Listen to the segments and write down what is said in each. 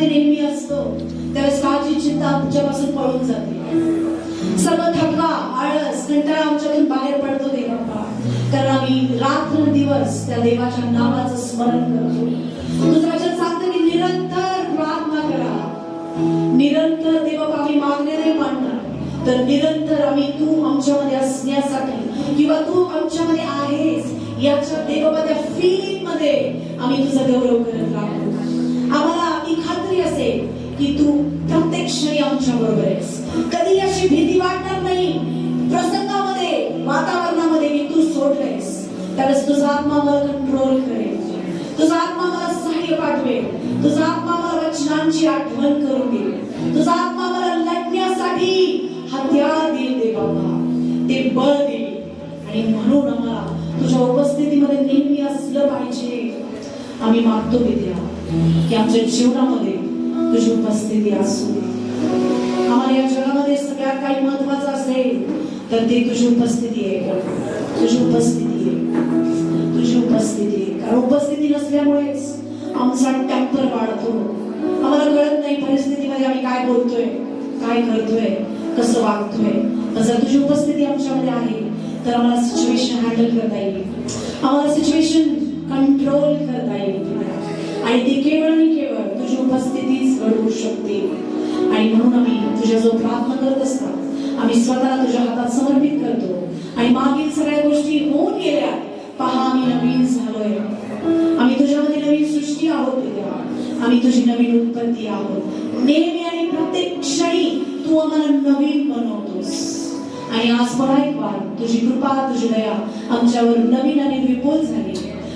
आमच्यामध्ये नेहमी असतो त्यावेळेस काळजी चिंता आमच्यापासून पळून जाते. सर्व थकवा आळस कंटाळा आमच्यातून बाहेर पडतो देवा, कारण आम्ही रात्रंदिवस त्या देवाच्या नावाचं स्मरण करतो. तुझं वचन सांगतं की निरंतर प्रार्थना करा. निरंतर देवा आम्ही मागणे नाही मानणार, तर निरंतर आम्ही तू आमच्यामध्ये असण्यासाठी किंवा तू आमच्यामध्ये आहेस याच्या देवा त्या फीलिंग मध्ये आम्ही तुझा गौरव करत राहतो. आम्हाला ही खात्री असेल की तू प्रत्येक क्षणी आमच्या बरोबर आहेस. कधी अशी भीती वाटणार नाही प्रसंगामध्ये वातावरणामध्ये की तू सोडलेस. त्यावेळेस तुझा आत्मा मला कंट्रोल करेल, तुझा आत्मा मला सहाय्य पाठवेल, तुझा आत्मा मला वचनांची आठवण करून देईल, तुझा आत्मा मला लढण्यासाठी हत्यार देईल दे बाबा, ते बळ देईल. आणि म्हणून आम्हाला तुझ्या उपस्थितीमध्ये नेहमी असलं पाहिजे. आम्ही मागतो विद्या की आमच्या जीवनामध्ये तुझी उपस्थिती असू दे. आम्हाला या जगामध्ये सगळ्यात काही महत्वाचं असेल तर ते तुझी उपस्थिती आहे, तुझी उपस्थिती आहे, तुझी उपस्थिती आहे. कारण उपस्थिती नसल्यामुळेच आमचा टेम्पर वाढतो. आम्हाला कळत नाही परिस्थितीमध्ये आम्ही काय बोलतोय, काय करतोय, कसं वागतोय. जर तुझी उपस्थिती आमच्यामध्ये आहे तर आम्हाला सिच्युएशन हँडल करता येईल, आम्हाला सिच्युएशन कंट्रोल करता येईल. आणि ती केवळ आणि केवळ तुझी उपस्थितीच घडवू शकते. आणि म्हणून आम्ही तुझ्या जो प्रार्थना करत असतात आम्ही स्वतःला तुझ्या हातात समर्पित करतो. आणि मागील सगळ्या गोष्टी होऊन गेल्या, पहा आम्ही नवीन झालोय. आम्ही तुझ्यामध्ये नवीन सृष्टी आहोत देवा, आम्ही तुझी नवीन उत्पत्ती आहोत. नेहमी आणि प्रत्येक क्षणी तू आम्हाला नवीन बनवतोस. आणि आज पुन्हा एक वार तुझी कृपा तुझी दया आमच्यावर नवीन आणि विपुल झाली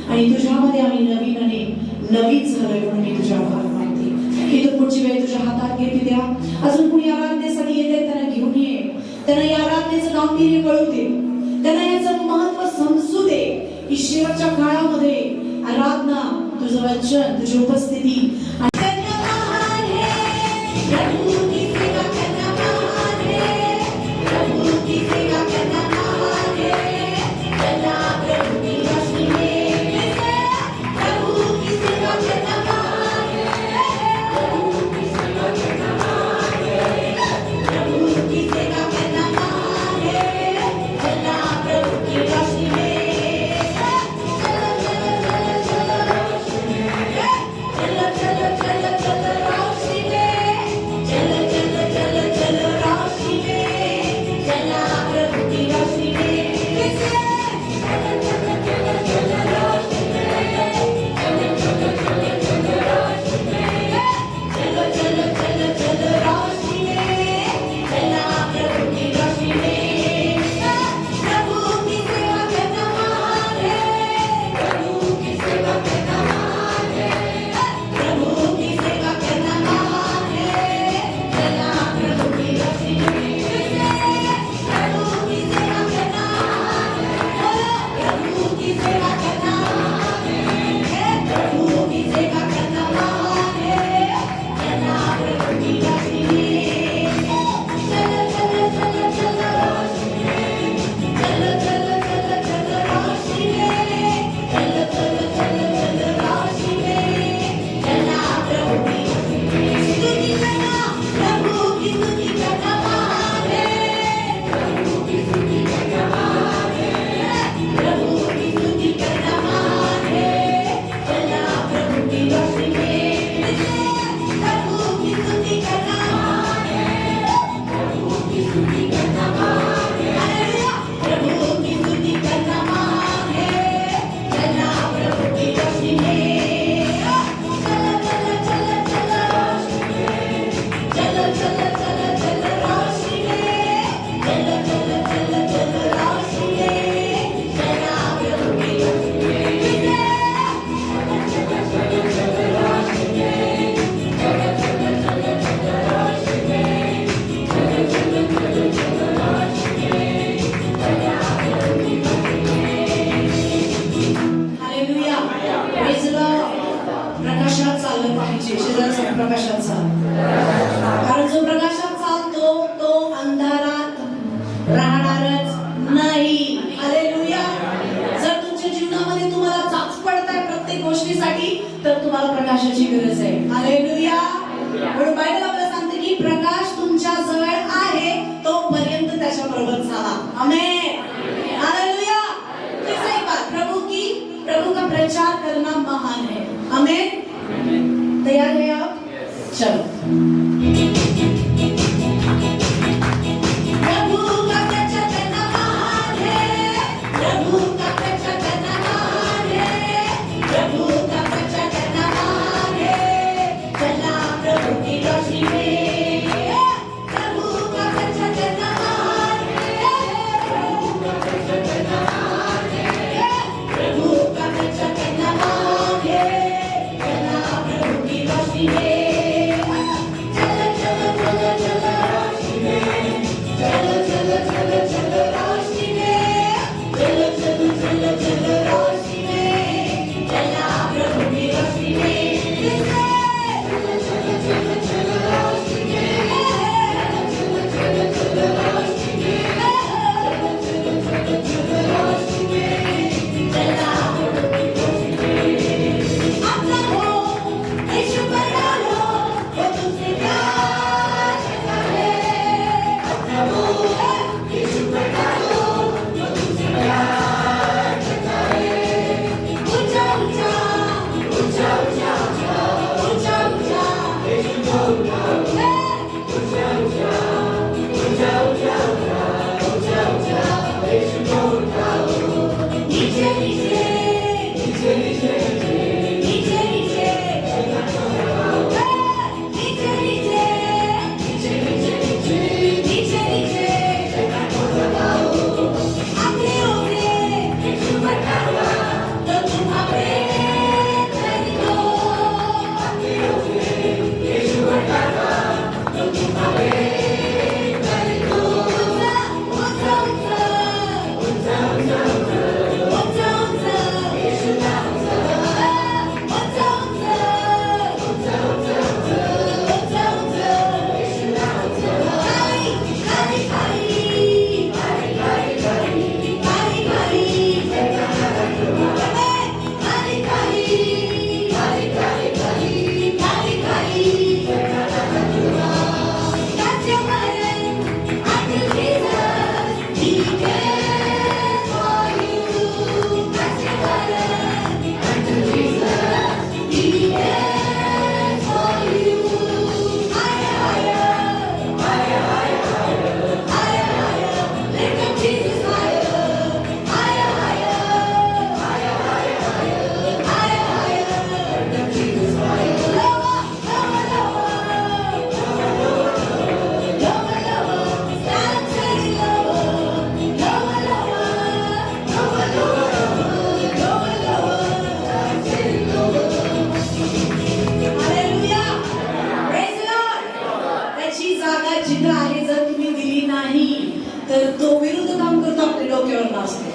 आणि तुझ्यामध्ये आम्ही नवीन आणि नवीन झालोय. म्हणून मी तुझ्या आभार मानते. इथं पुढची वेळ तुझ्या हातात घेते द्या. अजून कुणी आराधनेसाठी येते त्यांना घेऊन ये, त्यांना या आराधनेचं गांभीर्य कळू दे, त्यांना याचं महत्व समजू दे की शेवटच्या काळामध्ये आराधना तुझं वचन तुझी उपस्थिती प्रकाशाचा. कारण जो प्रकाशात चालतो तो अंधारात राहणारच नाही. हालेलुया. जर तुमच्या जीवनामध्ये तुम्हाला चाच पडताय प्रत्येक गोष्टीसाठी तर तुम्हाला प्रकाशाची गरज आहे. हालेलुया. म्हणून बायबल आपल्याला सांगते की प्रकाश तुमच्या जवळ आहे तोपर्यंत त्याच्या बरोबर चाला. आमेन. हालेलुया. तीसरी बात, प्रभु का प्रचार करना महान है. आमेन. तैयार है आप? चलो.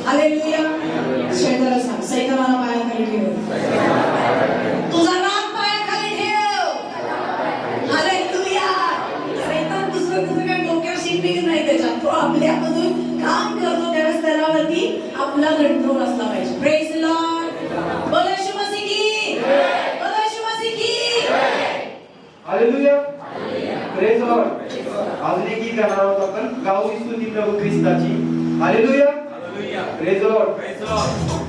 हालेलुया. शैतानाला सांग, सैतानाला पायाखाली ठेव. तुझा राग पायाखाली ठेव. हालेलुया. सैतान दुसरं काय डोक्यावर शिकली नाही त्याच्यात. तो आपल्यामधून काम करतो त्यावेळेस त्याच्यावरती आपला कंट्रोल असला पाहिजे. Praise the Lord. बोला येशू मसीह की. बोला येशू मसीह की. हालेलुया. Praise the Lord. अजून एक गीत गाणार आहोत आपण. गाऊ स्तुती प्रभू ख्रिस्ताची. Hallelujah. Praise the Lord. Praise the Lord.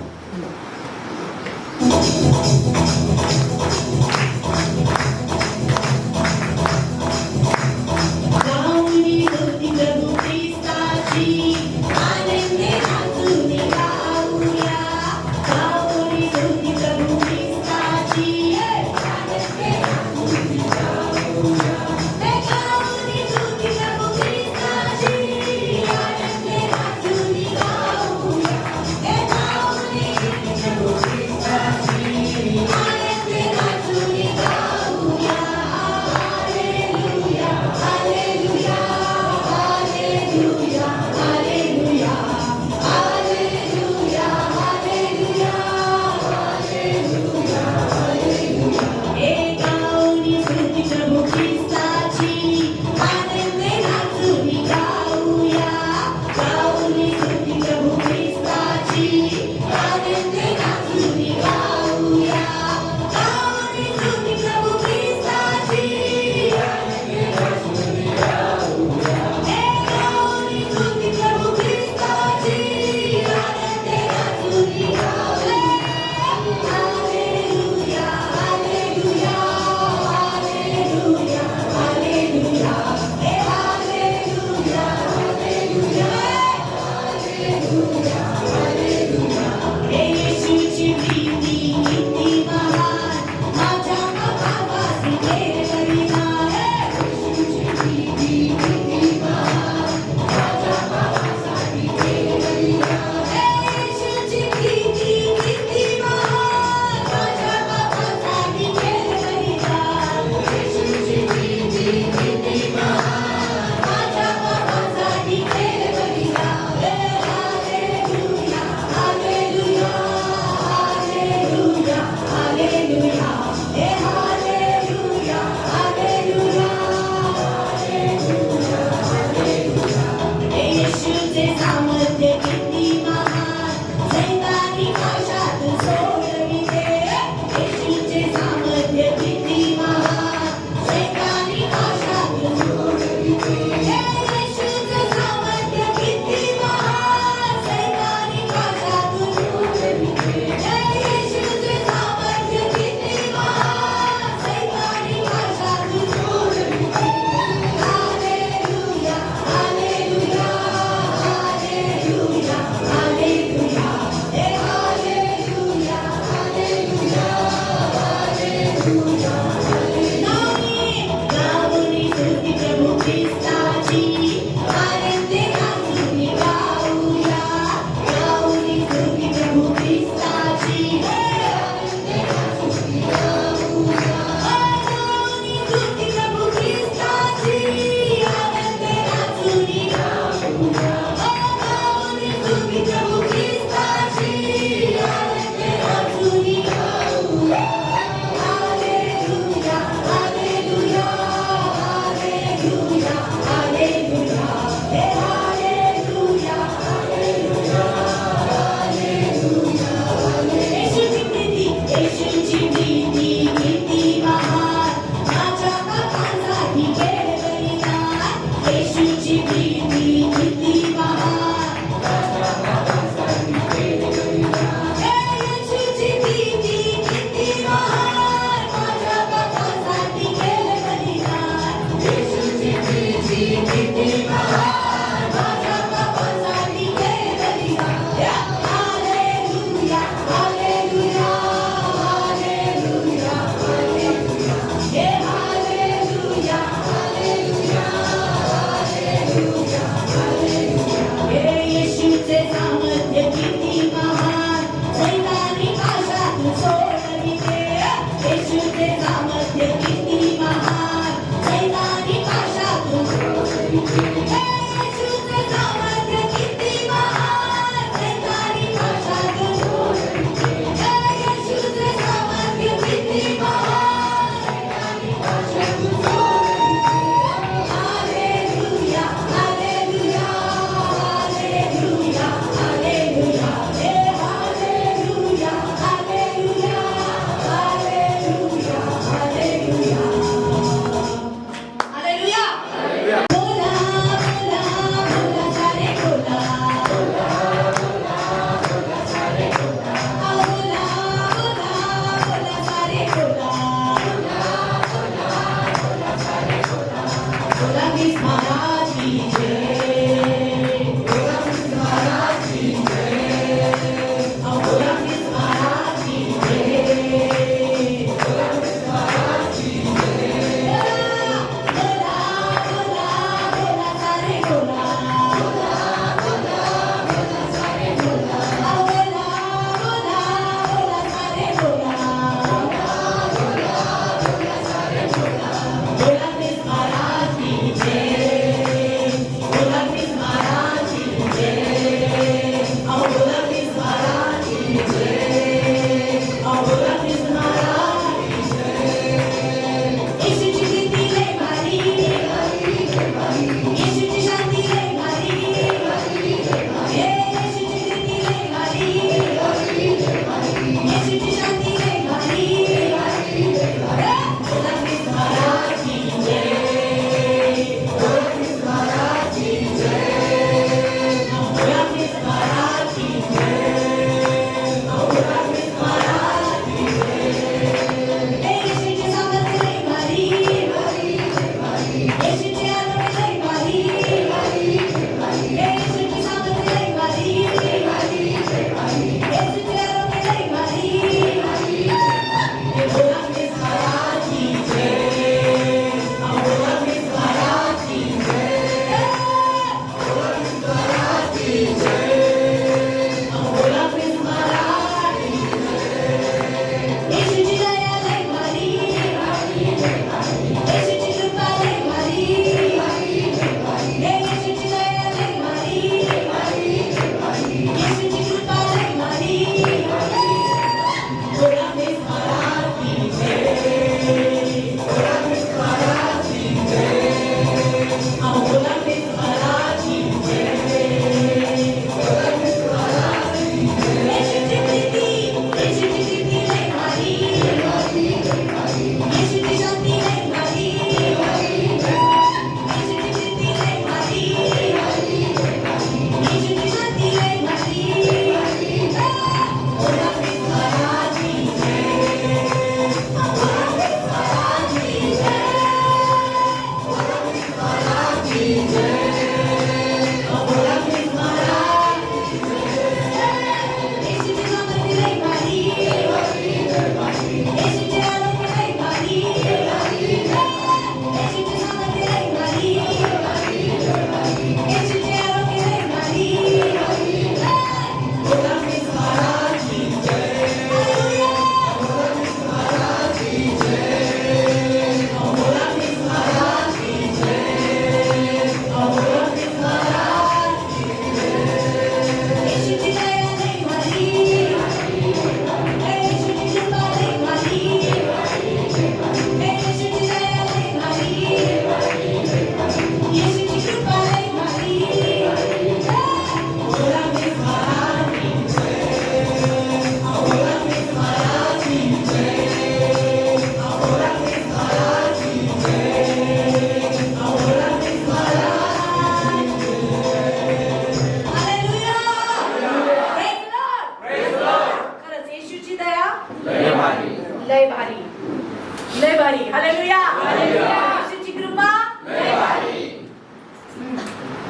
लय भारी. हालेलुया. येशूची कृपा.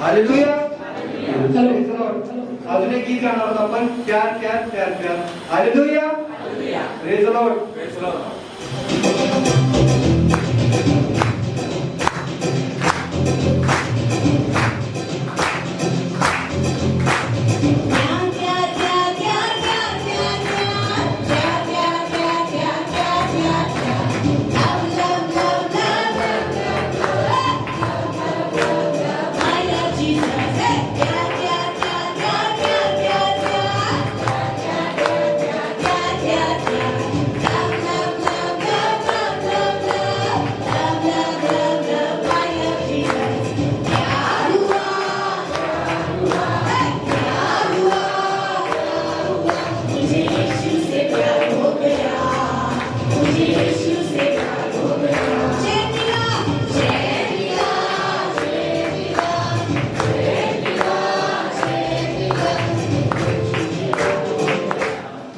हालेलुया. अजून एक गीत गाणार आहोत आपण, प्यार प्यार प्यार प्यार. Hallelujah. Praise the Lord.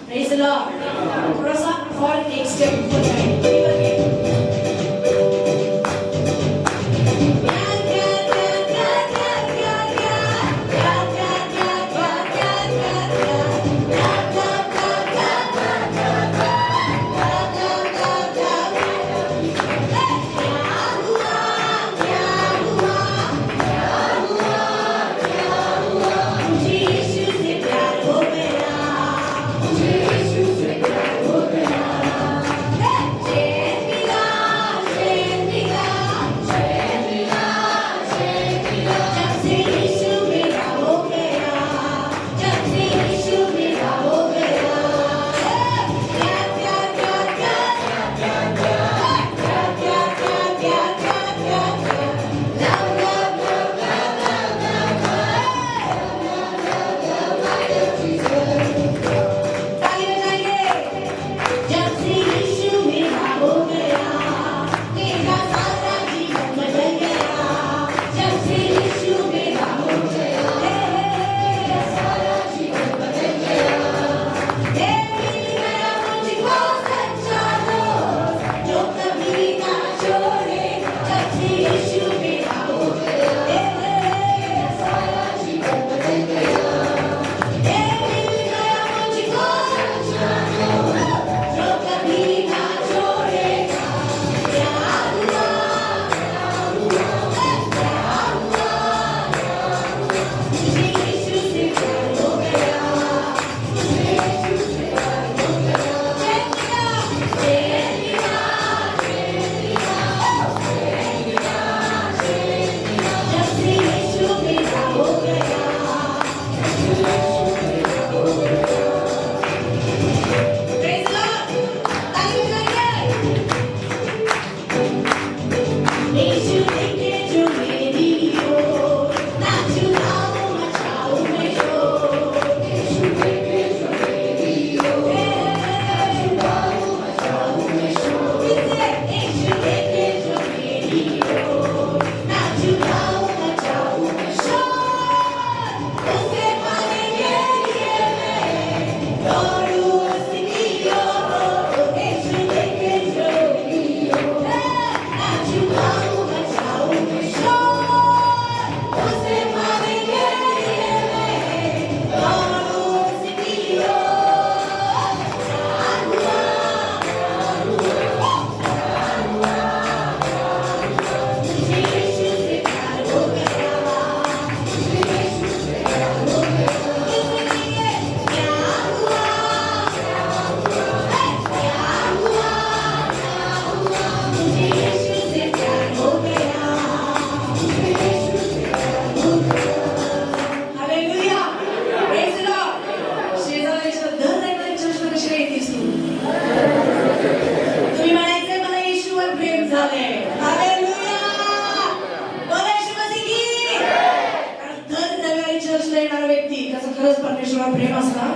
Praise the Lord. थोड़ा-सा और एक स्टेप ऊपर जाएंगे. परमेश्वरावर प्रेम असतं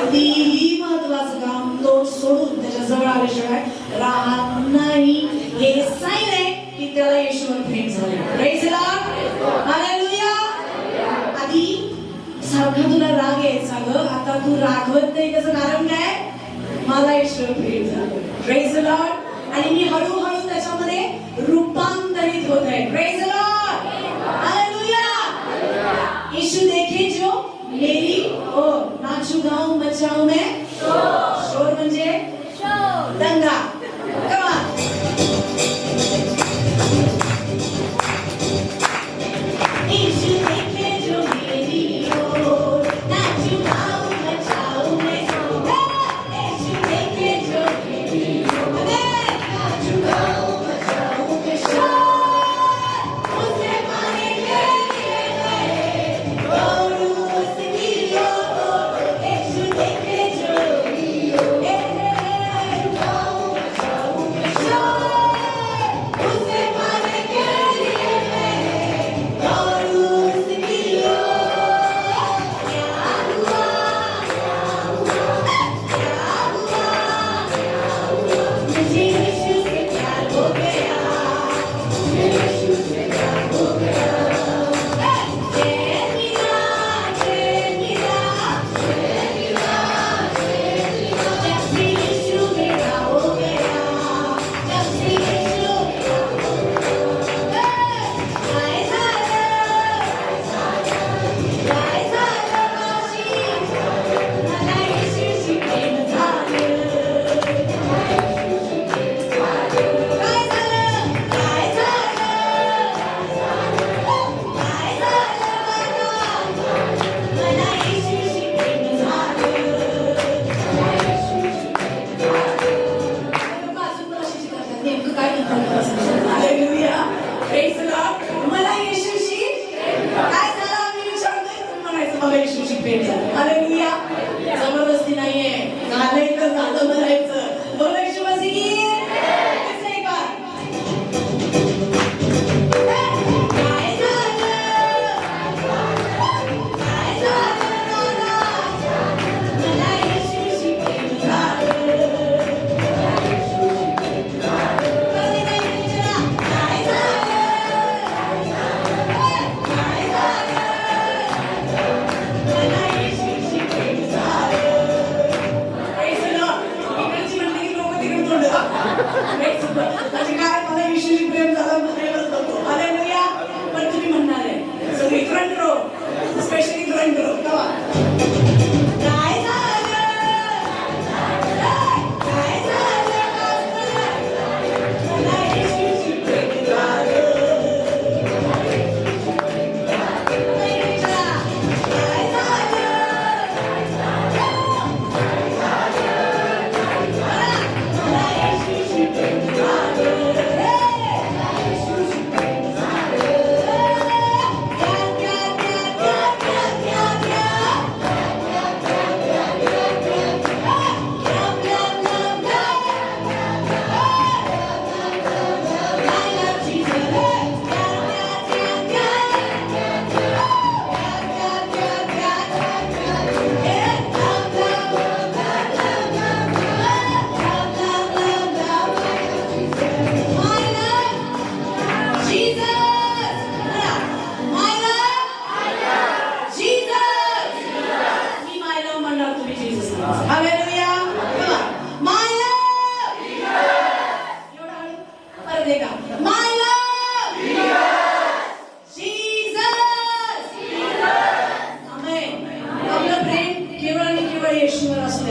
कितीही महत्वाचं काम तो सोडून त्याच्या जवळ आल्याशिवाय राहत नाही. हे साईन आहे की त्याला येशूवर प्रेम झाले. Praise the lord. हालेलुया. आधी सारखा तुला राग यायचा ग, आता तू रागवत नाही. त्याचं कारण काय? मला येशूवर प्रेम झालं. Praise the Lord. आणि मी हळूहळू काय म्हणतात हालेलुया प्रेज द लॉर्ड मला येशूशी काय झालं आम्ही विचारतोय तुम्ही म्हणायचं मला येशूशी प्रेम झालं हालेलुया जबरदस्ती नाहीये झालंय तर झालं म्हणायचं बोला येशू मसीह म्हणजे काय मला येशूशी प्रेम झालं म्हणायलाच नको हालेलुया पण तुम्ही म्हणणार आहे सो मी front row specially front row कवा काय झालं काय झालं मला येशूशी प्रेम झालं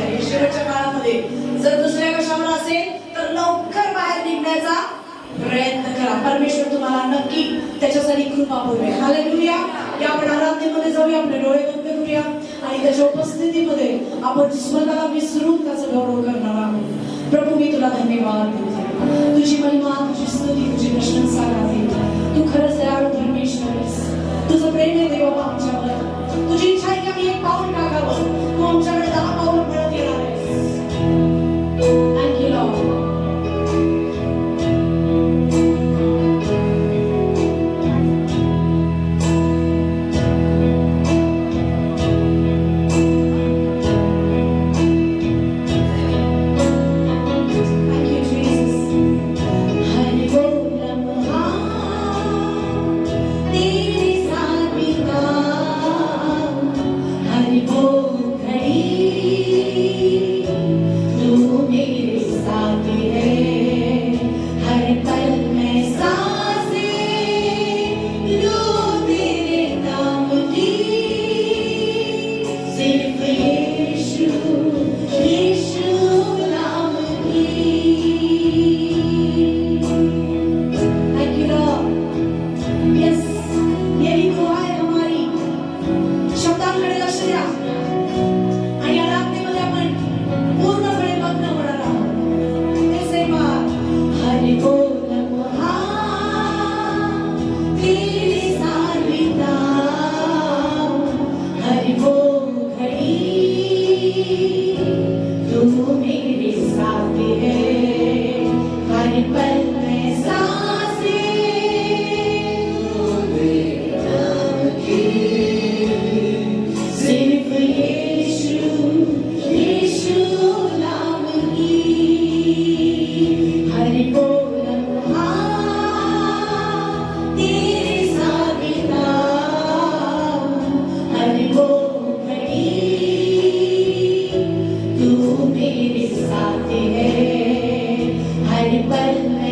येशूच्या काळामध्ये जर दुसऱ्या कशावर असेल तर लवकर बाहेर निघण्याचा प्रयत्न करा परमेश्वर तुम्हाला नक्की त्याच्यासाठी कृपा पुरवेल हालेलुया या आपण आराधनेमध्ये जाऊया आपले डोळे बंद करूया आणि त्याच्या उपस्थितीमध्ये आपण स्वतःला विसरून त्याचा गौरव करणार आहोत प्रभू मी तुला धन्यवाद देते तुझी महिमा तुझी स्तुती तुझी प्रशंसा करते तू खरंच दयाळू परमेश्वर आहेस तुझं प्रेम आहे देवा आमच्यावर तुझी इच्छा आहे की आम्ही एक पाऊल टाकावं तू आमच्याकडे 10 पाऊल पळत येणार आहेस थँक्यू लॉर्ड मेरे साथ है हर पल में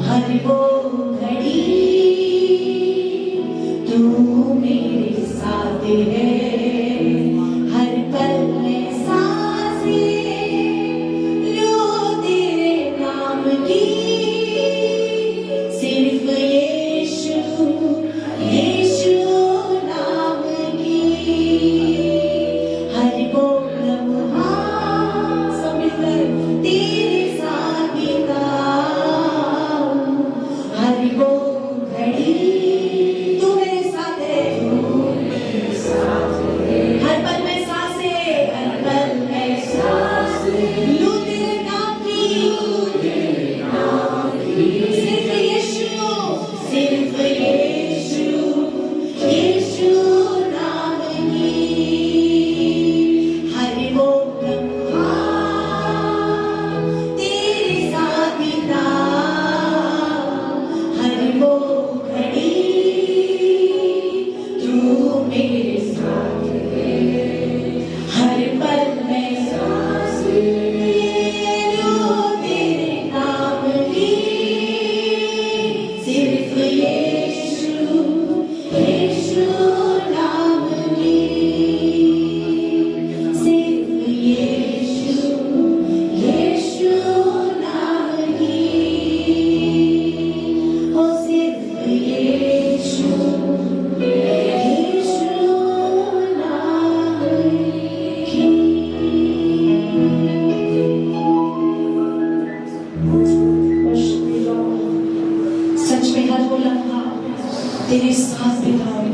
हर वो घड़ी तू मेरे साथ है, हर पल में सांसें लो तेरे नाम की, सिर्फ यीशु यीशु नाम की, हर वो लम्हा सब मिलकर तेरे साथ बिताऊं, हर वो घड़ी तू मेरे साथ है, हर पल में सांसें, हर पल में सांसें लूं तेरे नाम की, सिर्फ यीशु यीशु नाम की, हर वो लम्हा तेरे साथ बिताऊं, हर वो घड़ी तू मेरे साथ है, हर पल में सांसें लूं तेरे नाम की, सिर्फ यीशु नाम की, सिर्फ यीशु नाम की, ओ सिर्फ यीशु नाम की। सच में हर वो लम्हा तेरे साथ बिताऊं,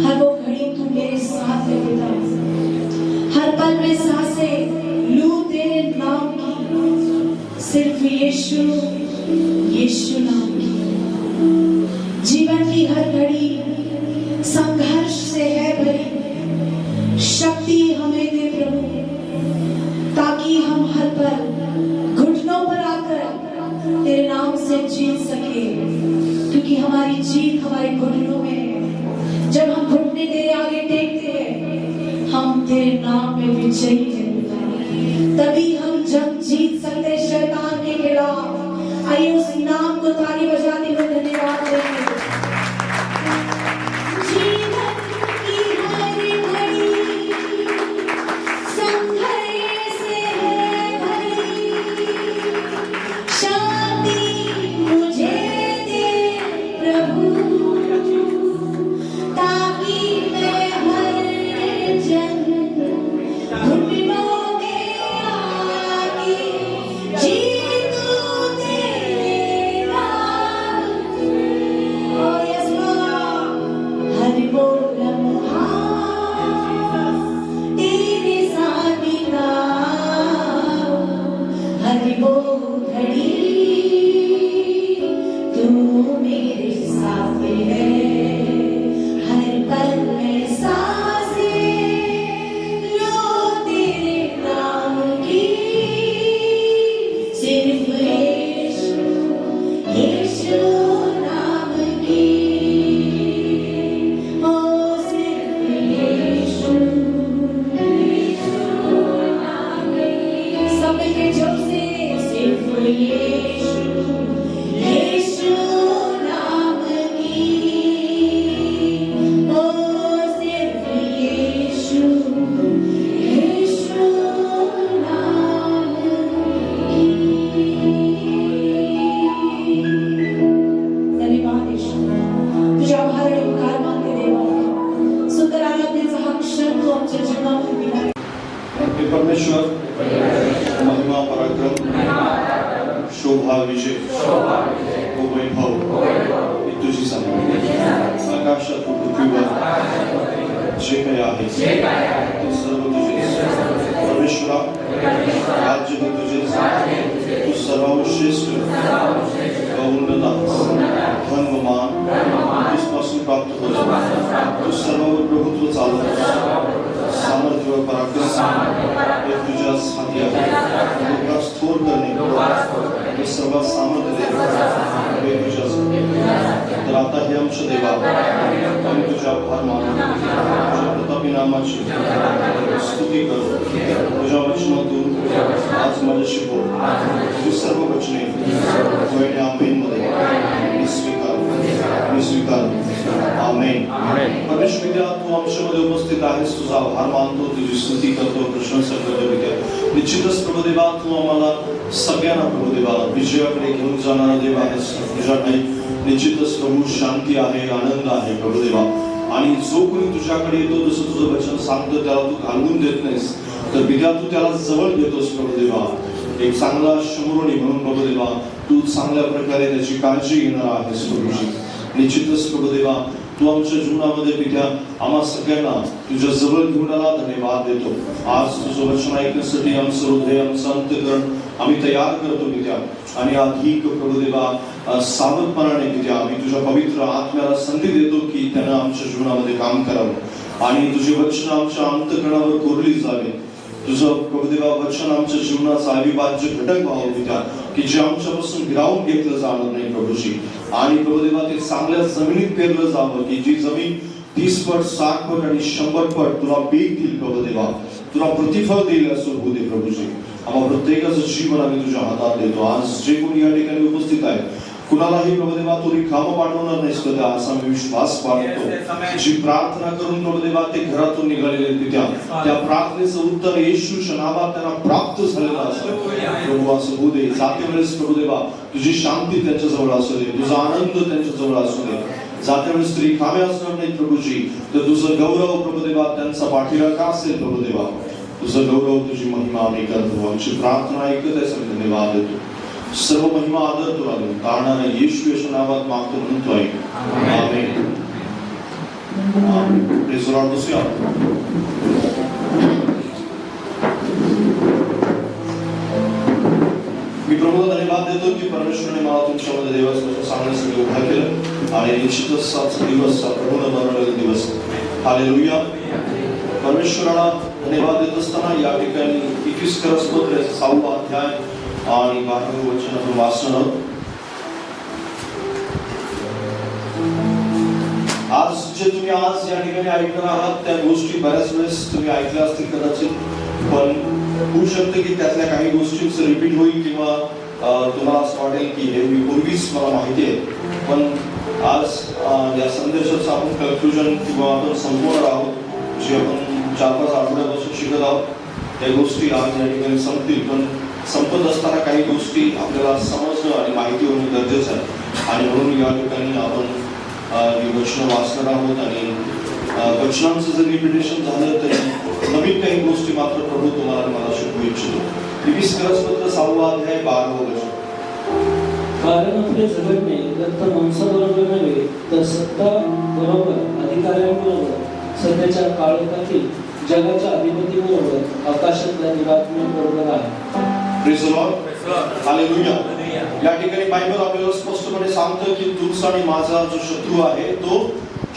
हर वो घड़ी तू मेरे साथ में बिताऊं, हर पल में सांसें लूं तेरे नाम की, सिर्फ यीशु नाम की। जीवन की हर घड़ी संघर्ष से है भरी, शक्ति हमें दे प्रभु, ताकि हम हर पल घुटनों पर आकर तेरे नाम से जीत सके, क्योंकि हमारी जीत हमारे घुटनों में है। जब हम घुटने तेरे आगे टेकते हैं, हम तेरे नाम में विजयी हैं, तभी हम जंग जीत सकते हैं शैतान के खिलाफ। आइए उस नाम को ताली बजाते हुए धन्यवाद देंगे। जीवन की हर घड़ी संघर्ष से है भरी, शांति मुझे दे प्रभु, ताकि मैं हर जंग घुटनों में आके जीतूं तेरे नाम की। ओ यस लॉर्ड, हर वो लम्हा तेरे साथ बिताऊं, हर वो घड़ी तू मेरे साथ है, हर पल में सांसें लो तेरे नाम की, सिर्फ यीशु नाम की, ओ सिर्फ यीशु नाम की। सब के जोर से सिर्फ यीशु नाम की, ओ सिर्फ यीशु नाम की। धन्यवाद यीशु, तुझ्या आभार आणि उपकार मानते देवा, सुंदर आराधनेचा हा क्षण तू आमच्या जीवनावर दिला। हे परमेश्वर महिमा पराक्रम शोभा विजय व वैभव ही तुझी संपत्ती। आकाशात व पृथ्वीवर जे काही आहे ते सर्व तुझेच। परमेश्वरा, राज्य ही तुझेच, तू सर्वश्रेष्ठ व उन्नत आहेस। धन व मान तुझपासून प्राप्त होतो। तू सर्वांवर प्रभुत्व चालवतोस। सामर्थ्य व पराक्रम हे तुझ्याच हाती आहे। लोकांस थोर करणे हे सर्वात सामर्थ्य हे तुझ्याच हाती। तर आता हे अंश देवा, आम्ही तुझ्या आभार मानू, तुझ्या प्रतापी नामाची स्तुती करू। तुझ्या वचनातून आज माझ्याशी बोल। तुझी सर्व वचने आमेन. परमेश्वर पित्या, तू आमच्यामध्ये उपस्थित आहेस, तुझा आभार मानतो, तुझी स्तुती करतो, प्रशंसा करतो पित्या. निश्चितच प्रभू देवा, तू आम्हाला सगळ्यांना प्रभू देवा विजयाकडे घेऊन जाणारा देव आहेस. तुझ्याकडे निश्चितच प्रभू शांती आहे, आनंद आहे प्रभू देवा. आणि जो कोणी तुझ्याकडे येतो, जसं तुझं वचन सांगतं, त्याला तू घालवून देत नाहीस, तर पित्या तू त्याला जवळ घेतोस प्रभू देवा. एक चांगला शमरोणी म्हणून प्रभू देवा, तू चांगल्या प्रकारे त्याची काळजी घेणार आहेस प्रभूजी. निश्चितच प्रभू देवा, तू आमच्या जीवनामध्ये पित्या आम्हा सगळ्यांना तुझ्या जवळ घेऊन आला, धन्यवाद देतो. आज तुझं वचन ऐकण्यासाठी आमचं हृदय, आमचं अंतःकरण आम्ही तयार करतो पित्या. आणि अधिक प्रभू देवा सावधपणाने पित्या आम्ही तुझ्या पवित्र आत्म्याला संधी देतो की त्यानं आमच्या जीवनामध्ये काम करावं आणि तुझे वचन आमच्या अंतःकरणावर कोरली जावे. तुझं प्रभू देवा वचन आमच्या जीवनाचा अविभाज्य घटक व्हावं पित्या, की जे आमच्यापासून गिरावून घेतलं जाणार नाही प्रभूजी. आणि प्रभू देवा ते चांगल्या जमिनीत पेरलं जावं, की जी जमीन 30 पट 60 पट आणि 100 पट तुला पीक देईल प्रभू देवा, तुला प्रतिफळ देईल असं होऊ दे प्रभूजी. आम्हा प्रत्येकाचं जीवन आम्ही तुझ्या हातात देतो. आज जे कोणी या ठिकाणी उपस्थित आहे, कुणालाही प्रभू देवा तू रिकामं पाठवणार नाहीस पित्या, असा मी विश्वास बाळगतो. जी प्रार्थना करून प्रभू देवा ते घरातून निघालेले पित्या, त्या प्रार्थनेचं उत्तर येशूच्या नावात त्यांना प्राप्त झालेलं असं प्रभू असं होऊ दे. जाते वेळेस प्रभू देवा तुझी शांती त्यांच्या जवळ असू दे, तुझा आनंद त्यांच्या जवळ असू दे. जाते वेळेस तरी कामे असणार नाही प्रभूजी, तर तुझं गौरव प्रभू देवा त्यांचा पाठीराखा असेल प्रभू देवा. तुझं गौरव, तुझी महिमा आम्ही करतो. आमची प्रार्थना ऐकत आहे, सगळे धन्यवाद देतो. सर्व महिमा आदर तुला देऊ, तारणाने येशू येशू नावात मागतो म्हणतो आहे. आमेन. Praise the lord. बसूया. मी प्रभूला धन्यवाद देतो की परमेश्वराने मला तुमच्यामध्ये देवाचं सांगण्यासाठी उभा केलं आणि निश्चितच आजचा दिवस प्रभूने बनवलेला दिवस. हालेलुया. परमेश्वराला धन्यवाद देत असताना या ठिकाणी 21 स्तोत्र 6 अध्याय आणि 12 वचन आपण वाचणार आहोत. आज जे तुम्ही आज या ठिकाणी ऐकणार आहात त्या गोष्टी बऱ्याच वेळेस तुम्ही ऐकल्या असतील कदाचित, पण होऊ शकतं की त्यातल्या काही गोष्टींचं रिपीट होईल किंवा तुम्हाला असं वाटेल की हे मी पूर्वीच मला माहिती आहे. पण आज या संदेशाचं आपण कन्क्लुजन किंवा आपण संपवणार आहोत, जे आपण 4-5 आठवड्यापासून शिकत आहोत. त्या गोष्टी आज या ठिकाणी संपतील, पण संपत असताना काही गोष्टी आपल्याला समजणं आणि माहिती होणं गरजेचं आहे. आणि म्हणून या ठिकाणी आपण ही वचनं वाचणार आहोत आणि वचनांचं जर रिपिटेशन झालं तरी नवीन काही गोष्टी मात्र प्रभू तुम्हाला मला शिकवू इच्छितो. 21 स्तोत्र 6 अध्याय 12 वचन. कारण आपले झगडणे रक्त मांसाबरोबर नव्हे, तर सत्ता बरोबर, अधिकाऱ्यांबरोबर, सध्याच्या काळोखातील जगाच्या अधिपतीबरोबर, आकाशातल्या दिवात्म्यांबरोबर आहे. Praise the lord. हालेलुया. या ठिकाणी बायबल आपल्याला स्पष्टपणे सांगतं की तुमचा आणि माझा जो शत्रू आहे, तो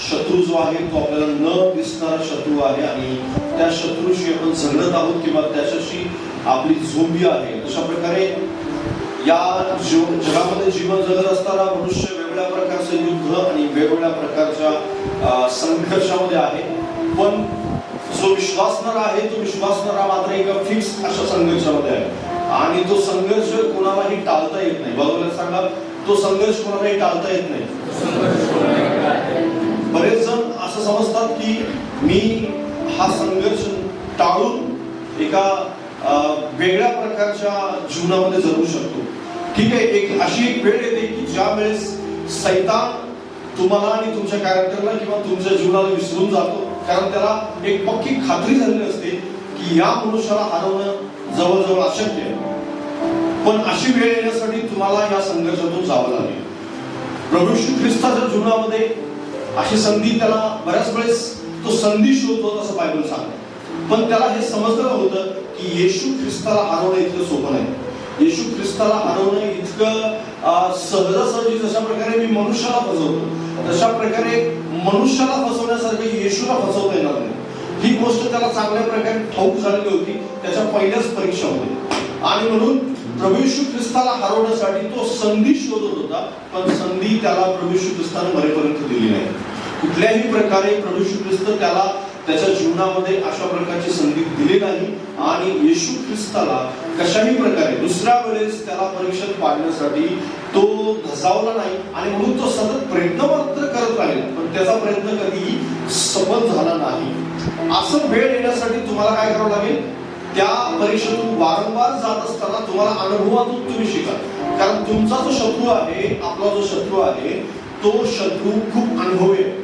शत्रू जो आहे तो आपल्याला न दिसणारा शत्रू आहे आणि त्या शत्रूशी आपण झगडत आहोत किंवा त्याच्याशी आपली झोंबी आहे. अशा प्रकारे या जगामध्ये जीवन जगत असताना मनुष्य वेगवेगळ्या प्रकारचे युद्ध आणि वेगवेगळ्या प्रकारच्या संघर्षामध्ये आहे. पण जो विश्वासणारा आहे तो विश्वासणारा मात्र एका फिक्स अशा संघर्षामध्ये आहे आणि तो संघर्ष कोणालाही टाळता येत नाही. बरोबर सांगा, तो संघर्ष कोणालाही टाळता येत नाही. बरेच जण असं समजतात की मी हा संघर्ष टाळून एका वेगळ्या प्रकारच्या जीवनामध्ये जगू शकतो. ठीक आहे, एक अशी एक वेळ येते की ज्या वेळेस सैतान तुम्हाला आणि तुमच्या कॅरेक्टरला किंवा तुमच्या जीवनाला विसरून जातो, कारण त्याला एक पक्की खात्री झालेली असते की या मनुष्याला हरवणं जवळजवळ अशक्य आहे. पण अशी वेळ येण्यासाठी तुम्हाला या संघर्षातून जावं लागेल. प्रभू येशू ख्रिस्ताच्या जीवनामध्ये अशी संधी त्याला बऱ्याच वेळेस तो संधी शोधतो असं बायबल सांगतं. पण त्याला हे समजलं होतं की येशू ख्रिस्ताला हरवणं इतकं सोपं नाही. येशू ख्रिस्ताला हरवणं इतकं सहजासहजी जशा प्रकारे मी मनुष्याला फसवतो तशा प्रकारे मनुष्याला फसवण्यासारखं येशूला फसवता येणार नाही. ही गोष्ट त्याला चांगल्या प्रकारे ठाऊक झालेली होती त्याच्या पहिल्याच परीक्षामध्ये. आणि म्हणून प्रभू येशू ख्रिस्ताला हरवण्यासाठी तो संधी शोधत होता, पण संधी त्याला प्रभू येशू ख्रिस्ताने मरेपर्यंत दिली नाही. कुठल्याही प्रकारे प्रभू येशू ख्रिस्त त्याला त्याच्या जीवनामध्ये अशा प्रकारची संधी दिली नाही आणि येशू ख्रिस्ताला कशाही प्रकारे दुसऱ्या वेळेस त्याला परीक्षेत पाडण्यासाठी तो धसावला नाही आणि म्हणून तो सतत प्रयत्न मात्र करत राहिला, पण त्याचा प्रयत्न कधीही सफल झाला नाही. असं वेळ येण्यासाठी तुम्हाला काय करावं लागेल, त्या परीक्षेतून वारंवार जात असताना तुम्हाला अनुभवातून तुम्ही शिका. कारण तुमचा जो शत्रू आहे, आपला जो शत्रू आहे, तो शत्रू खूप अनुभवी आहे.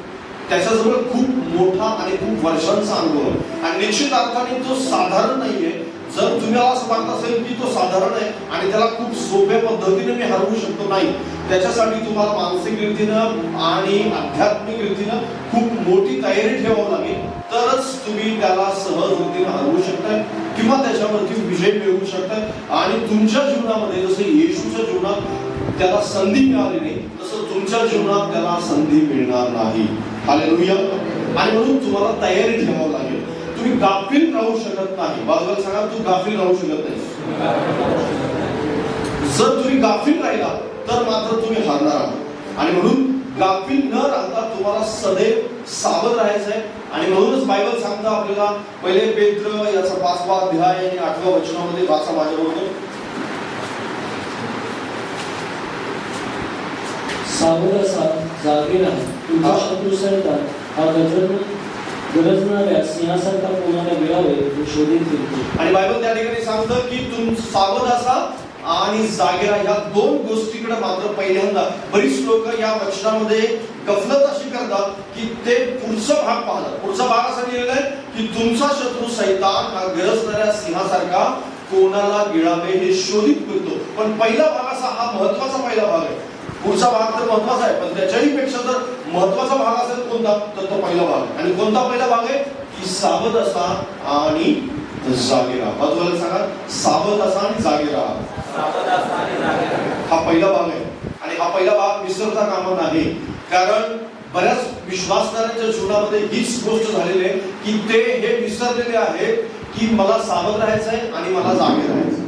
त्याच्याजवळ खूप मोठा आणि खूप वर्षांचा अनुभव आहे आणि निश्चित अर्थाने तो साधारण नाहीये. जर तुम्हाला असं वाटत असेल की तो साधारण आहे आणि त्याला खूप सोप्या पद्धतीने मी हरवू शकतो, नाही. त्याच्यासाठी तुम्हाला मानसिक रीतीनं आणि आध्यात्मिक रीतीनं खूप मोठी तयारी ठेवावी लागेल, तरच तुम्ही त्याला सहज रीतीने हरवू शकताय किंवा त्याच्यावरती विजय मिळवू शकताय. आणि तुमच्या जीवनामध्ये जसं येशूच्या जीवनात त्याला संधी मिळाली नाही, तसं तुमच्या जीवनात त्याला संधी मिळणार नाही. हालेलुया. आणि म्हणून तुम्हाला तयारी ठेवावी लागेल. तुम्ही गाफील राहू शकत नाही. बाजूला सांगा, तू गाफील राहू शकत नाही. जर तुम्ही गाफील राहिला तर मात्र तुम्ही हरणार आहात. आणि म्हणून गाफील न राहता तुम्हाला सदैव सावध राहायचं आहे. आणि म्हणूनच बायबल सांगतं आपल्याला, पहिले पेत्र याचा 5वा अध्याय आणि 8व्या वचनामध्ये वाचा माझ्याबरोबर. सावध असा, जागे राहा, तुमचा शत्रू सैतान हा गरजणाऱ्या सिंहासारखा कोणाला गिळावे तो शोधित फिरतो. आणि बायबल त्या ठिकाणी सांगतं की तुम्ही सावध असा आणि जागे राहा. या दोन गोष्टीकडे मात्र पहिल्यांदा बरीच लोक या वचनामध्ये गफलत अशी करतात की ते पुढचा भाग पाहतात. पुढचा भाग असा लिहिलेला आहे की तुमचा शत्रू सैतान हा गरजणाऱ्या सिंहासारखा कोणाला गिळावे हे शोधित फिरतो. पण पहिला भाग असा, हा महत्वाचा पहिला भाग आहे. पुढचा भाग तर महत्वाचा आहे, पण त्याच्याही पेक्षा जर महत्वाचा भाग असेल कोणता, तर तो पहिला भाग. आणि कोणता पहिला भाग आहे की सावध असा आणि जागे राहा. बाजूला सांगा, सावध असा आणि जागे राहा. हा पहिला भाग आहे. आणि हा पहिला भाग विसरता कामा नाही. कारण बऱ्याच विश्वासदारांच्या जीवनामध्ये हीच गोष्ट झालेली आहे की ते हे विसरलेले आहेत की मला सावध राहायचं आहे आणि मला जागे राहायचं.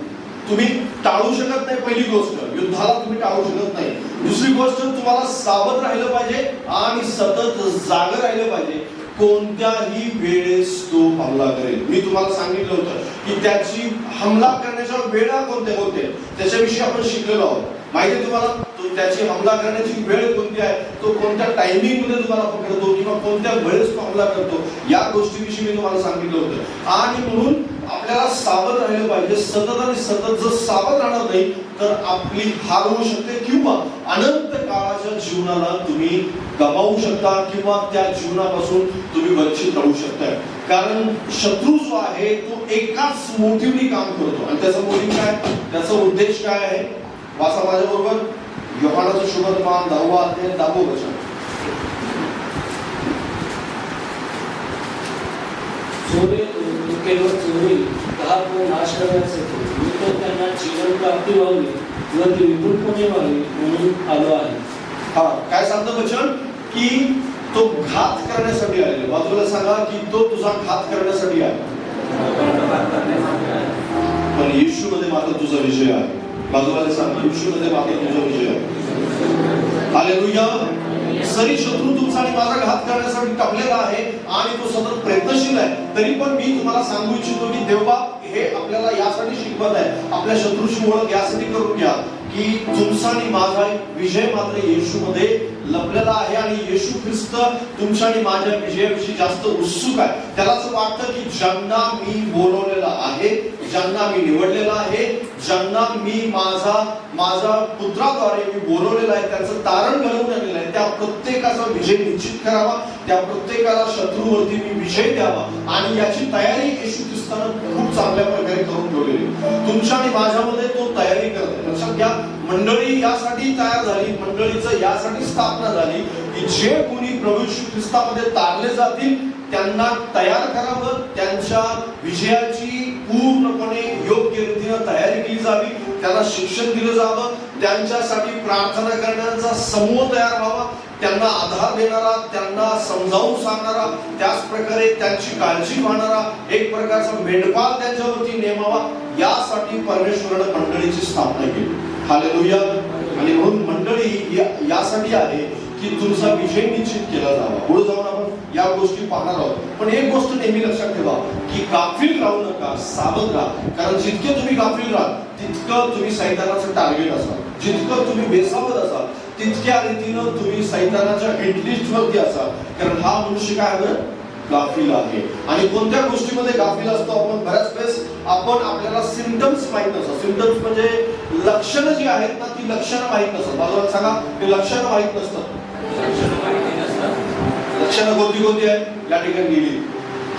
तुम्ही टाळू शकत नाही. पहिली गोष्ट, युद्धाला तुम्ही टाळू शकत नाही. दुसरी गोष्ट, तुम्हाला सावध राहिलं पाहिजे आणि सतत जागं राहिलं पाहिजे. कोणत्याही वेळेस तो हमला करेल. मी तुम्हाला सांगितलं होतं की त्याची हमला करण्याच्या वेळा कोणत्या कोणत्या, त्याच्याविषयी आपण शिकलेलो आहोत. माहिती तुम्हाला, तो त्याची हमला करण्याची वेळ कोणती आहे, तो कोणत्या टायमिंग मध्ये तुम्हाला पकडतो किंवा कोणत्या वेळेस तो हमला करतो, या गोष्टीविषयी मी तुम्हाला सांगितलं होतं. आणि म्हणून आपल्याला सावध राहिलं पाहिजे. सतत आणि सतत जर सावध राहणार नाही तर आपली हार होऊ शकते किंवा अनंत काळाच्या जीवनाला तुम्ही गमावू शकता किंवा त्या जीवनापासून तुम्ही वंचित राहू शकता. कारण शत्रू जो आहे तो एकाच मोटिवनी काम करतो. आणि त्याचा मोटिव काय, त्याचा उद्देश काय आहे, वाचा माझ्या बरोबर. योहानाचं शुभवर्तमान 10वा अध्याय 10वं वचन. केवळ चोरी घात व नाश करण्यासाठी मी तर त्यांना जीवन प्राप्ती व्हावी व ती विपुलपणे व्हावी म्हणून आलो आहे. हा काय सांगतं वचन की तो घात करण्यासाठी आलेला. बाजूला सांगा की तो तुझा घात करण्यासाठी आहे, पण येशूमध्ये मात्र तुझा विजय आहे. बाजूला सांगा, येशूमध्ये मात्र तुझा विजय आहे. हालेलुया. जरी शत्रू तुमचा आणि माझा घात करण्यासाठी टपलेला आहे आणि तो सतत प्रयत्नशील आहे, तरी पण मी तुम्हाला सांगू इच्छितो की देवबाप हे आपल्याला यासाठी शिकवत आहे, आपल्या शत्रूची ओळख यासाठी करून घ्या की तुमचा आणि माझा विजय मात्र येशूमध्ये लपलेला आहे. आणि येशू ख्रिस्त तुमच्या आणि माझ्या विजयाविषयी जास्त उत्सुक आहे. त्याला असं वाटतं की ज्यांना मी बोलवलेला आहे, ज्यांना मी निवडलेला आहे, ज्यांना मी माझा पुत्राद्वारे मी बोलवलेला आहे, त्याचं तारण घडवून आणलेलं आहे, त्या प्रत्येकाचा विजय निश्चित करावा, त्या प्रत्येकाला शत्रूवरती मी विजय द्यावा. आणि याची तयारी येशू ख्रिस्तानं खूप चांगल्या प्रकारे करून ठेवलेली. तुमच्या आणि माझ्यामध्ये तो तयारी करत आहे. लक्षात घ्या, मंडळी यासाठी तयार झाली, मंडळीचं यासाठी स्थापना झाली की जे कोणी प्रभू येशू ख्रिस्तामध्ये तारले जातील त्यांना तयार करावं, त्यांच्या विजयाची पूर्णपणे योग्य रीतीने तयारी केली जावी, त्यांना शिक्षण दिलं जावं, त्यांच्यासाठी प्रार्थना करण्याचा समूह तयार व्हावा, त्यांना आधार देणारा, त्यांना समजावून सांगणारा, त्याच प्रकारे त्यांची काळजी घेणारा एक प्रकारचा मेंढपाळ त्यांच्यावरती नेमावा. यासाठी परमेश्वराने मंडळीची स्थापना केली. हालेलुया. आणि म्हणून मंडळी यासाठी आहे की तुमचा विजय निश्चित केला जावा. पुढे जाऊन आपण या गोष्टी पाहणार आहोत. पण एक गोष्ट नेहमी लक्षात ठेवा की गाफील राहू नका, सावध राहा. कारण जितके तुम्ही गाफील राहाल तितकं तुम्ही सैतानाचं टार्गेट असाल. जितकं तुम्ही बेसावध असाल तितक्या रीतीनं तुम्ही सैतानाच्या हिटलिस्ट वरती असाल. कारण हा मनुष्य काय बरं गाफील आहे. आणि कोणत्या गोष्टीमध्ये गाफील असतो आपण बऱ्याच वेळेस आपल्याला सिम्पटम्स माहित नसतात. सिम्पटम्स म्हणजे लक्षणं जी आहेत ना ती लक्षणं माहित नसतात. बाजूला सांगा ते लक्षणं माहित नसतात. लक्षणं कोणती कोणती आहेत या ठिकाणी लिहिली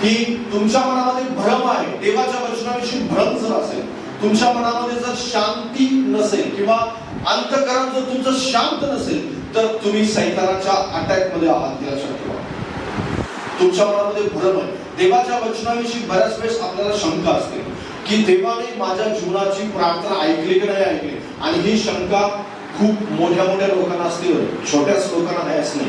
की तुमच्या मनामध्ये भ्रम आहे. देवाच्या वचनाविषयी भ्रम जर असेल, तुमच्या मनामध्ये जर शांती नसेल किंवा अंतःकरण जर तुमचं शांत नसेल तर तुम्ही सैतानाच्या अटॅक मध्ये आहात. लक्षात ठेवा. तुमच्या मनामध्ये भ्रम आहे. देवाच्या वचनाविषयी बऱ्याच वेळेस आपल्याला शंका असते की देवाने माझ्या जीवनाची प्रार्थना ऐकली की नाही ऐकली. आणि ही शंका खूप मोठ्या मोठ्या लोकांना असते, छोट्याच लोकांना नाही असणे.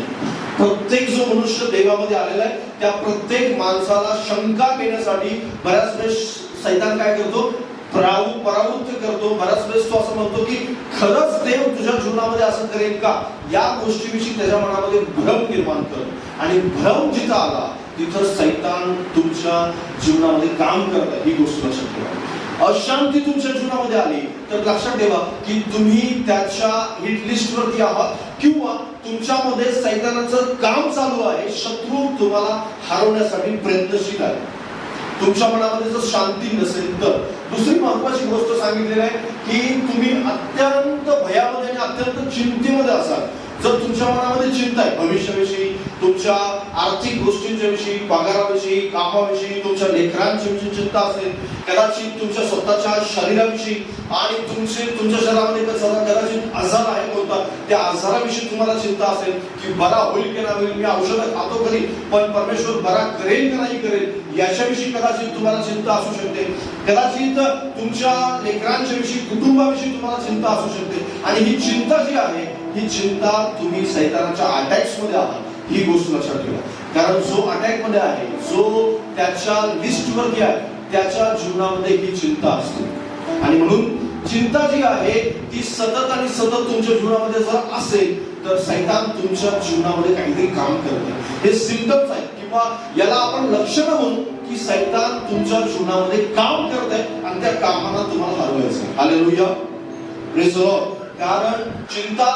प्रत्येक जो मनुष्य देवामध्ये आलेला आहे त्या प्रत्येक माणसाला शंका घेण्यासाठी बऱ्याच वेळेस सैतान काय करतो, परावृत्त करतो. बऱ्याच वेळेस तो असं म्हणतो की खरंच देव तुझ्या जीवनामध्ये असं करेल का, या गोष्टीविषयी त्याच्या मनामध्ये भ्रम निर्माण करतो. आणि भ्रम जिथं आला तिथं सैतान तुमच्या जीवनामध्ये काम करतात. ही गोष्ट लक्षात ठेवा. अशांती तुमच्या जीवनामध्ये आली तर लक्षात ठेवा की तुम्ही त्याच्या हिट लिस्ट वरती आहात किंवा तुमच्यामध्ये सैतानाचं काम चालू आहे. शत्रू तुम्हाला हरवण्यासाठी प्रयत्नशील आहे. तुमच्या मनामध्ये जर शांती नसेल तर दुसरी महत्वाची गोष्ट सांगितलेली आहे की तुम्ही अत्यंत भयामध्ये आणि अत्यंत चिंतेमध्ये असाल. जर तुमच्या मनामध्ये चिंता आहे भविष्याविषयी, तुमच्या आर्थिक गोष्टींच्या विषयी, पगाराविषयी, कामाविषयी, तुमच्या लेकरांच्या विषयी चिंता असेल, कदाचित तुमच्या स्वतःच्या शरीराविषयी आणि तुमच्या शरीरामध्ये कदाचित आजार आहे कोणता, त्या आजाराविषयी तुम्हाला चिंता असेल की बरा होईल की नाही होईल, मी औषधं खातो कधी पण परमेश्वर बरा करेल का नाही करेल याच्याविषयी कदाचित तुम्हाला चिंता असू शकते. कदाचित तुमच्या लेकरांच्या विषयी, कुटुंबाविषयी तुम्हाला चिंता असू शकते. आणि ही चिंता जी आहे ही चिंता तुम्ही सैतानाच्या अटॅक्स मध्ये आहात. ही गोष्ट लक्षात ठेवा. कारण जो अटॅक मध्ये आहे, जो त्याच्या लिस्ट वरती आहे, त्याच्या जीवनामध्ये ही चिंता असते. आणि म्हणून चिंता जी आहे ती सतत आणि सतत तुमच्या जीवनामध्ये जर असेल तर सैतान तुमच्या जीवनामध्ये काहीतरी काम करते. हे सिम्पटम्स आहेत किंवा याला आपण लक्षणं म्हणू की सैतान तुमच्या जीवनामध्ये काम करत आहे आणि त्या कामाला तुम्हाला हरवायचं. Hallelujah, praise the lord. कारण चिंता,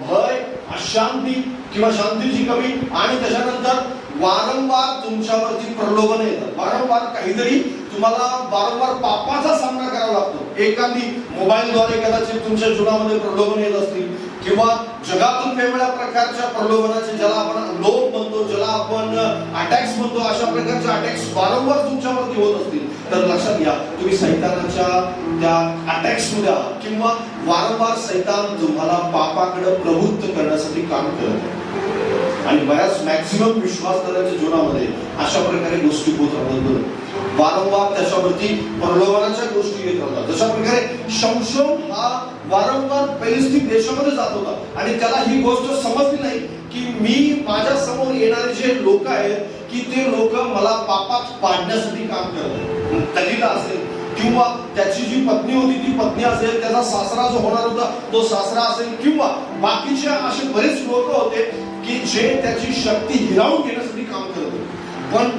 भय, अशांती किंवा शांतीची कमी आणि त्याच्यानंतर वारंवार तुमच्यावरती प्रलोभन येतात. वारंवार काहीतरी तुम्हाला वारंवार पापाचा सामना करावा लागतो. एखादी मोबाईलद्वारे कदाचित तुमच्या जीवनामध्ये प्रलोभन येत असतील किंवा जगातून वेगवेगळ्या प्रकारच्या प्रलोभनाचे, ज्याला आपण लोभ म्हणतो, ज्याला आपण अटॅक्स म्हणतो, अशा प्रकारचे अटॅक्स वारंवार तुमच्यावरती होत असतील तर लक्षात घ्या तुम्ही सैतानाच्या त्या अटॅक्स मध्ये आहात किंवा वारंवार सैतान तुम्हाला पापाकडे प्रवृत्त करण्यासाठी काम करत आहे. आणि बऱ्याच मॅक्सिमम विश्वासदारांच्या जीवनामध्ये अशा प्रकारे गोष्टी होत राहतात. वारंवार त्याच्यावरती प्रलोभनाच्या गोष्टी येत राहतात. जशा प्रकारे शमशोन हा वारंवार फिलिस्तीन देशामध्ये जात होता आणि त्याला ही गोष्ट समजली नाही की मी माझ्या समोर येणारे जे लोक आहेत की ते लोक मला पापात पाडण्यासाठी काम करतात. दलिला असेल किंवा त्याची जी पत्नी होती ती पत्नी असेल, त्याचा सासरा जो होणार होता तो सासरा असेल किंवा बाकीचे असे बरेच लोक होते की जे त्याची शक्ती हिरावून घेण्यासाठी काम करत होते. पण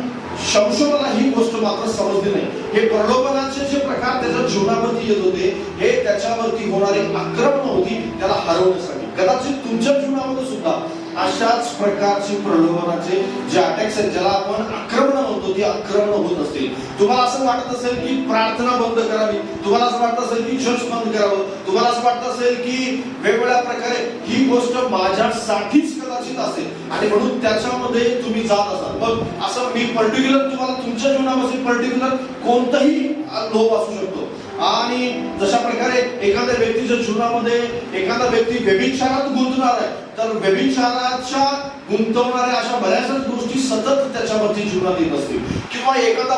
शमशोनाला ही गोष्ट मात्र समजली नाही. हे प्रलोभनाचे जे प्रकार त्याच्या जीवनावरती येत होते हे त्याच्यावरती होणारी आक्रमण होती त्याला हरवण्यासाठी. कदाचित तुमच्या जीवनामध्ये सुद्धा अशाच प्रकारचे प्रलोभनाचे जे अटॅक्स आहेत, ज्याला आपण आक्रमण म्हणतो, ती आक्रमण होत असतील. तुम्हाला असं वाटत असेल की प्रार्थना बंद करावी, तुम्हाला असं वाटत असेल की चर्च बंद करावं, तुम्हाला असं वाटत असेल की वेगवेगळ्या प्रकारे ही गोष्ट माझ्यासाठीच कदाचित असेल आणि म्हणून त्याच्यामध्ये तुम्ही जात असाल. मग असं मी पर्टिक्युलर तुम्हाला तुमच्या जीवनामध्ये पर्टिक्युलर कोणताही लोभ असू शकतो. आणि जशा प्रकारे एखाद्या व्यक्तीच्या जीवनामध्ये एखादा व्यक्ती व्यभिचारात गुंतणार आहे तर व्यभिचाराच्या गुंतवणाऱ्या अशा बऱ्याच गोष्टी सतत त्याच्यावरती जीवनात येत असतील. किंवा एखादा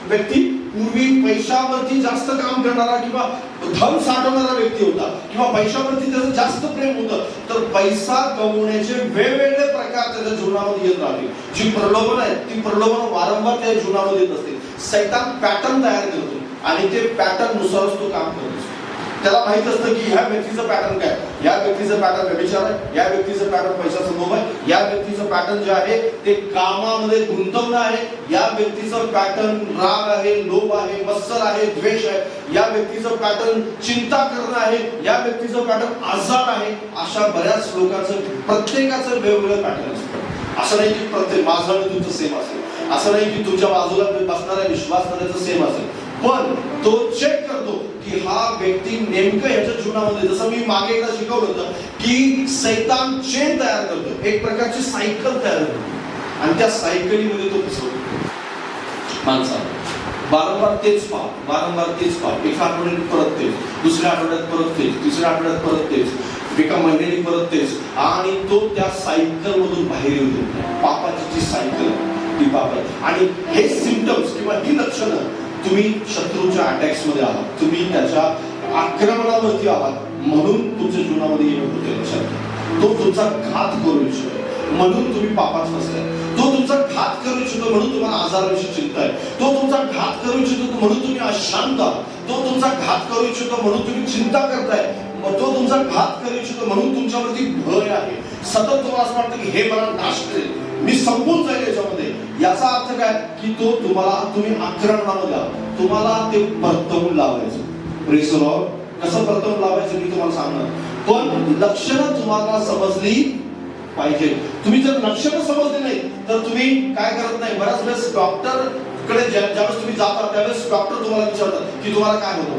व्यक्ती पूर्वी पैशावरती जास्त काम करणारा किंवा धन साठवणारा व्यक्ती होता किंवा पैशावरती त्याचं जास्त प्रेम होतं तर पैसा कमवण्याचे वेगवेगळे प्रकार त्याच्या जीवनामध्ये येत राहतील. जी प्रलोभन आहेत ती प्रलोभन वारंवार त्या जीवनामध्ये येत असतील. सैतान पॅटर्न तयार करतो आणि ते पॅटर्न नुसारच तो काम करत असतो. त्याला माहित असतं की ह्या व्यक्तीचं पॅटर्न काय, या व्यक्तीचं पॅटर्न व्यभिचार आहे, या व्यक्तीचं पॅटर्न पैशाचा लोभ आहे, या व्यक्तीचं पॅटर्न जे आहे ते कामामध्ये गुंतवणं आहे, या व्यक्तीचं पॅटर्न राग आहे, लोभ आहे, मत्सर आहे, द्वेष आहे, या व्यक्तीचं पॅटर्न चिंता करणं आहे, या व्यक्तीचं पॅटर्न आजार आहे. अशा बऱ्याच लोकांचं प्रत्येकाचं वेगवेगळं पॅटर्न असतं. असं नाही की प्रत्येक माझं आणि तुमचं सेम असेल, असं नाही की तुमच्या बाजूला बसणाऱ्या विश्वासणाऱ्याचं सेम असेल, पण तो चेक करतो की हा व्यक्ती नेमकं याच्या जीवनामध्ये, जसं मी मागे एकदा शिकवलं होतं की सैतान चेन तयार करतो, एक प्रकारची सायकल तयार करतो आणि त्या सायकलीमध्ये तो फसवतो माणसाला. वारंवार तेच पाप, वारंवार तेच पाप, एका आठवड्यात परत तेच, दुसऱ्या आठवड्यात परत तेच, तिसऱ्या आठवड्यात परत तेच, एका महिन्याने परत तेच, आणि तो त्या सायकल मधून बाहेर येतो. पापाची जी सायकल ती पाप आहे. आणि हे सिम्पटम्स किंवा ही लक्षणं, तुम्ही शत्रूच्या अटॅक्स मध्ये आहात, तुम्ही त्याच्या आक्रमणावरती आहात म्हणून तुमच्या जीवनामध्ये येणं होते. लक्षात, तो तुमचा घात करू इच्छितो म्हणून तुम्ही पापात फसलाय, तो तुमचा घात करू इच्छितो म्हणून तुम्हाला आजाराविषयी चिंता आहे, तो तुमचा घात करू इच्छितो म्हणून तुम्ही अशांत आहात, तो तुमचा घात करू इच्छितो म्हणून तुम्ही चिंता करताय, तो तुमचा घात करू इच्छितो म्हणून तुमच्यावरती भय आहे. सतत तुम्हाला असं वाटतं की हे मला नाश करेल, मी संपून जाईल याच्यामध्ये. याचा अर्थ काय की तो तुम्ही आक्रमणामध्ये आहात, तुम्हाला ते परतवून लावायचं. Praise the Lord. कसं परतवून लावायचं मी तुम्हाला सांगणार, पण लक्षणं तुम्हाला समजली पाहिजे. तुम्ही जर लक्षणं समजली नाही तर तुम्ही काय करत नाही. बऱ्याच वेळेस डॉक्टर कडे ज्यावेळेस तुम्ही जाता त्यावेळेस डॉक्टर तुम्हाला विचारतात की तुम्हाला काय होतं,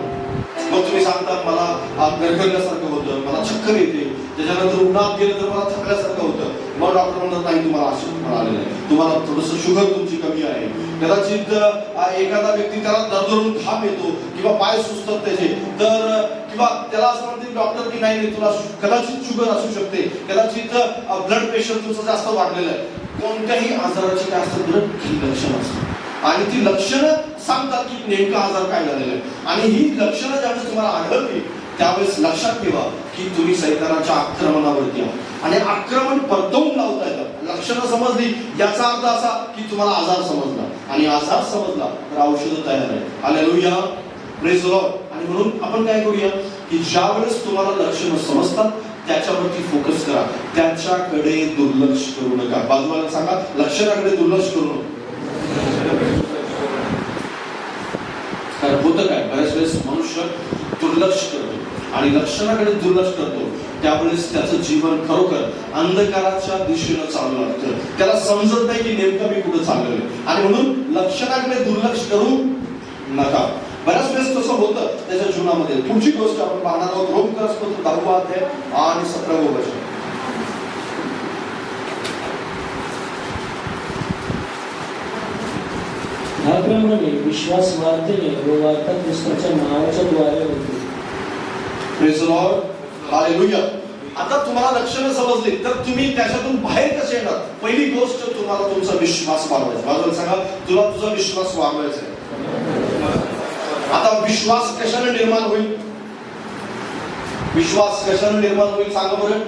मग तुम्ही सांगता मला गरगरल्यासारखं होतं, मला चक्कर येते, त्याच्यानंतर उन्हात गेलं तर मला थकल्यासारखं होतं. मग डॉक्टर म्हणतात नाही तुम्हाला असं आलेलं आहे, तुम्हाला थोडंसं शुगर तुमची कमी आहे. कदाचित एखादा व्यक्ती त्याला दरदरून घाम येतो किंवा पाय सुचतात त्याचे, तर किंवा त्याला असं म्हणते डॉक्टर की नाही तुला कदाचित शुगर असू शकते, कदाचित ब्लड प्रेशर तुमचं जास्त वाढलेलं आहे. कोणत्याही आजाराची काय असतं ब्लड लक्षणं असतात आणि ती लक्षणं सांगतात की नेमका आजार काय झालेला आहे. आणि ही लक्षणं ज्यावेळेस तुम्हाला आढळली त्यावेळेस लक्षात ठेवा की तुम्ही सैतानाच्या आक्रमणावरती आहात आणि आक्रमण परतवून लावता येतात. लक्षणं समजली याचा अर्थ असा की तुम्हाला आजार समजला आणि आजार समजला तर औषध तयार आहे. Hallelujah, praise the Lord. आणि म्हणून आपण काय करूया की ज्या वेळेस तुम्हाला लक्षणं समजतात त्याच्यावरती फोकस करा, त्याच्याकडे दुर्लक्ष करू नका. बाजूला सांगा लक्षणाकडे दुर्लक्ष करू नका. कारण होतं काय, बऱ्याच वेळेस मनुष्य दुर्लक्ष करतो आणि लक्षणाकडे दुर्लक्ष करतो, त्यावेळेस त्याचं जीवन खरोखर अंधकाराच्या दिशेनं चालू लागतं. त्याला समजत नाही की नेमकं मी कुठं चाललोय. आणि म्हणून लक्षणाकडे दुर्लक्ष करू नका. बऱ्याच वेळेस तसं होतं त्याच्या जीवनामध्ये. पुढची गोष्ट आपण पाहणार आहोत रोमकरासपत्र 10 अध्याय आणि 17 वचन. ह्याप्रमाणे विश्वास वार्तेने व वार्ता ख्रिस्ताच्या नावाच्या द्वारे होते. Praise the lord. हालेलुया. आता तुम्हाला लक्षणं समजली तर तुम्ही त्याच्यातून बाहेर कसे येणार. पहिली गोष्ट तुम्हाला तुमचा विश्वास वाढवायचा. बाजूला सांगा तुला तुझा विश्वास वाढवायचा आहे. आता विश्वास कशाने निर्माण होईल, विश्वास कशाने निर्माण होईल सांगा बरं.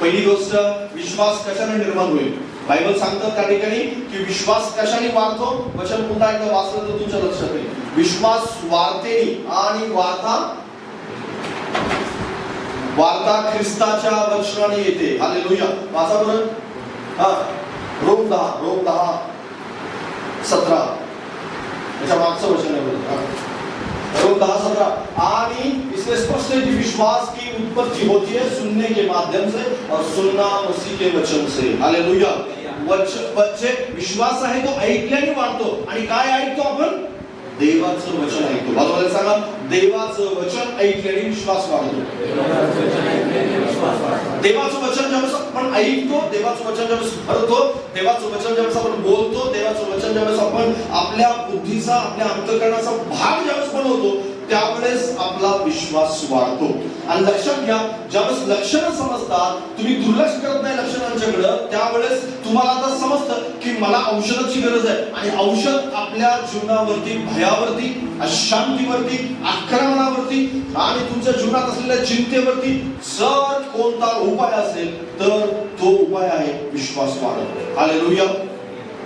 पहिली गोष्ट विश्वास कशाने निर्माण होईल. बायबल सांगतात त्या ठिकाणी की विश्वास कशाने वाढतो. वचन पुन्हा एकदा वाचलं तर तुमच्या लक्षात येईल. विश्वास वाढतेनी आणि वार्ता ख्रिस्ताच्या वचनाने येते. हालेलुया. वाचा बरं. रोम 10:17 याच्या मागचं वचन आहे बरं. रोम 10:17 आणि इसमें स्पष्ट है कि विश्वास की उत्पत्ति होती है सुनने के माध्यम से और सुनना मसीह के वचन से. हालेलुया. विश्वास आहे तो ऐकल्याने वाढतो. आणि काय ऐकतो आपण, देवाचं वचन ऐकतो. बाजूला सांगा देवाचं वचन ऐकल्याने विश्वास वाढतो. देवाचं वचन ज्यावेळेस आपण ऐकतो, देवाचं वचन ज्यावेळेस भरतो, देवाचं वचन ज्यावेळेस आपण बोलतो, देवाचं वचन ज्यावेळेस आपण आपल्या बुद्धीचा आपल्या अंतःकरणाचा भाग ज्यावेळेस बनवतो त्यावेळेस आपला विश्वास वाढतो. आणि लक्षात घ्या ज्यावेळेस लक्षणं समजतात, तुम्ही दुर्लक्ष करत नाही लक्षणांच्याकडे, त्यावेळेस तुम्हाला आता समजतं की मला औषधाची गरज आहे. आणि औषध आपल्या जीवनावरती भयावरती, अशांतीवरती, आक्रमणावरती आणि तुमच्या जीवनात असलेल्या चिंतेवरती जर कोणता उपाय असेल तर तो उपाय आहे विश्वास वाढवणे. हालेलुया.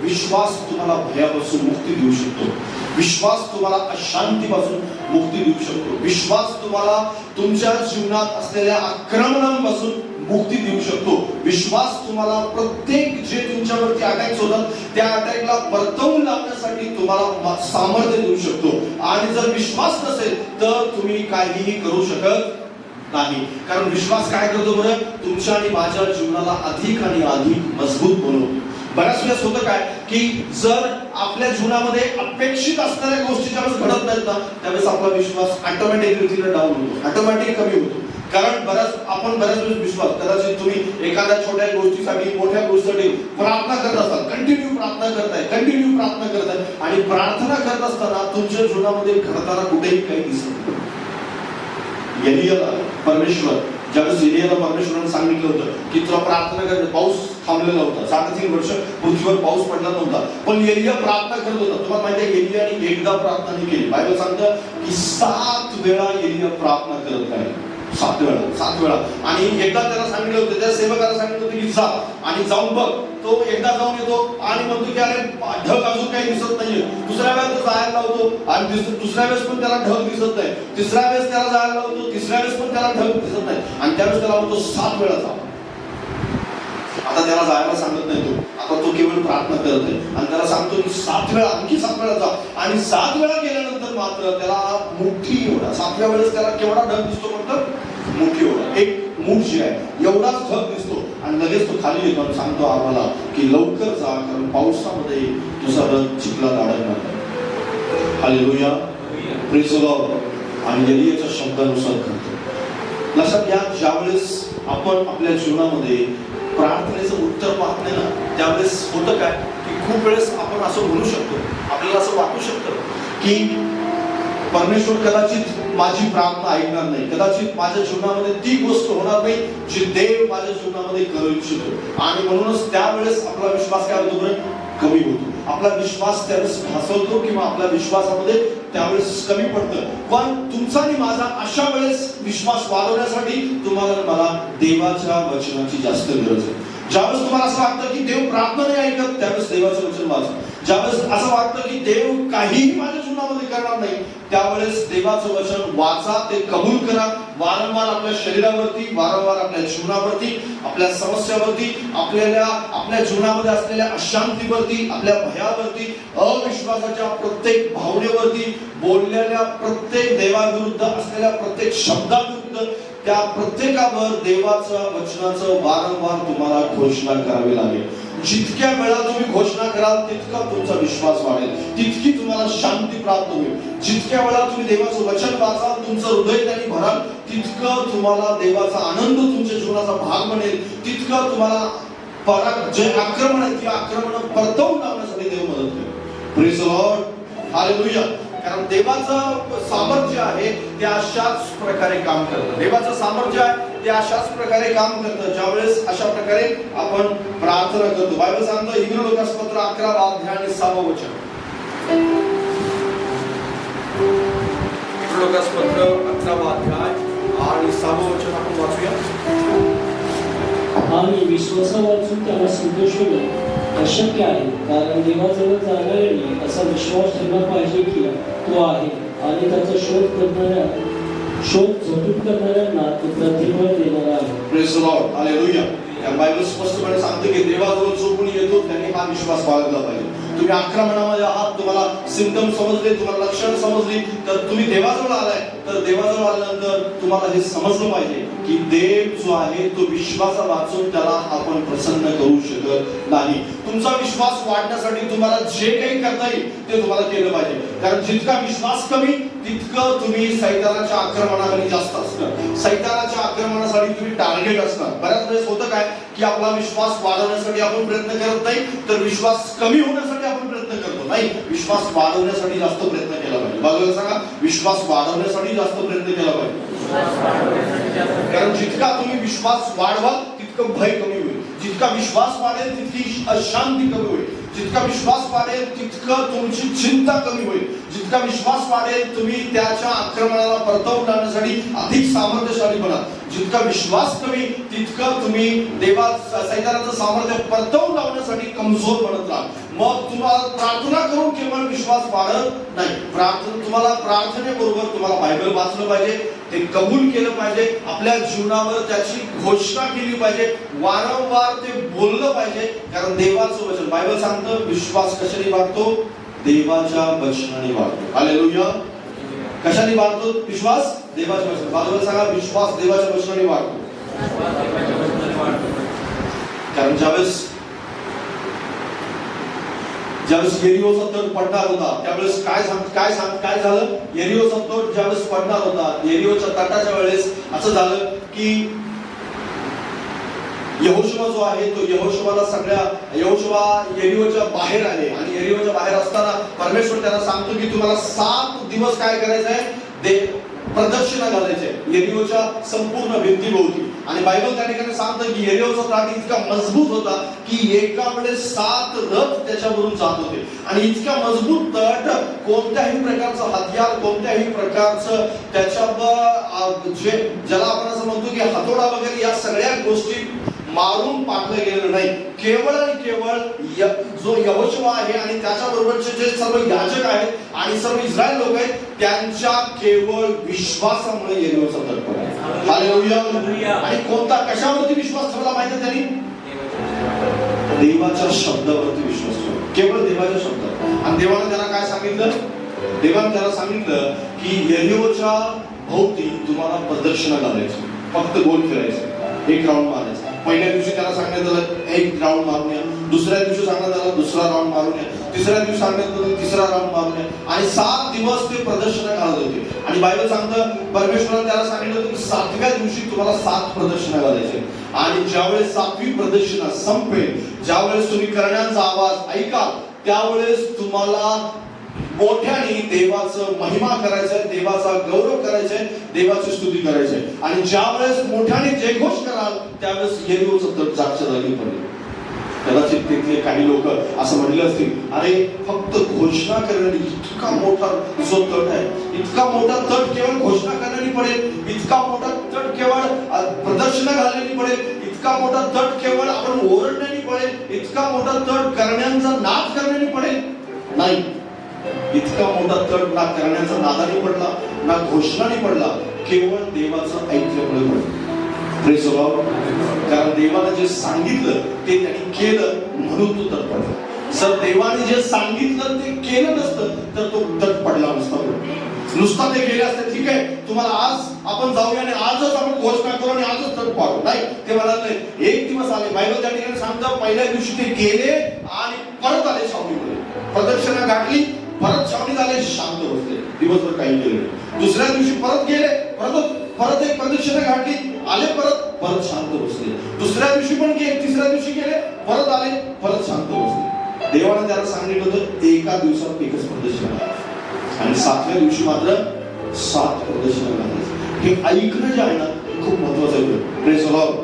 विश्वास तुम्हाला भयापासून मुक्ती देऊ शकतो. विश्वास तुम्हाला अशांतीपासून मुक्ती देऊ शकतो. विश्वास तुम्हाला तुमच्या जीवनात असलेल्या आक्रमणांपासून मुक्ती देऊ शकतो. विश्वास तुम्हाला प्रत्येक जे तुमच्यावरती अटॅक्स होतात त्या अटॅकला परतवून लावण्यासाठी तुम्हाला सामर्थ्य देऊ शकतो. आणि जर विश्वास नसेल तर तुम्ही काहीही करू शकत नाही. कारण विश्वास काय करतो बरं, तुमच्या आणि माझ्या जीवनाला अधिक आणि अधिक मजबूत बनवतो. बऱ्याच वेळेस होतं काय की जर आपल्या जीवनामध्ये अपेक्षित असणाऱ्या गोष्टी ज्यावेळेस घडत नाहीत ना त्यावेळेस आपला विश्वास ऑटोमॅटिकली डाऊन होतो, ऑटोमॅटिक कमी होतो. कारण आपण बऱ्याच वेळेस विश्वास, कदाचित तुम्ही एखाद्या छोट्या गोष्टीसाठी मोठ्या गोष्टीसाठी प्रार्थना करत असाल, कंटिन्यू प्रार्थना करताय आणि प्रार्थना करत असताना तुमच्या जीवनामध्ये घडताना कुठेही काही दिसत नाही. एलियाला परमेश्वराने सांगितलं होतं की तुला प्रार्थना कर. पाऊस थांबलेला होता, 3.5 वर्ष पृथ्वीवर पाऊस पडला नव्हता, पण एलिया प्रार्थना करत होता. तुम्हाला माहिती आहे एलियाने एकदा प्रार्थना नाही केली. बायबल सांगतं की 7 वेळा एलिया प्रार्थना करत आहे. 7 वेळा. आणि एकदा त्याला सांगितलं होतं, त्या सेवकाला सांगितलं होतं की जा आणि जाऊन बघ. तो एकदा जाऊन येतो आणि म्हणतो की अरे ढग अजून काही दिसत नाहीये. दुसऱ्या वेळेस तो जायला लावतो आणि दुसऱ्या वेळेस पण त्याला ढग दिसत नाही. तिसऱ्या वेळेस त्याला जायला लावतो, तिसऱ्या वेळेस पण त्याला ढग दिसत नाही. आणि त्यावेळेस त्याला म्हणतो 7 वेळा जा. आता त्याला जायला सांगत नाही तो, आता तो केवळ प्रार्थना करत आहे आणि त्याला सांगतो की 7 वेळा, आणखी 7 वेळा जा. आणि 7 वेळा गेल्यानंतर मात्र त्याला मोठी एवढा, 7व्या वेळेस त्याला केवढा ढग दिसतो म्हणतात, मोठी एवढा, एक मूठ जी आहे एवढाच ढग दिसतो. आणि लगेच तो खाली येतो आणि सांगतो आम्हाला की लवकर जा, कारण पावसामध्ये तुझा रथ चिखलात अडकणार आहे. Hallelujah, praise the Lord. आणि एलियाच्या शब्दानुसार करतो. लक्षात घ्या, ज्यावेळेस आपण आपल्या जीवनामध्ये प्रार्थनेचं उत्तर पाहत नाही ना त्यावेळेस होतं काय की खूप वेळेस आपण असं म्हणू शकतो, आपल्याला असं वाटू शकतं की परमेश्वर कदाचित माझी प्रार्थना ऐकणार नाही, कदाचित माझ्या जीवनामध्ये ती गोष्ट होणार नाही जी देव माझ्या जीवनामध्ये करू इच्छितो. आणि म्हणूनच त्यावेळेस आपला विश्वास काय होतो बरं, कमी होतो. आपला विश्वास त्यावेळेस ढासळतो किंवा आपल्या विश्वासामध्ये त्यावेळेस कमी पडतं. पण तुमचा आणि माझा अशा वेळेस विश्वास वाढवण्यासाठी तुम्हाला मला देवाच्या वचनाची जास्त गरज आहे. ज्यावेळेस तुम्हाला असं वाटतं की देव प्रार्थना नाही ऐकत त्यावेळेस देवाचं वचन वाचा. ज्यावेळेस असं वाटतं की देव काहीही माझ्या जीवनामध्ये करणार नाही त्यावेळेस देवाचं वचन वाचा, ते कबूल करा. वारंवार आपल्या शरीरावरती, वारंवार आपल्या जीवनावरती, आपल्या समस्यावरती, आपल्या जीवनामध्ये असलेल्या अशांतीवरती, आपल्या भयावरती, अविश्वासाच्या प्रत्येक भावनेवरती, बोललेल्या प्रत्येक देवाविरुद्ध असलेल्या प्रत्येक शब्दाविरुद्ध त्या प्रत्येकावर देवाच्या वचनाचं वारंवार तुम्हाला घोषणा करावी लागेल. जितक्या वेळा तुम्ही घोषणा कराल तितका तुमचा विश्वास वाढेल, तितकी तुम्हाला शांती प्राप्त होईल. जितक्या वेळा तुम्ही देवाचं वचन वाचाल, तुमचं हृदय त्यांनी भराल, तितकं तुम्हाला देवाचा आनंद तुमच्या जीवनाचा भाग बनेल, तितकं तुम्हाला जे आक्रमण आहे ती आक्रमण परतवून लावण्यासाठी देव मदत करेल. Praise the lord, hallelujah. कारण देवाचं सामर्थ्य आहे ते अशाच प्रकारे काम करतं. देवाचं सामर्थ्य आहे ते अशाच प्रकारे काम करतं ज्यावेळेस अशा प्रकारे आपण प्रार्थना करतो. बायबल सांगतं इब्री लोकासपत्र 11वा अध्याय आणि 6वा वचन. इब्री लोकासपत्र 11वा अध्याय आणि 6वा वचन आपण वाचूया. आणि विश्वासावाचून त्याला संतोष होईल अशक्य आहे, कारण देवाजवळ जाणाऱ्यांनी असा विश्वास ठेवला पाहिजे की तो आहे आणि त्याचा शोध झटून करणाऱ्यांना तो प्रतिफळ देणार आहे. Praise the lord, hallelujah. Bible स्पष्टपणे सांगते की देवाजवळ जो कोणी येतो त्यांनी हा विश्वास बाळगला पाहिजे. तुम्ही आक्रमणामध्ये आहात, तुम्हाला सिम्पटम समजले, तुम्हाला लक्षणं समजली, तर तुम्ही देवाजवळ आलाय, तर देवाजवळ आल्यानंतर तुम्हाला हे समजलं पाहिजे की देव जो आहे तो विश्वासा वाचून त्याला आपण प्रसन्न करू शकत नाही. तुमचा विश्वास वाढण्यासाठी तुम्हाला जे काही करता येईल ते तुम्हाला केलं पाहिजे. कारण जितका विश्वास कमी तितकं तुम्ही सैतानाच्या आक्रमणाखाली जास्त असणार, सैतानाच्या आक्रमणासाठी तुम्ही टार्गेट असणार. बऱ्याच वेळेस होतं काय की आपला विश्वास वाढवण्यासाठी आपण प्रयत्न करत नाही, तर विश्वास कमी होण्यासाठी आपण प्रयत्न करतो. नाही, विश्वास वाढवण्यासाठी जास्त प्रयत्न केला पाहिजे. बाजूला सांगा, विश्वास वाढवण्यासाठी जास्त प्रयत्न केला पाहिजे. कारण जितका तुम्ही विश्वास वाढवाल तितकं भय कमी होईल, जितका विश्वास वाढेल तितकी अशांती कमी होईल, जितका विश्वास वाढेल तितकं तुमची चिंता कमी होईल, जितका विश्वास वाढेल तुम्ही त्याच्या आक्रमणाला परतवून लावण्यासाठी अधिक सामर्थ्यशाली बनाल, जितका विश्वास कमी तितकं तुम्ही देवा सैतानाचं सामर्थ्य परतवून लावण्यासाठी कमजोर बनत राहा. मग तुम्हाला प्रार्थना करून केवळ विश्वास वाढत नाही. तुम्हाला प्रार्थनेबरोबर तुम्हाला बायबल वाचलं पाहिजे, ते कबूल केलं पाहिजे, आपल्या जीवनावर त्याची घोषणा केली पाहिजे, वारंवार ते बोललं पाहिजे. कारण देवाचं वचन बायबल सांगतं विश्वास कशाने वाढतो? देवाच्या वचनाने वाढतो. हालेलुया. कशाने वाढतो विश्वास? देवाच्या वचनाने. बाजूला सांगा विश्वास देवाच्या वचनाने वाढतो. कारण ज्यावेळेस येरिहोचा तट पडणार होता त्यावेळेस काय झालं? येरिहोचा तट ज्यावेळेस पडणार होता, येरिहोच्या तटाच्या वेळेस असं झालं की यहोशुवा जो आहे तो यहोशुवा येरिहोच्या बाहेर आले. आणि येरिहोच्या बाहेर असताना परमेश्वर त्यांना सांगतो की तुम्हाला 7 दिवस काय करायचंय? प्रदक्षिणा घालायचे येरिहोच्या संपूर्ण भिंतीभोवती. आणि बायबल त्या ठिकाणी सांगतं की येरिहोचा तट इतका मजबूत होता की एका वेळेस 7 रथ त्याच्यावरून जात होते. आणि इतका मजबूत तट कोणत्याही प्रकारचं हत्यार, कोणत्याही प्रकारचं त्याच्यावर ज्याला आपण असं म्हणतो की हातोडा वगैरे या सगळ्या गोष्टी मारून टाकलं गेलेलं नाही. केवळ आणि केवळ जो यहोशुवा आहे आणि त्याच्याबरोबरचे जे सर्व याजक आहेत आणि सर्व इस्रायल लोक आहेत त्यांच्या केवळ विश्वासामुळे येरिहोचा तट पडला. हालेलुया. आणि कोणता कशावरती विश्वास ठेवला माहिती त्यांनी? देवाच्या शब्दावरती विश्वास ठेवला. केवळ देवाच्या शब्दावर. आणि देवाने त्याला काय सांगितलं? देवाने त्याला सांगितलं की येरिहोच्या भोवती तुम्हाला प्रदक्षिणा घालायची, फक्त गोल फिरायचं, 1 राऊंड मारायचं. पहिल्या दिवशी त्याला सांगण्यात आलं 1 राऊंड मारून या, दुसऱ्या दिवशी सांगण्यात आलं 2रा राऊंड मारून या, तिसऱ्या दिवशी सांगण्यात आलं 3रा राऊंड मारून या. आणि 7 दिवस ते प्रदक्षिणा घालत होते. आणि बायबल सांगतं परमेश्वराने त्याला सांगितलं होतं की 7व्या दिवशी तुम्हाला 7 प्रदक्षिणा घालायचे. आणि ज्यावेळेस 7वी प्रदक्षिणा संपेल, ज्यावेळेस तुम्ही करण्याचा आवाज ऐकाल त्यावेळेस तुम्हाला मोठ्याने देवाचं महिमा करायचंय, देवाचा गौरव करायचंय, देवाची स्तुती करायचंय. आणि ज्यावेळेस मोठ्याने जयघोष कराल त्यावेळेस येरिहोचं तट जागच्या जागी पडेल. कदाचित तिथले काही लोक असं म्हणले असतील, अरे फक्त घोषणा करण्याने इतका मोठा जो तट आहे, इतका मोठा तट केवळ घोषणा करण्याने पडेल, इतका मोठा तट केवळ प्रदर्शना घालण्याने पडेल, इतका मोठा तट केवळ आपण ओरडण्याने पडेल, इतका मोठा तट करण्याचा नाद करण्याने पडेल? नाही. इतका मोठा तट ना करण्याचा नादाने पडला ना घोषणाने पडला, केवळ देवाचं ऐकल्यामुळे पडला. Praise the lord. कारण देवाने जे सांगितलं ते त्यांनी केलं म्हणून तो तट पडला. जर देवाने जे सांगितलं ते केलं नसतं तर तो तट पडला नसता. नुसता ते गेले असते, ठीक आहे तुम्हाला आज आपण जाऊया आणि आजच आपण घोषणा करू आणि आजच तट पाडू. नाही, ते म्हणाले नाही. 1 दिवस आले. बायबल त्या ठिकाणी सांगतं पहिल्या दिवशी ते गेले आणि परत आले छावणीमध्ये, प्रदक्षिणा गाठली, परत छावणी झाले, शांत बसले, दिवसभर काही केले. दुसऱ्या दिवशी परत गेले, परत एक प्रदक्षिणा घातली, आले, परत शांत बसले. दुसऱ्या दिवशी पण गेले, तिसऱ्या दिवशी गेले, परत आले, परत शांत बसले. देवाने त्याला सांगितलं होतं एका दिवसात 1च प्रदक्षिणा आणि 7व्या दिवशी मात्र 7 प्रदक्षिणा घालायचं. हे ऐकणं जे आहे ना खूप महत्वाचं आहे. Praise the lord.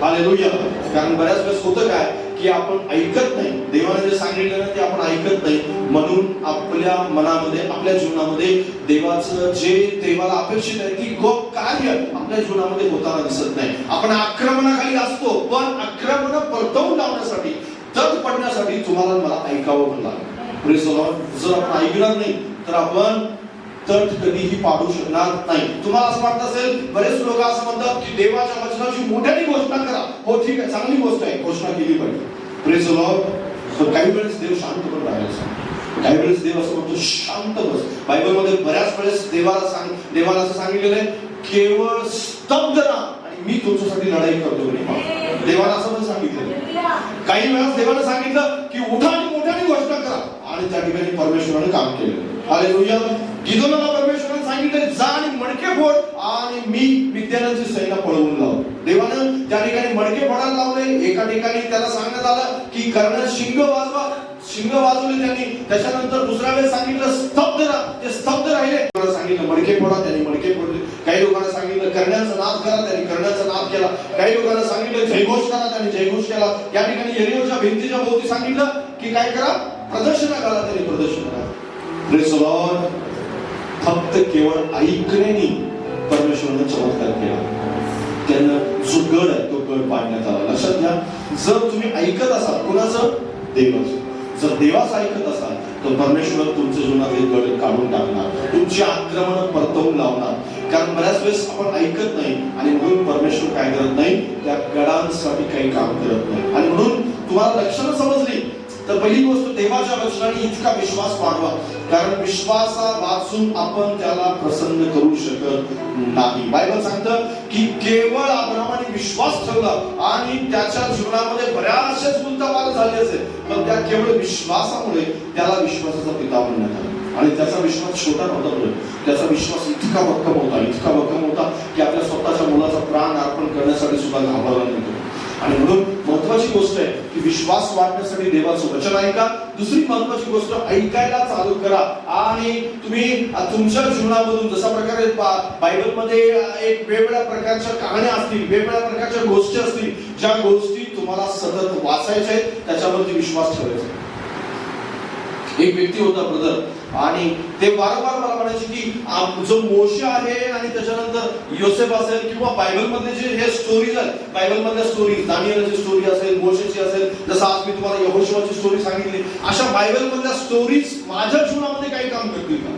हालेलुया. कारण बऱ्याच वेळेस होतं काय की आपण ऐकत नाही, देवाने जे सांगितलं ना ते आपण ऐकत नाही. म्हणून आपल्या मनामध्ये, आपल्या जीवनामध्ये देवाचं जे देवाला अपेक्षित आहे ती कार्य आपल्या जीवनामध्ये होताना दिसत नाही. आपण आक्रमणाखाली असतो, पण आक्रमण परतवून लावण्यासाठी, तट पडण्यासाठी तुम्हाला मला ऐकावं लागेल. Praise the Lord. जर आपण ऐकणार नाही तर आपण तट कधीही पाडू शकणार नाही. तुम्हाला असं वाटत असेल, बरेच लोक असं म्हणतात की देवाच्या वचनाची मोठ्याने घोषणा करा. हो ठीक आहे, चांगली गोष्ट आहे, घोषणा केली पाहिजे. Praise the Lord. पण काही वेळेस देव शांत पण राहायचं, काही वेळेस देव असं म्हणतो शांत बस. बायबलमध्ये बऱ्याच वेळेस देवाला असं सांगितलेलं आहे केवळ स्तब्ध राहा आणि मी तुमच्यासाठी लढाई करतो. देवाला असं पण सांगितलं. काही वेळेस देवाने सांगितलं की उठा आणि मोठ्याने घोषणा करा आणि त्या ठिकाणी परमेश्वराने काम केलं. हालेलुया. गिदोनाला परमेश्वराने सांगितलं जा आणि मडके फोड आणि मी मिद्यानाची सैन्य पळवून लाव. देवानं त्या ठिकाणी मडके फोडायला लावले. एका ठिकाणी त्याला सांगण्यात आलं की कर्णात शिंग वाजवा, शिंग वाजवले त्यांनी. त्याच्यानंतर दुसऱ्या वेळेस सांगितलं स्तब्ध राहा, ते स्तब्ध राहिले. सांगितलं मडके फोडा, त्यांनी मडके फोडले. काही लोकांना सांगितलं करण्याचा नाद करा, त्यांनी करण्याचा नाद केला. काही लोकांना सांगितलं जयघोष करा, त्यांनी जयघोष केला. या ठिकाणी येरिहोच्या भिंतीच्या भोवती सांगितलं की काय करा, प्रदर्शना करा, त्यांनी प्रदर्शन करा. Praise the Lord. फक्त केवळ ऐकण्याने परमेश्वराने चमत्कार केला. त्यांना जो गड आहे तो गड पाडण्यात आला. लक्षात घ्या, जर तुम्ही ऐकत असाल कुणाचं, देवाचं, जर देवाचं ऐकत असाल तर परमेश्वर तुमच्या जीवनातील गड काढून टाकणार, तुमची आक्रमण परतवून लावणार. कारण बऱ्याच वेळेस आपण ऐकत नाही आणि म्हणून परमेश्वर काय करत नाही, त्या गडांसाठी काही काम करत नाही. आणि म्हणून तुम्हाला लक्षणं समजली तर पहिली गोष्ट, देवाच्या वचनाने इतका विश्वास वाढवा, कारण विश्वासा वाचून आपण त्याला प्रसन्न करू शकत नाही. बायबल सांगतं की केवळ अब्राहामाने विश्वास ठेवला आणि त्याच्या जीवनामध्ये बऱ्याचशाच गुंतागुंत झाली असेल, पण त्या केवळ विश्वासामुळे त्याला विश्वासाचा पिता म्हणण्यात आला. आणि त्याचा विश्वास छोटा नव्हता, त्याचा विश्वास इतका भक्कम होता की आपल्या स्वतःच्या मुलाचा प्राण अर्पण करण्यासाठी सुद्धा घाबरला नाही. आणि म्हणून महत्वाची गोष्ट आहे की विश्वास वाढण्यासाठी देवाचं वचन ऐका. दुसरी महत्वाची गोष्ट, ऐकायला चालू करा. आणि तुम्ही तुमच्या जीवनामधून जशा प्रकारे बायबलमध्ये एक वेगवेगळ्या प्रकारच्या कहाण्या असतील, वेगवेगळ्या प्रकारच्या गोष्टी असतील, ज्या गोष्टी तुम्हाला सतत वाचायच्या आहेत, त्याच्यावरती विश्वास ठेवायचा. एक व्यक्ती होता ब्रदर, आणि ते वारंवार मला म्हणायचे की जो मोशे आहे आणि त्याच्यानंतर योसेफ असेल किंवा बायबल मधले जे हे स्टोरीज आहेत, बायबल मधल्या स्टोरीज, दानियेलची स्टोरी असेल, मोशेची असेल, जसं आज मी तुम्हाला यहोशुआची स्टोरी सांगितली, अशा बायबल मधल्या स्टोरीज माझ्या जीवनामध्ये काही काम करतील का?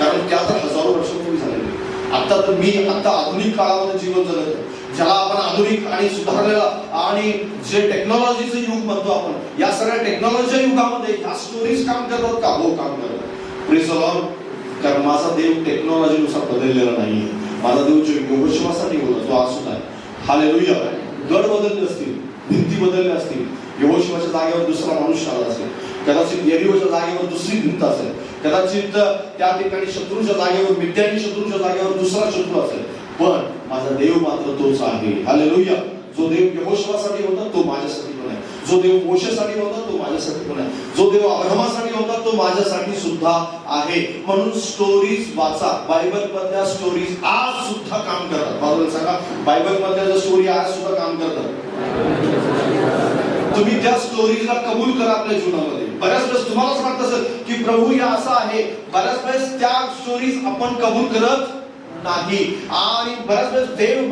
कारण त्या तर हजारो वर्षापूर्वी झालेले. आता तर मी आधुनिक काळामध्ये जीवन जगत, ज्याला आपण आधुनिक आणि सुधारलेला आणि जे टेक्नॉलॉजीचं युग म्हणतो आपण, या सगळ्या टेक्नॉलॉजीच्या युगामध्ये ह्या स्टोरीज काम करतात का? हो, काम करतात. Praise the lord. कारण माझा देव टेक्नॉलॉजीनुसार बदललेला नाहीये. माझा देव जो यहोशुआसाठी होता तो आज सुद्धा आहे. हालेलुया. गड बदलले असतील, भिंती बदलल्या असतील, यहोशुआच्या जागेवर दुसरा माणूस आला असेल, कदाचित यरीहोच्या जागेवर दुसरी भिंत असेल, कदाचित त्या ठिकाणी शत्रूच्या जागेवर, मिद्यानी शत्रूच्या जागेवर दुसरा शत्रू असेल, पण माझा देव मात्र तोच आहे. हालेलुया. जो देव यहोशुआसाठी होता तो माझ्यासाठी पण आहे, जो देव मोशेसाठी होता तो माझ्यासाठी पण आहे, जो देव अब्राहामासाठी होता तो माझ्यासाठी सुद्धा आहे. म्हणून स्टोरीज वाचा. बायबल मधल्या स्टोरीज आज सुद्धा काम करतात. बाबा सांगा, बायबल मधल्या ज्या स्टोरी आज सुद्धा काम करतात. तुम्ही त्या स्टोरीजला कबूल करा आपल्या जीवनामध्ये. बऱ्याच वेळेस तुम्हालाच वाटत असेल की प्रभू या असं आहे, बऱ्याच वेळेस त्या स्टोरीज आपण कबूल करत नाही. आणि बऱ्याच वेळेस देव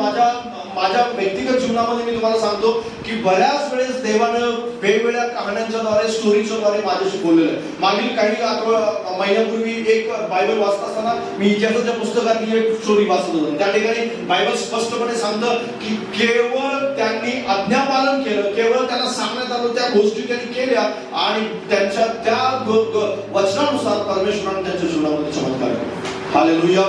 माझ्या व्यक्तिगत जीवनामध्ये मी तुम्हाला सांगतो की बऱ्याच वेळेस देवानं वेगवेगळ्या कहाण्यांच्या द्वारे, स्टोरीच्या द्वारे माझ्याशी बोललेलं आहे. मागील काही महिन्यापूर्वी एक बायबल वाचत असताना मी इतिहासाच्या पुस्तकातली एक स्टोरी वाचत होतो. त्या ठिकाणी बायबल स्पष्टपणे सांगतं की केवळ त्यांनी आज्ञापालन केलं, केवळ त्यांना सांगण्यात आलं त्या गोष्टी त्यांनी केल्या आणि त्यांच्या त्या वचनानुसार परमेश्वराने त्यांच्या जीवनामध्ये चमत्कार केला. हालेलुया.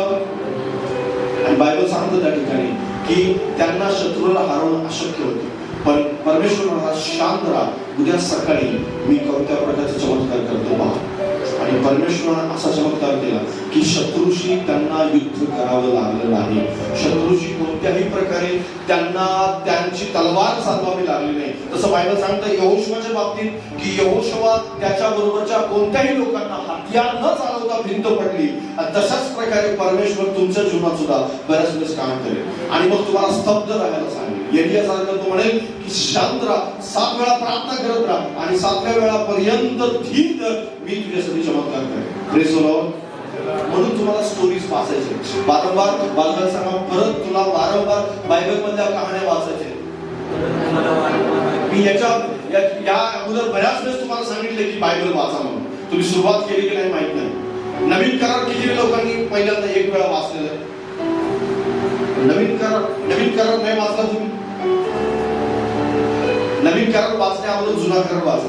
आणि बायबल सांगतं त्या ठिकाणी की त्यांना शत्रूला हरवणं अशक्य होतं, पण परमेश्वर म्हणाला शांत राहा, उद्या सकाळी मी कोणत्या प्रकारचे चमत्कार करतो पहा. आणि परमेश्वराने असा चमत्कार केला की शत्रूशी त्यांना युद्ध करावं लागलं नाही. शत्रूशी कोणत्याही प्रकारे त्यांना त्यांची तलवार चालवावी लागली नाही. तसं बायबल सांगतं यहोशुआच्या बाबतीत की यहोशुआ त्याच्या बरोबरच्या कोणत्याही लोकांना हत्यार न चालवता भिंत पडली. तशाच प्रकारे परमेश्वर तुमच्या जीवनात सुद्धा बऱ्याच वेळेस काम करेल आणि मग तुम्हाला स्तब्ध राहायला सांगेल. एलिया सारखं तो म्हणेल की शांत राहा, 7 वेळा प्रार्थना करत राहा आणि 7व्या वेळापर्यंत धीर मी तुझ्यासाठी चमत्कार करेन. Praise the Lord. म्हणून तुम्हाला स्टोरीज वाचायचे वारंवार. बायबल सांगा, परत तुला वारंवार बायबल मधल्या कहाण्या वाचायचे. मी या अगोदर बऱ्याच वेळेस तुम्हाला सांगितले की बायबल वाचा म्हणून. तुम्ही सुरुवात केली की नाही माहित नाही. नवीन करार किती लोकांनी पहिल्यांदा 1 वेळा वाचलेला आहे? नवीन करार नाही वाचला तुम्ही? नवीन करार वाचण्या अगोदर जुना करार वाचा.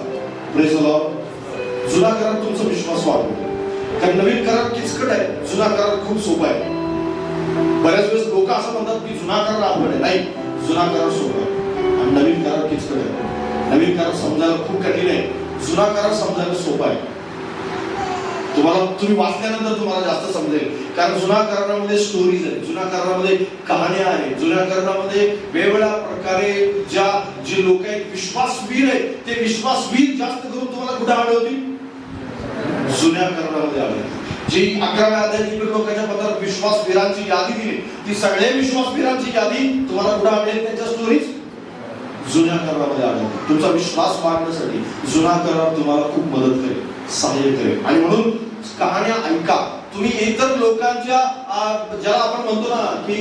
Praise the Lord. जुना करार तुमचा विश्वास वाढवतो. कारण नवीन करार किचकट आहे, जुना करार खूप सोपा आहे. बऱ्याच वेळेस लोक असं म्हणतात की जुना करार अवघड आहे. नाही, जुना करार सोपा आहे आणि नवीन करार किचकट आहे. नवीन करार समजायला खूप कठीण आहे, जुना करार समजायला सोपा आहे. तुम्ही वाचल्यानंतर तुम्हाला जास्त समजेल. कारण जुना करारामध्ये स्टोरीज आहेत, जुना करारामध्ये कहाण्या आहेत, जुन्या करारामध्ये वेगवेगळ्या प्रकारे जे लोक आहेत विश्वासवीर आहेत, ते विश्वासवीर जास्त करून तुम्हाला कुठे आढळतील? जुन्या करारामध्ये आढळतील. जी 11व्या अध्यायात लोकांच्या पत्रात विश्वासवीरांची यादी दिली, ती सगळ्या विश्वासवीरांची यादी तुम्हाला कुठे आढळेल? त्यांच्या स्टोरीज जुन्या करारामध्ये आढळतील. तुमचा विश्वास वाढण्यासाठी जुना करार तुम्हाला खूप मदत करेल, सहाय्य करेल. आणि म्हणून कहाण्या ऐका. तुम्ही इतर लोकांच्या ज्याला आपण म्हणतो ना की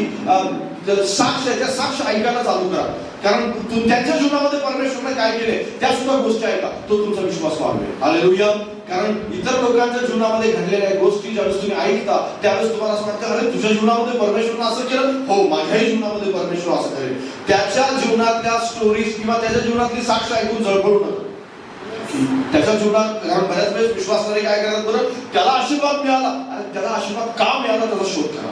साक्ष आहे त्या साक्ष ऐकायला चालू करा. कारण त्यांच्या जीवनामध्ये परमेश्वरने काय केले त्या सुद्धा गोष्टी ऐका, तो तुमचा विश्वास वाढवेल. हालेलुया. कारण इतर लोकांच्या जीवनामध्ये घडलेल्या गोष्टी ज्यावेळेस तुम्ही ऐकता त्यावेळेस तुम्हाला असं वाटतं अरे तुझ्या जीवनामध्ये परमेश्वरने असं केलं, हो माझ्याही जीवनामध्ये परमेश्वर असं करेल. त्याच्या जीवनातल्या स्टोरीज किंवा त्याच्या जीवनातली साक्ष ऐकून जळफळू नका. त्याच्या जीवनात, कारण बऱ्याच वेळेस विश्वासणारे काय करतात बरं, त्याला आशीर्वाद मिळाला, अरे त्याला आशीर्वाद का मिळाला त्याचा शोध करा.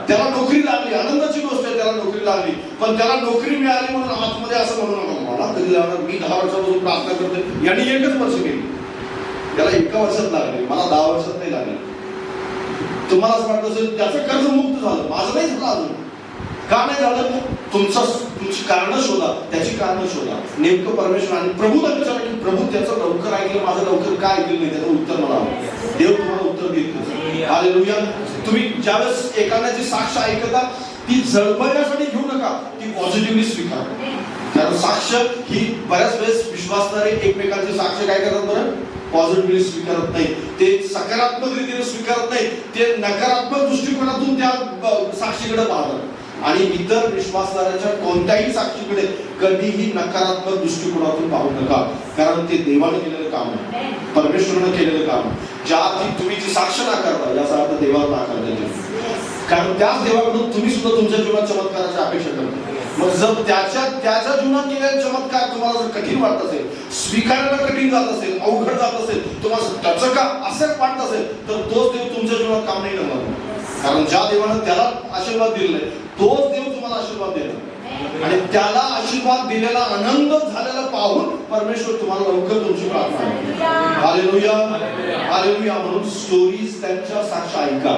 त्याला नोकरी लागली, आनंदाची गोष्ट आहे, त्याला नोकरी लागली, पण त्याला नोकरी मिळाली म्हणून आतमध्ये असं म्हणू नका मला कधी लागणार, मी 10 वर्षापासून प्रार्थना करते, यांनी 1च वर्ष केली, त्याला 1 वर्षात लागले, मला 10 वर्षात नाही लागले. तुम्हाला असं वाटत असेल त्याचं कर्ज मुक्त झालं, माझं नाही झालं अजून. का नाही झालं? तुमची कारण शोधा, त्याची कारण शोधा. नेमकं परमेश्वर आणि प्रभूला विचारा की प्रभू त्याचं लवकर ऐकलं, माझं लवकर का ऐकलं नाही, त्याचं उत्तर मला हवं. देव तुम्हाला उत्तर देईल. हालेलुया. तुम्ही ज्यावेळेस एखाद्याची साक्ष ऐकता ती जळफळण्यासाठी घेऊ नका, ती पॉझिटिव्हली स्वीकारा. कारण साक्ष ही बऱ्याच वेळेस विश्वासणारे एकमेकांची साक्ष काय करतात बरं, पॉझिटिव्हली स्वीकारत नाही, ते सकारात्मक रीतीने स्वीकारत नाही, ते नकारात्मक दृष्टिकोनातून त्या साक्षीकडे पाहतात. आणि इतर विश्वासणाऱ्यांच्या कोणत्याही साक्षीकडे कधीही नकारात्मक दृष्टिकोनातून पाहू नका, कारण ते देवाने केलेलं काम आहे, परमेश्वराने केलेलं काम आहे. ज्या तुम्ही जी साक्ष नाकारता याचा अर्थ देवाला नाकार देते, कारण त्याच देवाकडून तुम्ही सुद्धा तुमच्या जीवनात चमत्काराची अपेक्षा करता. मग जर त्याच्या जीवनात केलेले चमत्कार तुम्हाला जर कठीण वाटत असेल, स्वीकारायला कठीण जात असेल, अवघड जात असेल, तुम्हाला त्याचं का असं वाटत असेल, तर तोच देव तुमच्या जीवनात काम नाही करणार. कारण ज्या देवानं त्याला आशीर्वाद दिलेला आहे तोच देव तुम्हाला आशीर्वाद देतो, आणि त्याला आशीर्वाद दिलेला आनंद झालेला पाहून परमेश्वर तुम्हाला लवकर तुमची प्रार्थना ऐकतो. हालेलुया. हालेलुया. म्हणून स्टोरीज त्यांच्या साक्ष ऐका.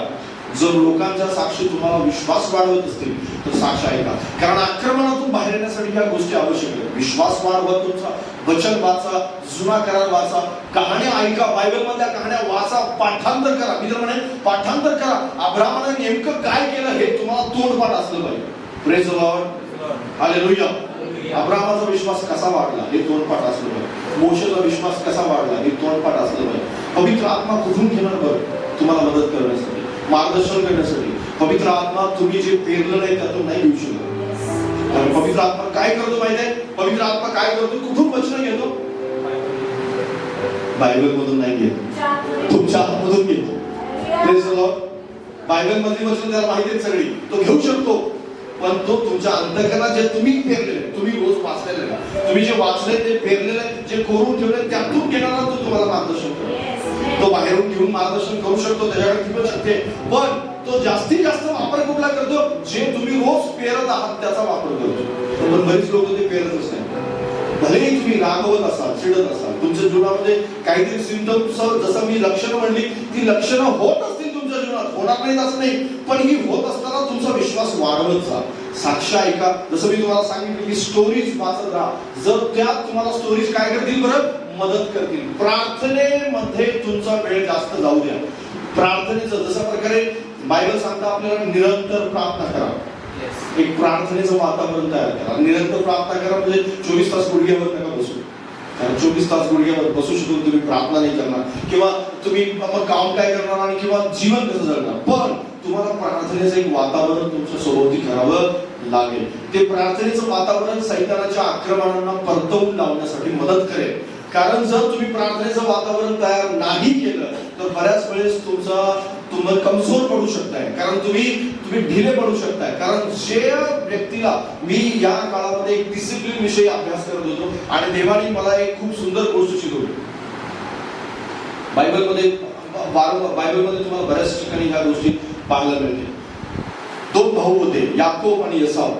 जर लोकांच्या साक्षी तुम्हाला विश्वास वाढवत असतील तर साक्ष ऐका, कारण आक्रमणातून बाहेर येण्यासाठी ह्या गोष्टी आवश्यक आहेत. विश्वास वाढवा, तुमचा वचन वाचा, जुना करार वाचा, कहाण्या ऐका, बायबल मधल्या कहाण्या वाचा, पाठांतर करा. मी तर म्हणेन पाठांतर करा. अब्राहमाने नेमकं काय केलं हे तुम्हाला तोंडपाठ असलं पाहिजे. Praise the lord. हालेलुया. अब्राहमाचा विश्वास कसा वाढला हे तोंडपाठ असलं पाहिजे. मोशेचा विश्वास कसा वाढला हे तोंडपाठ असलं पाहिजे. पवित्र आत्मा कुठून घेणार बरं तुम्हाला मदत करण्यासाठी, मार्गदर्शन करण्यासाठी? पवित्र आत्मा तुम्ही जे पेरलं नाही त्यातून नाही घेऊ शकत. कारण पवित्र आत्मा काय करतो माहिती आहे? पवित्र आत्मा काय करतो? कुठून वचन घेतो? बायबल मधून नाही घेतो, तुमच्या आतमधून घेतो. बायबल मधली वचन त्याला माहिती आहे सगळी, तो घेऊ शकतो, पण तो तुमच्या अंतःकरणात जे तुम्ही पेरलेले, तुम्ही रोज वाचलेले, तुम्ही जे वाचले ते पेरलेले, जे कोरून ठेवले त्यातून घेणारा तो तुम्हाला मार्गदर्शन करतो. तो बाहेरून घेऊन मार्गदर्शन करू शकतो, त्याच्याकडे ती पण शक्ती आहे, पण तो जास्तीत जास्त वापर कुठला करतो? जे तुम्ही रोज पेरत आहात त्याचा वापर करतो. पण बरीच लोक ते पेरतच नाही. भलेही तुम्ही रागवत असाल, चिडत असाल, तुमच्या जीवनामध्ये काहीतरी सिम्पटम्स, जसं मी लक्षणं म्हणली, ती लक्षणं होत असतील तुमच्या जीवनात, होणार नाहीत असं नाही, पण ही होत असताना तुमचा विश्वास वाढवत जा. साक्ष ऐका. जसं मी तुम्हाला सांगितलं की स्टोरीज वाचत राहा. जर त्यात तुम्हाला स्टोरीज काय करतील बरं, मदत करतील. प्रार्थनेमध्ये तुमचा वेळ जास्त जाऊ द्या. प्रार्थनेचं जसं प्रकारे बायबल सांगता आपल्याला निरंतर प्रार्थना करा, एक प्रार्थनेचं वातावरण तयार करा. निरंतर प्रार्थना करा म्हणजे 24 तास गुडघ्यावर नका बसू. कारण 24 तास गुडघ्यावर बसू शकून तुम्ही प्रार्थना नाही करणार, किंवा तुम्ही मग काम काय करणार आणि किंवा जीवन कसं जगणार. पण तुम्हाला प्रार्थनेचं एक वातावरण तुमच्या सोबती करावं लागेल. ते प्रार्थनेचं वातावरण सैतानाच्या आक्रमणांना परतवून लावण्यासाठी मदत करेल. कारण जर तुम्ही प्रार्थनेचं वातावरण तयार नाही केलं तर बऱ्याच वेळेस तुम्ही कमजोर पडू शकताय, कारण तुम्ही ढिले पडू शकताय. कारण जे व्यक्तीला मी या काळामध्ये एक डिसिप्लिन विषयी अभ्यास करत होतो आणि देवाने मला एक खूप सुंदर गोष्ट शिकवली. बायबलमध्ये तुम्हाला बऱ्याच ठिकाणी ह्या गोष्टी पाहायला मिळते. 2 भाऊ होते, याकोब आणि एसाव.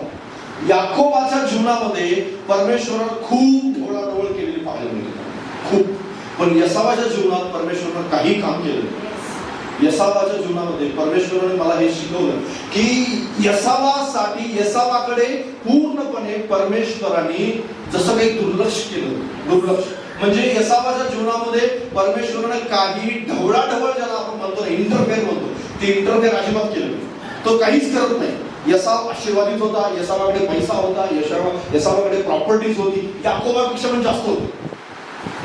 याकोबाच्या जीवनामध्ये परमेश्वरानं खूप ढवळाढवळ केलेली पाहायला मिळते, खूप. पण एसावाच्या जीवनात परमेश्वरानं काही काम केलं नाही. एसावाच्या जीवनामध्ये परमेश्वराने मला हे शिकवलं की एसावाकडे पूर्णपणे परमेश्वराने जसं काही दुर्लक्ष केलं. म्हणजे एसावाच्या जीवनामध्ये परमेश्वराने काही ढवळाढवळ ज्याला आपण म्हणतो ना, इंटरफेअर म्हणतो, ते इंटरफेअर अजिबात केलं नाही. तो काहीच करत नाही. एसाव आशीर्वादित होता, एसावाकडे पैसा होता, एसावाकडे प्रॉपर्टीज होती. याकोबापेक्षा पण जास्त होती.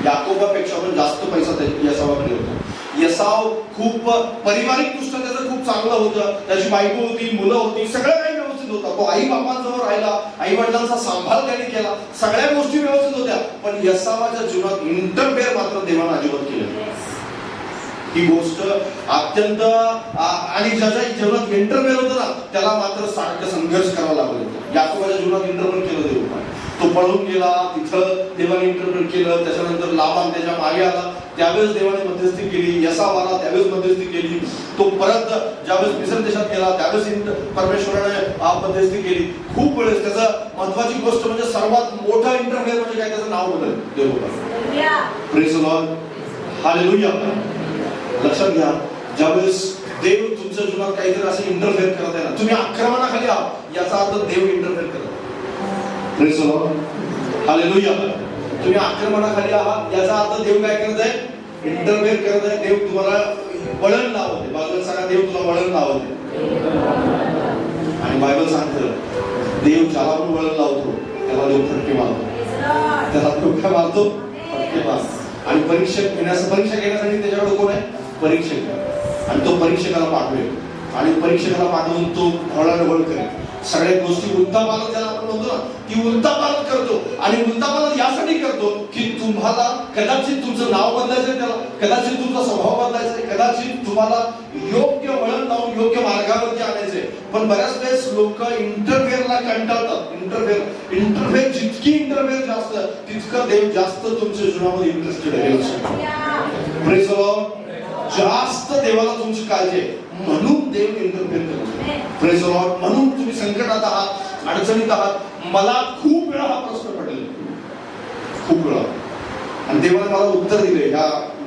याकोबापेक्षा पण जास्त पैसा एसावाकडे होता. एसाव खूप पारिवारिक दृष्ट्या त्याचं खूप चांगलं होतं, त्याची बायको होती, मुलं होती, सगळं काही व्यवस्थित होतं. तो आई बापांजवळ राहिला, आई वडिलांचा सांभाळ त्याने केला, सगळ्या गोष्टी व्यवस्थित होत्या. पण यसावाच्या जीवनात इंटरफेअर मात्र देवानं अजिबात केलं. ही गोष्ट अत्यंत आणि ज्याच्या जीवनात इंटरफेअर होतं ना, त्याला मात्र सारखं संघर्ष करावा लागला. याकोबाच्या जीवनात इंटरफेअर केलं देवाने. तो पळून गेला, तिथं देवाने इंटरफेअर केलं. त्याच्यानंतर लाबान त्याच्या मागे आला, त्यावेळेस देवाने मध्यस्थी केली. यसाव आला, त्यावेळेस मध्यस्थी केली. तो परत ज्यावेळेस मिस्र देशात गेला, त्यावेळेस परमेश्वराने मध्यस्थी केली. खूप वेळेस त्याचं महत्वाची गोष्ट म्हणजे सर्वात मोठा इंटरफेअर म्हणजे काय, त्याचं नाव बदल देव. Praise the lord, hallelujah. लक्षात घ्या, ज्यावेळेस देव तुमच्या जीवनात काहीतरी असं इंटरफेअर करत आहे ना, तुम्ही आक्रमणाखाली आहात, याचा अर्थ देव इंटरफेअर करत आहे. Praise the lord, hallelujah. तुम्ही आक्रमणाखाली आहात, याचा अर्थ देव काय करत आहे, इंटरफेअर करत आहे. देव तुम्हाला वळण लावते. बायबल सांगा, देव तुला वळण लावते. आणि बायबल सांगतं, देव ज्याला पण वळण लावतो त्याला देव फटके मारतो. त्याला तो काय मारतो, फटके मारतो. आणि परीक्षा घेण्यासाठी त्याच्याकडे कोण आहे, परीक्षक. आणि तो परीक्षकाला पाठवेल आणि परीक्षकाला पाठवून तो ढवळाढवळ करेल. सगळ्या गोष्टी उलटापालट ज्याला आपण म्हणतो ना, ती उलटापालट करतो. आणि उलटापालट यासाठी करतो की तुम्हाला कदाचित तुमचं नाव बदलायचंय, त्याला कदाचित तुमचा स्वभाव बदलायचा आहे, कदाचित तुम्हाला योग्य वळण लावून योग्य मार्गावरती आणायचंय. पण बऱ्याच वेळेस लोक इंटरफेअरला कंटाळतात. इंटरफेअर जितकी इंटरफेअर जास्त तितकं देव जास्त तुमच्या जीवनामध्ये इंटरेस्टेड आहे. Praise the Lord. जास्त देवाला तुमची काळजी आहे म्हणून देव इंटरफेअर करतो. Praise the Lord. म्हणून तुम्ही संकटात आहात, अडचणीत आहात. मला खूप वेळा हा प्रश्न पडलेला, खूप वेळा. आणि देवाने मला उत्तर दिले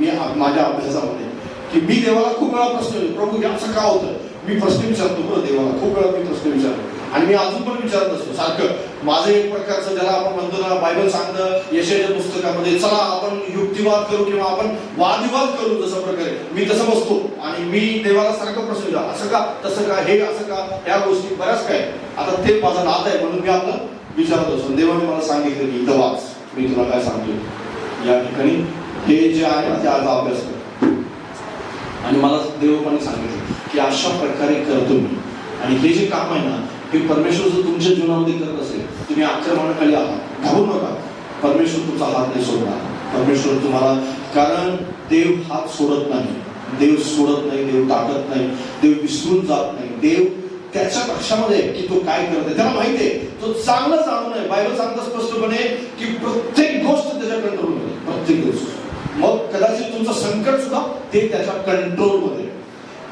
मी माझ्या अभ्यासामध्ये, की मी देवाला खूप वेळा प्रश्न, प्रभू असं का होतं. मी प्रश्न विचारतो बरं देवाला, खूप वेळा मी प्रश्न विचारतो. आणि मी अजून पण विचारत असतो सारखं. माझं एक प्रकारचं ज्याला आपण म्हणतो ना, बायबल सांगतं यशाच्या पुस्तकामध्ये, चला आपण युक्तिवाद करू किंवा आपण वादविवाद करू, जसं प्रकारे मी तसं बसतो आणि मी देवाला सारखं प्रश्न विचारतो, असं का, तसं का, हे असं का, या गोष्टी बऱ्याच काय. आता ते माझा नाद आहे म्हणून मी आपलं विचारत असतो. देवाने मला सांगितलं की इथं वाच, मी तुला काय सांगतो या ठिकाणी, हे जे आहे ना ते आज अभ्यास कर. आणि मला देवपणे सांगितलं की अशा प्रकारे करतो मी. आणि हे जे काम आहे ना, हे परमेश्वर जर तुमच्या जीवनामध्ये करत असेल, तुम्ही आक्रमणाखाली आहात, घाबरू नका. परमेश्वर तुमचा हात नाही सोडणार. परमेश्वर तुम्हाला, कारण देव हात सोडत नाही, देव सोडत नाही, देव टाकत नाही, देव विसरून जात नाही. देव त्याच्या पक्षामध्ये की तो काय करतोय त्याला माहिती आहे, तो चांगलं जाणून आहे. बायबल सांगतं स्पष्टपणे की प्रत्येक गोष्ट त्याच्या कंट्रोलमध्ये, प्रत्येक गोष्ट. मग कदाचित तुमचं संकट सुद्धा ते त्याच्या कंट्रोलमध्ये,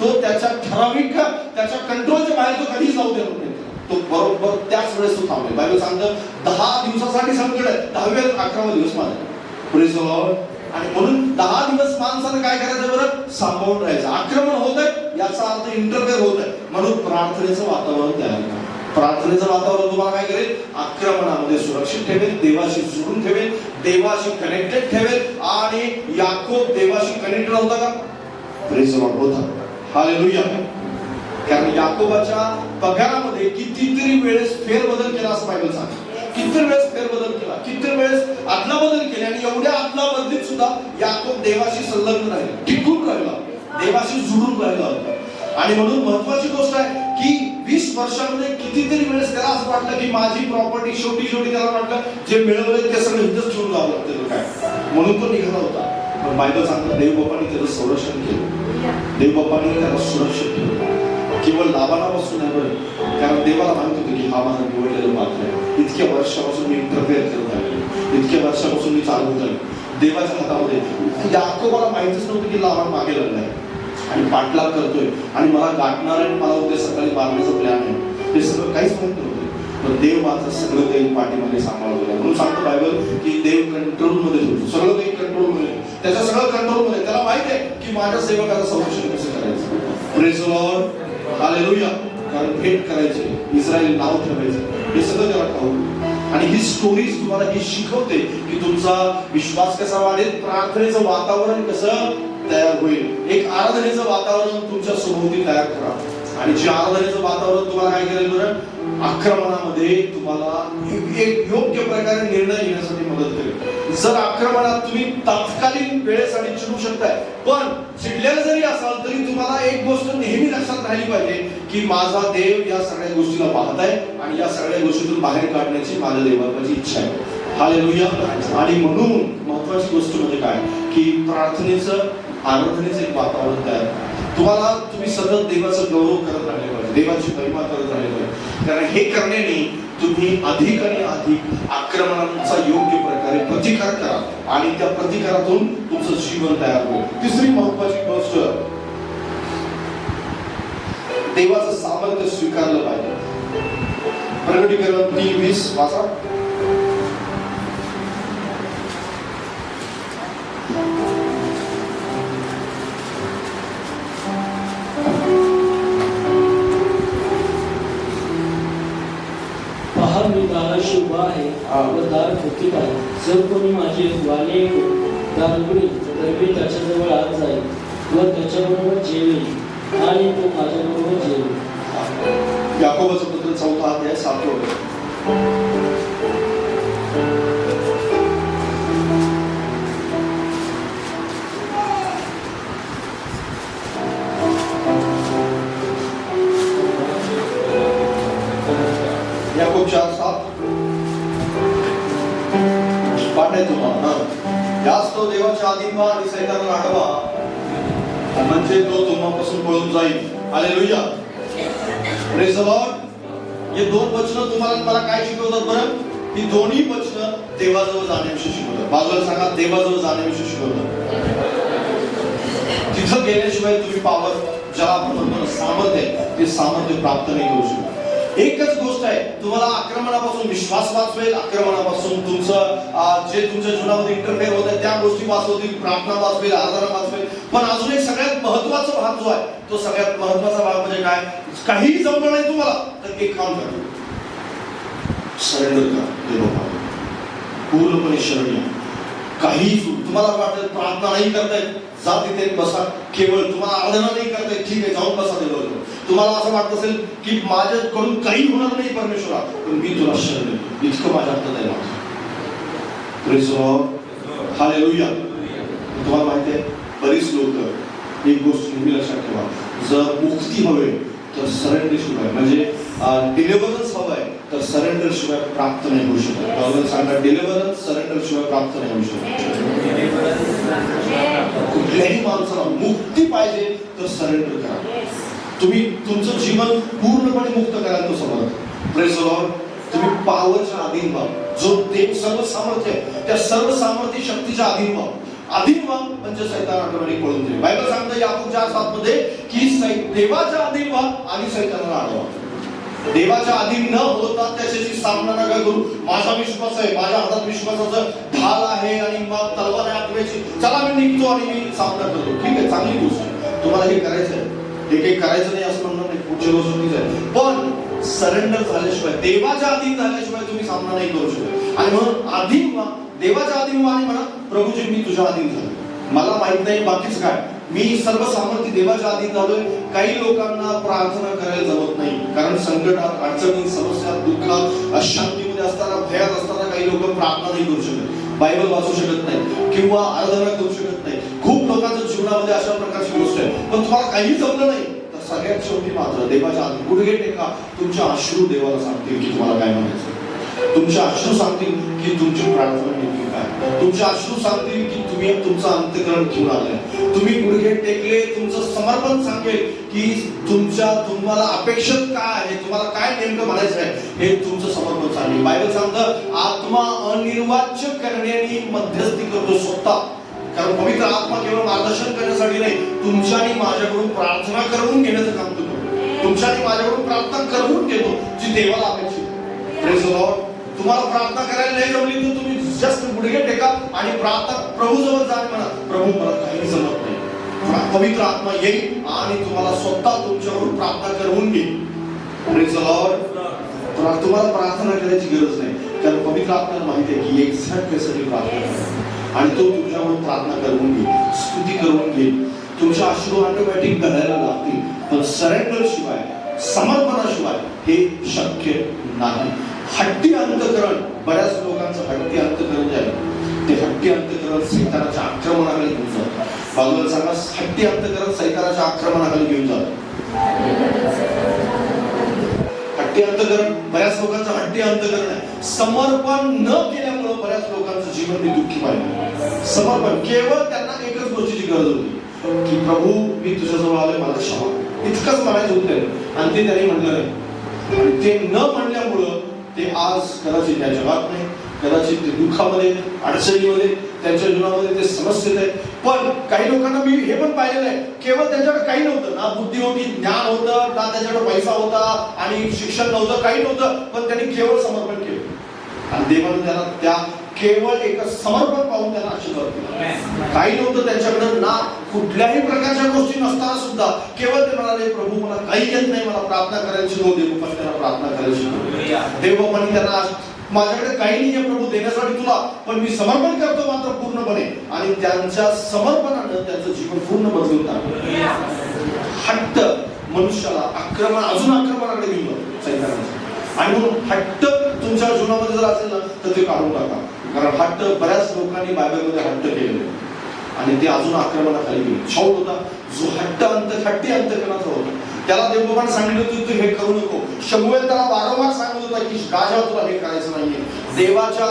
तो त्याच्या ठराविक त्याच्या कंट्रोलच्या बाहेर तो कधीच जाऊ देणार नाही. तो बरोबर त्याच वेळेस तो थांबेल. बायबल सांगतं 10 दिवसासाठी संकट आहे, 10वे 11वा दिवस माझा. Praise the Lord. आणि म्हणून 10 दिवस माणसानं काय करायचं बरं, सांभाळून राहायचं. आक्रमण होत आहे याचा अर्थ इंटरफेअर होत आहे, म्हणून प्रार्थनेचं वातावरण तयार करा. प्रार्थनेचं वातावरण तुम्हाला काय करेल, आक्रमणामध्ये सुरक्षित ठेवेल, देवाशी जोडून ठेवेल, देवाशी कनेक्टेड ठेवेल. आणि याकोब देवाशी कनेक्टेड होता का, प्रेज द लॉर्ड, होता. हालेलुया. कारण याकोबाच्या पगारामध्ये कितीतरी वेळेस फेरबदल केला असं बायबल सांगतं. किती वेळेस फेरबदल केला, किती वेळेस आदला बदल केले. आणि एवढ्या आदला बदलीत सुद्धा याकोब देवाशी संलग्न राहिला, टिकून राहिला, देवाशी जुळून राहिला होता. आणि म्हणून महत्वाची गोष्ट आहे की 20 वर्षामध्ये कितीतरी वेळेस त्याला असं वाटलं की माझी प्रॉपर्टी शेवटी त्याला वाटलं जे मिळवलंय ते सगळं इथंच ठेवून जावं लागतं काय, म्हणून तो निघाला होता. पण बायबल सांगतं देवबापाने त्याचं संरक्षण केलं, देवबापाने त्याला सुरक्षित केलं. केवळ लाभानापासून नाही बरं, कारण देवाला माहित होतं की हा माझा निवडलेला पात्र आहे. इतक्या वर्षापासून मी इंटरफेअर करत आहे, इतक्या वर्षापासून मी चालवत आहे देवाच्या हातामध्ये. याकोबाला माहितीच नव्हतं की लाभान मागे लागलाय आणि पाठलाग करतोय आणि मला गाठणार आहे, मला उद्या सकाळी मारण्याचा प्लॅन आहे, हे सगळं काहीच माहित नव्हतं. पण देव मात्र सगळं काही पाठीमध्ये सांभाळलं. म्हणून सांगतो बायबल की देव कंट्रोलमध्ये ठेवतो, सगळं काही कंट्रोलमध्ये, त्याच्या सगळं कंट्रोलमध्ये. त्याला माहित आहे की माझ्या सेवकाचं संरक्षण कसं करायचं. Praise the lord. हालेलुया. कारण भेट करायची, इस्रायल नाव ठेवायचं, हे सगळं त्याला ठाऊक. आणि ही स्टोरीज तुम्हाला ही शिकवते की तुमचा विश्वास कसा वाढेल, प्रार्थनेचं वातावरण कसं तयार होईल. एक आराधनेचं वातावरण तुमच्या सभोवती तयार करा. आणि जे आराधनेचं वातावरण तुम्हाला काय करेल बरं, आक्रमणामध्ये तुम्हाला एक योग्य प्रकारे निर्णय घेण्यासाठी मदत करेल. जर आक्रमणात तुम्ही तात्कालिक वेळेसाठी चिडू शकताय, पण चिडलेलं जरी असाल तरी तुम्हाला एक गोष्ट नेहमी लक्षात राहिली पाहिजे की माझा देव या सगळ्या गोष्टीला पाहत आहे आणि या सगळ्या गोष्टीतून बाहेर काढण्याची माझ्या देवाची इच्छा आहे. हालेलुया. आणि म्हणून महत्वाची गोष्ट म्हणजे काय की प्रार्थनेचं आराधनेचं एक वातावरण तयार. तुम्ही सतत देवाचं गौरव करत राहिले पाहिजे, देवाची महिमा करत राहिले पाहिजे. कारण हे करण्याने तुम्ही अधिक आणि अधिक आक्रमणांचा योग्य प्रकारे प्रतिकार करा आणि त्या प्रतिकारातून तुमचं जीवन तयार होईल. तिसरी महत्वाची गोष्ट, देवाचं सामर्थ्य स्वीकारलं पाहिजे. प्रकटीकरण 3:20 वाचा. मी दाराशी उभा आहे व दार ठोकीत आहे. जर कोणी माझे वाणी ऐकून दार उघडेल तर मी त्याच्याजवळ आत जाईल व त्याच्याबरोबर जेवेल आणि तो माझ्याबरोबर जेवेल. याकोबाचं पत्र 4 अध्याय 7 वचन. याकोब 4:7 पाठाय तुम्हाला. याच तो देवाच्या अधीन व्हा आणि सैतानाला अडवा म्हणजे तो तुम्हापासून पळून जाईल. हालेलुया. Praise the Lord. हे दोन वचनं तुम्हाला मला काय शिकवतात बरं? ही दोन्ही वचनं देवाजवळ जाण्याविषयी शिकवतात. बाजूला सांगा, देवाजवळ जाण्याविषयी शिकवतात. तिथं गेल्याशिवाय तुम्ही पावर, ज्याला आपण म्हणतो सामर्थ्य, ते सामर्थ्य प्राप्त नाही करू शकत. एकच गोष्ट आहे, तुम्हाला आक्रमणापासून विश्वास वाचवेल, आक्रमणापासून तुमचं जे तुमच्या जीवनामध्ये इंटरफेअर होत आहे त्या गोष्टी वाचवतील, प्रार्थना वाचवेल, आराधना वाचवेल. पण अजून एक सगळ्यात महत्वाचा भाग जो आहे, तो सगळ्यात महत्वाचा भाग म्हणजे काय? काहीही जमलं नाही तुम्हाला तर एक काम करा, सरेंडर करा देवाला, पूर्णपणे शरण या. काही तुम्हाला वाटत प्रार्थना नाही करतायत, जा तिथे बसा. केवळ तुम्हाला आराधना नाही करतायत, ठीक आहे, जाऊन बसा देवाला. तुम्हाला असं वाटत असेल की माझ्याकडून काही होणार नाही परमेश्वरा, पण मी तुला शरण देतो, इतकं माझ्या हातात आहे माझं. Praise the lord. हालेलुया. तुम्हाला माहिती आहे, बरीच लोक एक गोष्ट नेहमी लक्षात ठेवा, जर मुक्ती हवे तर सरेंडर शिवाय, म्हणजे डिलिव्हरन्स हवं आहे तर सरेंडर शिवाय प्राप्त नाही होऊ शकत. बाबांना सांगा, डिलिव्हरन्स सरेंडर शिवाय प्राप्त नाही होऊ शकत. कुठल्याही माणसाला मुक्ती पाहिजे तर सरेंडर करा. तुम्ही तुमचं जीवन पूर्णपणे मुक्त करायला तो समर्थ. Praise the lord. तुम्ही पॉवरच्या अधीन व्हा. जो देव सर्व सामर्थ्य आहे त्या सर्व सामर्थ्य शक्तीच्या अधीन व्हा. अधीन व्हा म्हणजे सैतान ऑटोमॅटिक पळून जाईल. बायबल सांगतं याकूब 4:7 मध्ये की देवाच्या अधीन व्हा आणि सैतानाला अडवा. देवाच्या अधीन न होता त्याच्याशी सामना नका करू. माझा विश्वास आहे, माझ्या हातात विश्वासाचं ढाल आहे आणि मग तलवार आहे आठवायची, चला मी निघतो आणि मी सामना करतो. ठीक आहे, चांगली गोष्ट आहे, तुम्हाला हे करायचं आहे. हे काही करायचं नाही असं म्हणणार नाही, पुढच्या गोष्टीच आहे. पण सरेंडर झाल्याशिवाय, देवाच्या अधीन झाल्याशिवाय तुम्ही सामना नाही करू शकत. आणि म्हणून अधीन व्हा, देवाच्या अधीन व्हा आणि म्हणा, प्रभूजी मी तुझ्या अधीन झालो. मला माहित नाही बाकीच काय, मी सर्व सामर्थ्य देवाच्या अधीन झालोय. काही लोकांना प्रार्थना करायला जमत नाही, कारण संकटात, अडचणीत, समस्यात, दुःखात, अशांतीमध्ये असताना, भयात असताना काही लोक प्रार्थना नाही करू शकत, बायबल वाचू शकत नाही किंवा आराधना करू शकत नाही. खूप लोकांच्या जीवनामध्ये अशा प्रकारची गोष्ट आहे. पण तुम्हाला काही जमलं नाही तर सगळ्यात शेवटी मात्र देवाच्या अधीन गुडघे टेका. तुमच्या अश्रू देवाला सांगतील की तुम्हाला काय म्हणायचं. तुमचे अश्रू सांगतील की तुमची प्रार्थना नेमकी काय. तुमचे अश्रू सांगतील की तुम्ही तुमचं अंतःकरण घेऊन आलाय. तुम्ही गुडघे टेकले, तुमचं समर्पण सांगेल की तुम्हाला अपेक्षित काय आहे, तुम्हाला काय नेमकं म्हणायचं आहे, हे तुमचं समर्पण सांगेल. बायबल सांगतं आत्मा अनिर्वाच्य करण्याने मध्यस्थी करतो स्वतः. कारण पवित्र आत्मा केवळ मार्गदर्शन करण्यासाठी नाही, तुमच्या आणि माझ्याकडून प्रार्थना करून घेण्याचं काम करतो. तुमच्या आणि माझ्याकडून प्रार्थना करून घेतो जी देवाला अपेक्षित आहे. Praise the Lord. तुम्हाला प्रार्थना करायला नाही जमली तर तुम्ही जस्ट गुडघे टेका आणि प्रार्थना प्रभू जवळ जा, म्हणा प्रभू मला काही जमत नाही. पवित्र आत्मा येईल आणि तुम्हाला स्वतः तुमच्याकडून प्रार्थना करवून घेईल. Praise the Lord. तुम्हाला प्रार्थना करायची गरज नाही, कारण पवित्र आत्म्याला माहिती आहे की एक्झॅक्ट कशासाठी प्रार्थना करा आणि तो तुमच्याकडून प्रार्थना करवून घेईल, स्तुती करून घेईल. तुमच्या अश्रू ऑटोमॅटिक घडायला लागतील. पण सरेंडर शिवाय, समर्पणाशिवाय हे शक्य नाही. हट्टी अंतकरण, बऱ्याच लोकांचं हट्टी अंतकरण जे आहे ते हट्टी अंतकरण सैतानाच्या आक्रमणाखाली घेऊन जातं. बाजूला सांगा, हट्टी अंतकरण सैतानाच्या आक्रमणाखाली घेऊन जातं. हट्टी अंतकरण, बऱ्याच लोकांचं हट्टी अंतकरण आहे. समर्पण न केल्यामुळे बऱ्याच लोकांचं जीवन मी दुःखी पाहिलं. समर्पण, केवळ त्यांना एकच गोष्टीची गरज होती की प्रभू मी तुझ्याजवळ आलोय, मला क्षमा, इतकंच म्हणायचं होतं. आणि ते त्यांनी म्हटलं नाही. आणि ते न म्हणल्यामुळं ते आज कदाचित या जगात नाही, कदाचित ते दुःखामध्ये, अडचणीमध्ये, त्यांच्या जीवनामध्ये ते समस्येत आहे. पण काही लोकांना मी हे पण पाहिलेलं आहे, केवळ त्यांच्याकडे काही नव्हतं, ना बुद्धी होती, ज्ञान होतं, ना त्याच्याकडे पैसा होता आणि शिक्षण नव्हतं, काही नव्हतं, पण त्यांनी केवळ समर्पण केलं. आणि देवाने त्यांना त्या केवळ एक समर्पण पाहून त्यांना आशीर्वाद दिला. काही नव्हतं त्यांच्याकडे, ना कुठल्याही प्रकारच्या गोष्टी नसताना सुद्धा केवळ ते म्हणाले, प्रभू मला काही येत नाही, मला प्रार्थना करायची हो, देवबापाने त्यांना प्रार्थना करायची हो. देवबापाने त्यांना, माझ्याकडे काही नाही आहे प्रभू देण्यासाठी तुला, पण मी समर्पण करतो मात्र पूर्णपणे. आणि त्यांच्या समर्पणानं त्यांचं जीवन पूर्ण बदलून टाकलं. हट्ट मनुष्याला अजून आक्रमणाकडे घेऊन जातो सैतानाचं. आणि म्हणून हट्ट तुमच्या जीवनामध्ये जर असेल ना तर ते काढून टाका. कारण हट्ट, बऱ्याच लोकांनी बायबलमध्ये हट्ट केलेले आणि ते अजून आक्रमणाखाली गेले. शाऊल होता जो हट्टी अंतकरणाचा होता. त्याला देवबाबाने सांगितलं होतं तू हे करू नको. शमूएल त्याला वारंवार सांगत होता की राजा तुला हे करायचं नाहीये. देवाच्या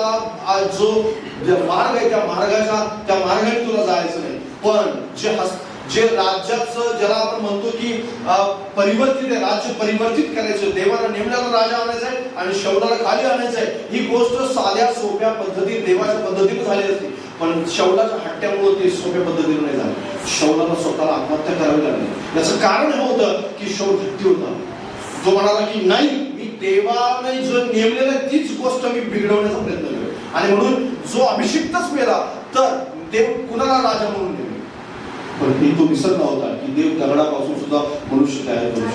जो मार्ग आहे त्या मार्गाने तुला जायचं नाही. पण जे राज्याचं, ज्याला आपण म्हणतो की परिवर्तित आहे, राज्य परिवर्तित करायचं, देवाला नेमल्याला राजा आणायचा आहे आणि शौलाला खाली आणायचं आहे, ही गोष्ट साध्या सोप्या पद्धतीत देवाच्या पद्धतीने झाली असती. पण शौलाच्या हट्ट्यामुळे ते सोप्या पद्धतीने नाही झालं. शौलाला स्वतःला आत्महत्या करावी लागली. याचं कारण हे होतं की शौल हट्टी होता. जो म्हणाला की नाही, मी देवाने जो नेमलेला तीच गोष्ट मी बिघडवण्याचा प्रयत्न केला. आणि म्हणून जो अभिषिक्तच मेला तर देव कुणाला राजा म्हणून नेले. पण तो विसरला होता की देव दगडापासून सुद्धा मनुष्य तयार करू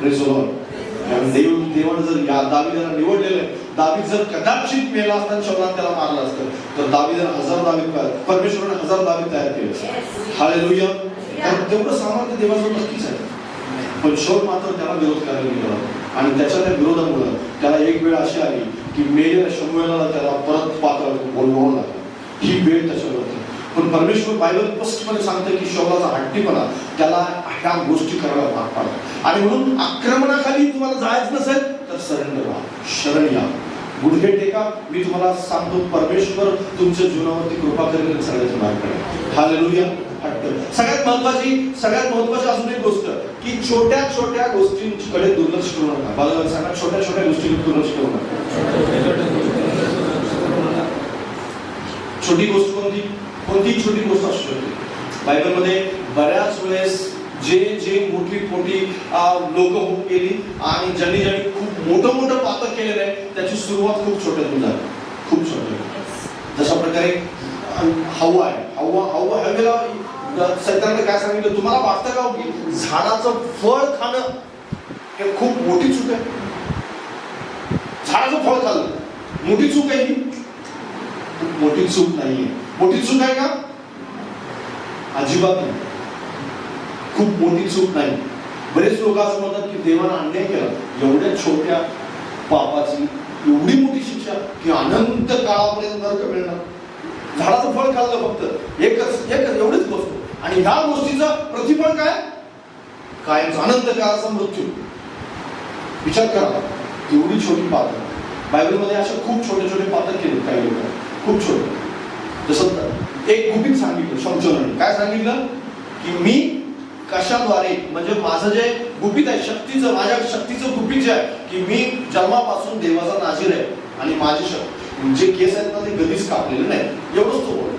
शकतो. देवाने जर दावीदाला निवडलेलं, दावीद जर कदाचित मेला असता शौलाने त्याला मारलं असतं तर दावीदाने 1000 दावीद, परमेश्वराने 1000 दावीद तयार केले असते. हालेलुया. तेवढं सामर्थ्य देवाचं नक्कीच आहे. पण शौल मात्र त्याला विरोध करायला गेला आणि त्याच्या त्या विरोधामुळे त्याला एक वेळ अशी आली की मेलेल्या शमूएलला त्याला परत पात्र बोलवावं लागलं. ही वेळ त्याच्यावरती. पण परमेश्वर बायबल स्पष्टपणे सांगतं की शौलाचा हट्टीपणा त्याला ह्या गोष्टी करायला भाग पाडला. आणि म्हणून आक्रमणाखाली तुम्हाला जायचं नसेल तर सरेंडर व्हा, शरण या, गुडघे टेका. मी तुम्हाला सांगतो परमेश्वर तुमच्या जीवनावरती कृपा करेल, सगळ्याचं भाग पडेल. हालेलुया. हट्ट. सगळ्यात महत्वाची अजून एक गोष्ट की छोट्या छोट्या गोष्टींकडे दुर्लक्ष करू नका. बाजूला सांगा, छोट्या छोट्या गोष्टींकडे दुर्लक्ष करू नका. छोटी गोष्ट कोणती छोटी गोष्ट असू शकते. बायबलमध्ये बऱ्याच वेळेस जे मोठी लोक होऊन गेली आणि ज्यांनी खूप मोठं पातक केलेलं आहे त्याची सुरुवात खूप छोट्यातून झाली, खूप छोट्या. जशा प्रकारे हव्वा आहे. हव्वेला सैतानाने काय सांगितलं, तुम्हाला वाटतं का की झाडाचं फळ खाणं हे खूप मोठी चूक आहे? झाडाचं फळ खाल्लं मोठी चूक आहे? ही मोठी चूक नाहीये. मोठी चूक आहे का? अजिबात नाही. खूप मोठी चूक नाही. बरेच लोक असं म्हणतात की देवाने अन्याय केला, एवढ्या छोट्या पापाची एवढी मोठी शिक्षा की अनंत काळापर्यंत नरक मिळणार. झाडाचं फळ खाल्लं फक्त एकच एवढीच गोष्ट आणि ह्या गोष्टीचं प्रतिफळ काय? कायम अनंत काळाचा मृत्यू. विचार करा, एवढी छोटी पातक. बायबलमध्ये अशा खूप छोटे पातक केले काही लोक, खूप छोटे. जसं एक गुपित सांगितलं शमशोनाने. काय सांगितलं की मी कशाद्वारे, म्हणजे माझं जे गुपित आहे शक्तीचं, माझ्या शक्तीचं गुपित जे आहे की मी जन्मापासून देवाचा नाजीर आहे आणि माझे जे केस आहेत ना ते कधीच कापलेले नाही. एवढंच तो बोल.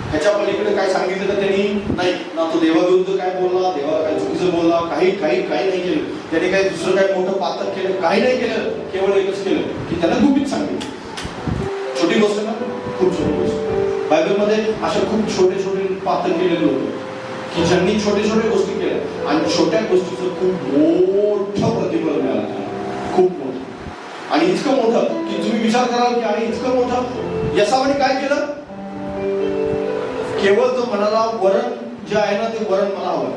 ह्याच्या पलीकडे काय सांगितलं का त्यांनी नाही ना. तो देवाविरुद्ध काय बोलला, देवाला काय चुकीचं बोलला, काही नाही केलं. त्याने काही दुसरं काय मोठं पातक केलं, काही नाही केलं. केवळ एकच केलं की त्याला गुपित सांगितलं. छोटी गोष्ट ना, खूप छोटी गोष्ट. बायबलमध्ये अशा खूप छोटे पातक केलेले लोक की ज्यांनी छोटे गोष्टी केल्या आणि छोट्या गोष्टीचं खूप मोठं प्रतिफल मिळालं, खूप मोठं. आणि इतकं मोठं की तुम्ही विचार कराल की आणि इतकं मोठं यसावाने काय केलं? केवळ तो म्हणाला वरण जे आहे ना ते वरण मला हवं.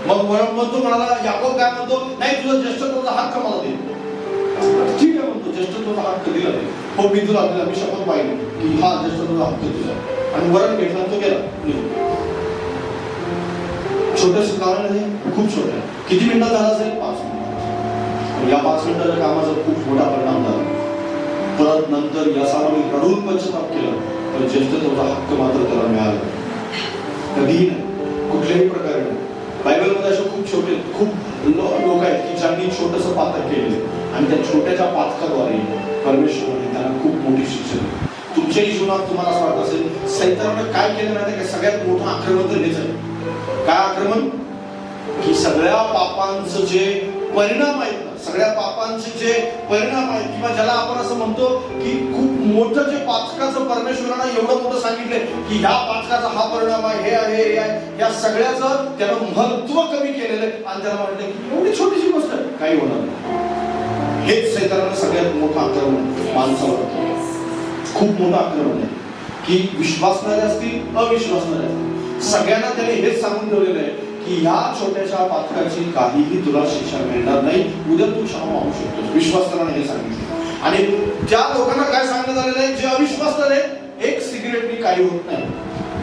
मग म्हणतो म्हणाला, याकोब काय म्हणतो, नाही तुझा ज्येष्ठत्वाचा हक्क मला दे. ठीक आहे म्हणतो, ज्येष्ठत्वाचा हक्क दिला नाही. हो मी तुला दिला, मी शपथ पाहिली की हा ज्येष्ठत्वाचा हक्क तुझा. आणि वरण घेतला तो गेला. छोटस कारण आहे, खूप छोट आहे. किती मिनिटात झाला असेल? 5 मिनिट. या 5 मिनिटाच्या कामाचा खूप मोठा परिणाम झाला. परत नंतर यासावर रडून पश्चाताप केला, तर ज्येष्ठत्वाचा हक्क मात्र त्याला मिळाला. कधीही नाही, कुठल्याही प्रकारे नाही. बायबलमध्ये असे खूप छोटे खूप लोक आहेत की ज्यांनी छोटंसं पातक केलं आणि त्या छोट्याच्या पातकाद्वारे परमेश्वराने त्यांना खूप मोठी शिक्षा दिली. तुमच्याही जीवनात तुम्हाला असं वाटत असेल, सैतानाने काय केलं माहिती का? सगळ्यात मोठं आक्रमण तर हेच आहे. काय आक्रमण? की सगळ्या पापांचं जे परिणाम आहेत ना, सगळ्या पापांचे जे परिणाम आहेत, किंवा ज्याला आपण असं म्हणतो की खूप मोठं जे पाचकाचं परमेश्वरानं एवढं मोठं सांगितलंय की ह्या पाचकाचा हा परिणाम आहे, हे आहे, हे आहे, या सगळ्याचं त्यानं महत्व कमी केलेलं आहे. आणि त्याला म्हटलं की एवढी छोटीशी गोष्ट आहे, काही होणार नाही. हेच सैतानानं सगळ्यात मोठं आक्रमण माणसावर केलं. खूप मोठं आक्रमण आहे की विश्वासणारे असतील, अविश्वासणारे असतील, सगळ्यांना त्याने हेच सांगून ठेवलेलं आहे की ह्या छोट्याशा पातकाची काहीही तुला शिक्षा मिळणार नाही, उद्या तू क्षमा मागू शकतोस. विश्वासणाने हे सांगितलं. आणि त्या लोकांना काय सांगण्यात आलेलं आहे, जे अविश्वासणारे आहेत, एक सिगरेटनी काही होत नाही,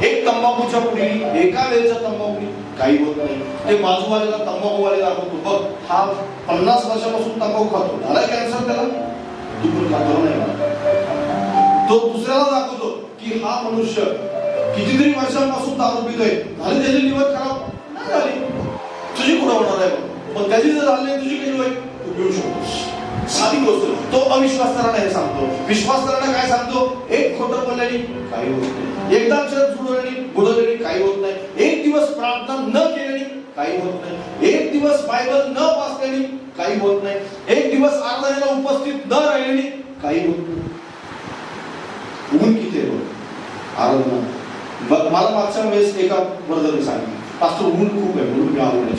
एक तंबाखूच्या पुढीने, एका वेळेच्या तंबाखूनी काही होत नाही. ते बाजूवाल्याला तंबाखूवाले दाखवतो, बघ हा 50 वर्षापासून तंबाखू खातो, झाला कॅन्सर त्याला, तू पण खातो नाही. तो दुसऱ्याला दाखवतो की हा मनुष्य कितीतरी वर्षांपासून दारू पितोय, झाली त्याची लिव्हर खराब नाही झाली, तुझी कुठं होणार आहे? पण त्याची जर झाली नाही, तुझी कशी होईल? तू पिऊ शकतोस. साधी गोष्ट. तो अविश्वास करायला हे सांगतो. विश्वास करायला काय सांगतो? एक खोटं बोलल्याने काही होत नाही, एकदा अक्षर बुडवल्याने काही होत नाही, एक दिवस प्रार्थना न केल्याने काही होत नाही, एक दिवस बायबल न वाचल्याने काही होत नाही, एक दिवस आराधनेला उपस्थित न राहिल्याने काही होत नाही. ऊन किती आहे आराधना. मला मागच्या वेळेस एका ब्रदरने सांगितलं, पास्टर ऊन खूप आहे म्हणून मी आलो नाही.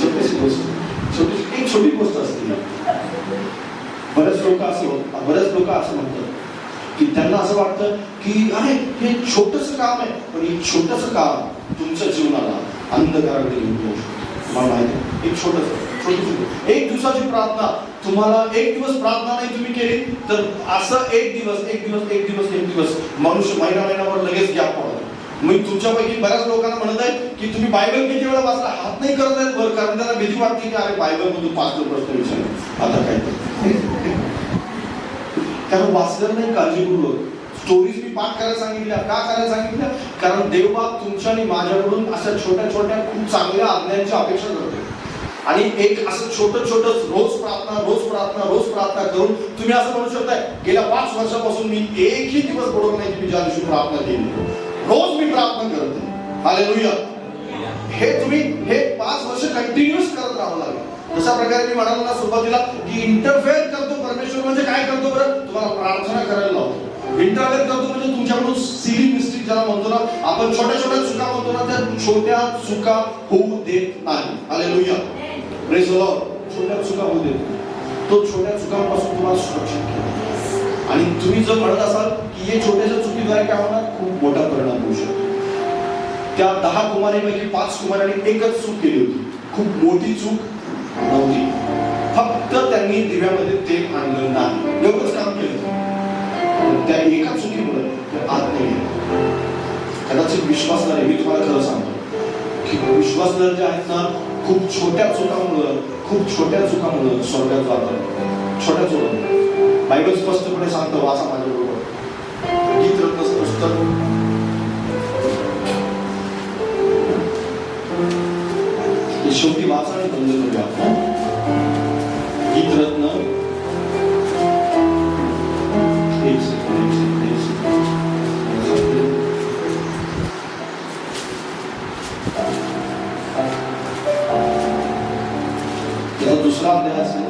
छोटीशी गोष्ट, एक छोटी गोष्ट असते. बरेच लोक असं म्हणतात की त्यांना असं वाटतं की अरे हे छोटंसं काम आहे, पण हे छोटंसं काम तुमच्या जीवनाला अंधकाराकडे घेऊन जाऊ शकतो. तुम्हाला माहिती आहे, एक छोटी एक दिवसाची प्रार्थना, तुम्हाला एक दिवस प्रार्थना नाही तुम्ही केली तर असं एक दिवस मनुष्य महिन्याभर लगेच गॅप पडतो. मी तुमच्यापैकी बऱ्याच लोकांना म्हणत आहे की तुम्ही बायबल किती वेळा वाचला, हात नाही करत आहेत बरं, कारण त्यांना भीती वाटते की अरे बायबल मधून 5 प्रश्न विचारले आता काय. कारण वाचलं नाही काळजीपूर्वक. स्टोरीज मी पाठ करायला सांगितल्या. का करायला सांगितल्या? कारण देवबाग तुमच्या आणि माझ्याकडून अशा छोट्या छोट्या खूप चांगल्या आज्ञांची अपेक्षा करतो. आणि एक असं छोटं रोज प्रार्थना करून तुम्ही असं म्हणू शकताय, गेल्या 5 वर्षापासून मी एकही दिवस बुडवला नाही की मी ज्या दिवशी प्रार्थना केली. रोज मी प्रार्थना करते. हालेलुया. हे तुम्ही हे 5 वर्ष कंटिन्यूअस करत राहावं लागेल. तशा प्रकारे मी म्हणालो ना सुरुवातीला की इंटरफेअर करतो परमेश्वर म्हणजे काय करतो बरं? तुम्हाला प्रार्थना करायला लावतो. इंटरफेअर करतो म्हणजे तुमच्याकडून सिली मिस्टेक ज्याला म्हणतो ना आपण, छोट्या चुका म्हणतो ना, त्या छोट्या चुका होऊ देत नाही. हालेलुया. Praise the Lord. छोट्या चुका होऊ देत. तो छोट्या चुकांपासून तुम्हाला सुरक्षित ठेवतो. आणि तुम्ही जर म्हणत असाल की हे छोट्याशा चुकीद्वारे काय होणार, खूप मोठा परिणाम होऊ शकतो. त्या 10 कुमारीपैकी 5 कुमारांनी एकच चूक केली होती. खूप मोठी चूक नव्हती, फक्त त्यांनी दिव्यामध्ये तेल आणलं नाही, एवढंच काम केलं. त्या एका चुकीमुळे आत नाही गेलं. कदाचित विश्वासणारे, मी तुम्हाला खरं सांगतो की विश्वासणारे जे आहेत ना, खूप छोट्या चुकामुळे स्वर्गात जातात. छोट्या चुका बायबल स्पष्टपणे सांगतो, वाचा माझ्याबरोबर गीतरत्न पुस्तक शेवटी वाचा आणि बंद करूया. गीतरत्न 1 दुसरा अध्याय असेल.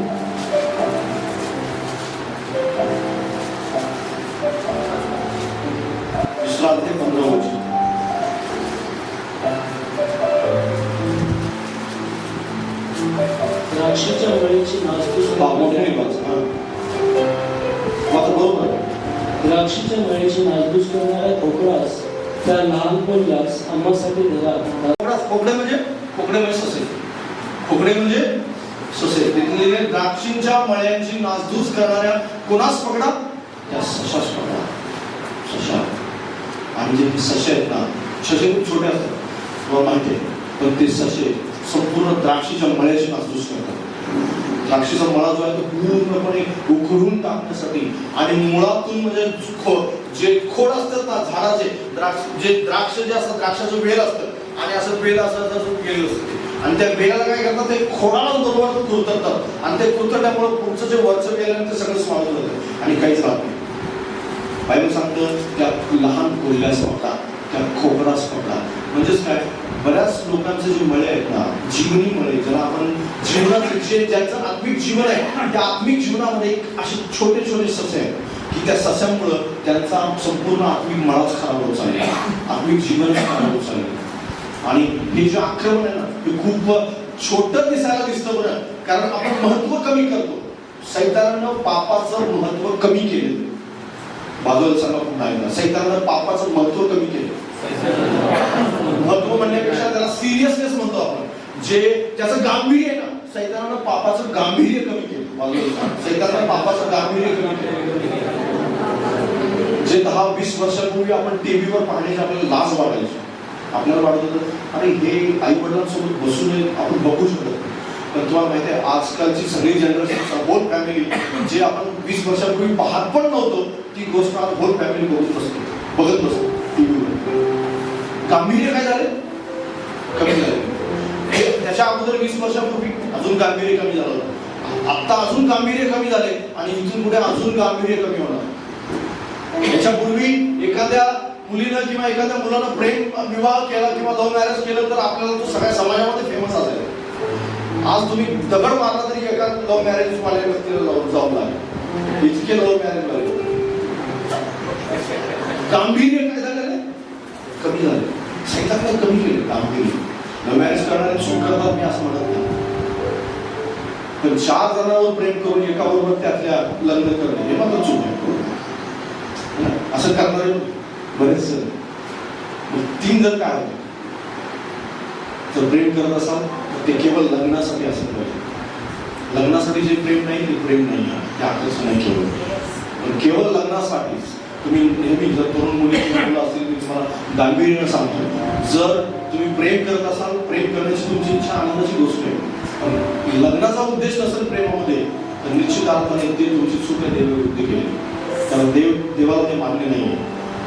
दुसरा अध्याय 15 वचन. द्राक्षाच्या मळीची नासधूस द्राक्षाच्या मळीची नासधूस करणाऱ्या खोकडास त्या लहान कोल्ह्यास आम्हासाठी धरा. खोकडे म्हणजे ससे, खोकडे म्हणजे ससे. तिथले द्राक्षींच्या मळ्यांची नासधूस करणाऱ्या कोणास पकडा, त्या सशास पकडा. सशा. आणि जे ससे आहेत ना, ससे खूप छोटे असतात तुम्हाला माहिती आहे, पण ते ससे संपूर्ण द्राक्षीच्या मळ्याची नासधूस करतात. द्राक्षीचा मळा जो आहे तो पूर्णपणे उखडून टाकण्यासाठी आणि मुळातून म्हणजे जे खोड असतात ना झाडाचे, द्राक्ष जे असतात, द्राक्षाचं वेल असतं आणि असं वेल असं गेलेलं असतं आणि त्या वेलाला काय करतात, ते खोडाला बरोबर कुरतरतात आणि ते कुरतरल्यामुळे पुढचं जे वरचं वेल आहे ते सगळं समावून जातं आणि काहीच राहत नाही. बायबल सांगतं त्या लहान कोल्ह्यास पकडा, त्या खोकडास पकडा. म्हणजेच काय, बऱ्याच लोकांचे जे मळे आहेत ना, जीवनी मळे, ज्याला आपण जीवनाचे जे ज्यांचं आत्मिक जीवन आहे, त्या आत्मिक जीवनामध्ये असे छोटे छोटे ससे आहेत की त्या सस्यामुळं त्यांचा संपूर्ण आत्मिक मळाच खराब होत चालला, आत्मिक जीवन खराब होत चाललं. आणि हे जे आक्रमण आहे ना, हे खूप छोटं दिसायला दिसतं बरं, कारण आपण महत्व कमी करतो. सैतानानं पापाचं महत्व कमी केलं. बाजूला सांगा पुन्हा एकदा, सैतानानं पापाचं महत्व कमी केलं. महत्व म्हणण्यापेक्षा त्याला सिरियसनेस म्हणतो आपण, जे त्याचं गांभीर्य आहे ना, सैतानानं पापाचं गांभीर्य कमी केलं. बाजूला सैतानानं पापाचं गांभीर्य कमी केलं. जे 10-20 वर्षापूर्वी आपण टीव्हीवर पाहण्याची आपल्याला लाज वाटायची, आपल्याला वाटत होतं अरे हे आई वडिलांसोबत बसून आपण बघू शकत. पण तुम्हाला माहिती आहे, आजकालची सगळी जनरेशन, होल फॅमिली, जे आपण 20 वर्षापूर्वी पाहत पण नव्हतो ती गोष्ट आज होल फॅमिली बघत बसतो टीव्हीवर. गांभीर्य काय झाले, कमी झाले. त्याच्या अगोदर 20 वर्षापूर्वी अजून गांभीर्य कमी झालं, आता अजून गांभीर्य कमी झाले आणि इथून पुढे अजून गांभीर्य कमी होणार. याच्यापूर्वी एखाद्या मुलीनं किंवा एखाद्या मुलानं प्रेम विवाह केला किंवा लव्ह मॅरेज केलं तर आपल्याला तो सगळ्या समाजामध्ये फेमस असेल. आज तुम्ही दगड मारला तरी एका लव्ह मॅरेज वाल्या व्यक्तीला जाऊन लागले, इतके लव्ह मॅरेज झाले. गांभीर्य काय झालं, कमी झाले. सैतानाने कमी केले गांभीर्य. लव्ह मॅरेज करणारे चूक करतात मी असं म्हणत नाही, पण 4 जणांवर प्रेम करून एका बरोबर त्यातल्या लग्न करणे हे मात्र चूक आहे. असं करणारे बरेच 3 जण काय होते, जर प्रेम करत असाल ते केवळ लग्नासाठी असलं पाहिजे. लग्नासाठी जे प्रेम नाही ते प्रेम नाही, ते आकर्षण नाही पण केवळ लग्नासाठीच तुम्ही नेहमी, जर तरुण मुली मुलं असतील मी तुम्हाला गांभीर्यानं सांगतो, जर तुम्ही प्रेम करत असाल, प्रेम करण्याची तुमची इच्छा आनंदाची गोष्ट आहे, पण लग्नाचा उद्देश नसेल प्रेमामध्ये तर निश्चित अर्थाने ते तुमची चूक आहे, देवविरुद्ध केली. कारण देवाला ते मान्य नाही आहे.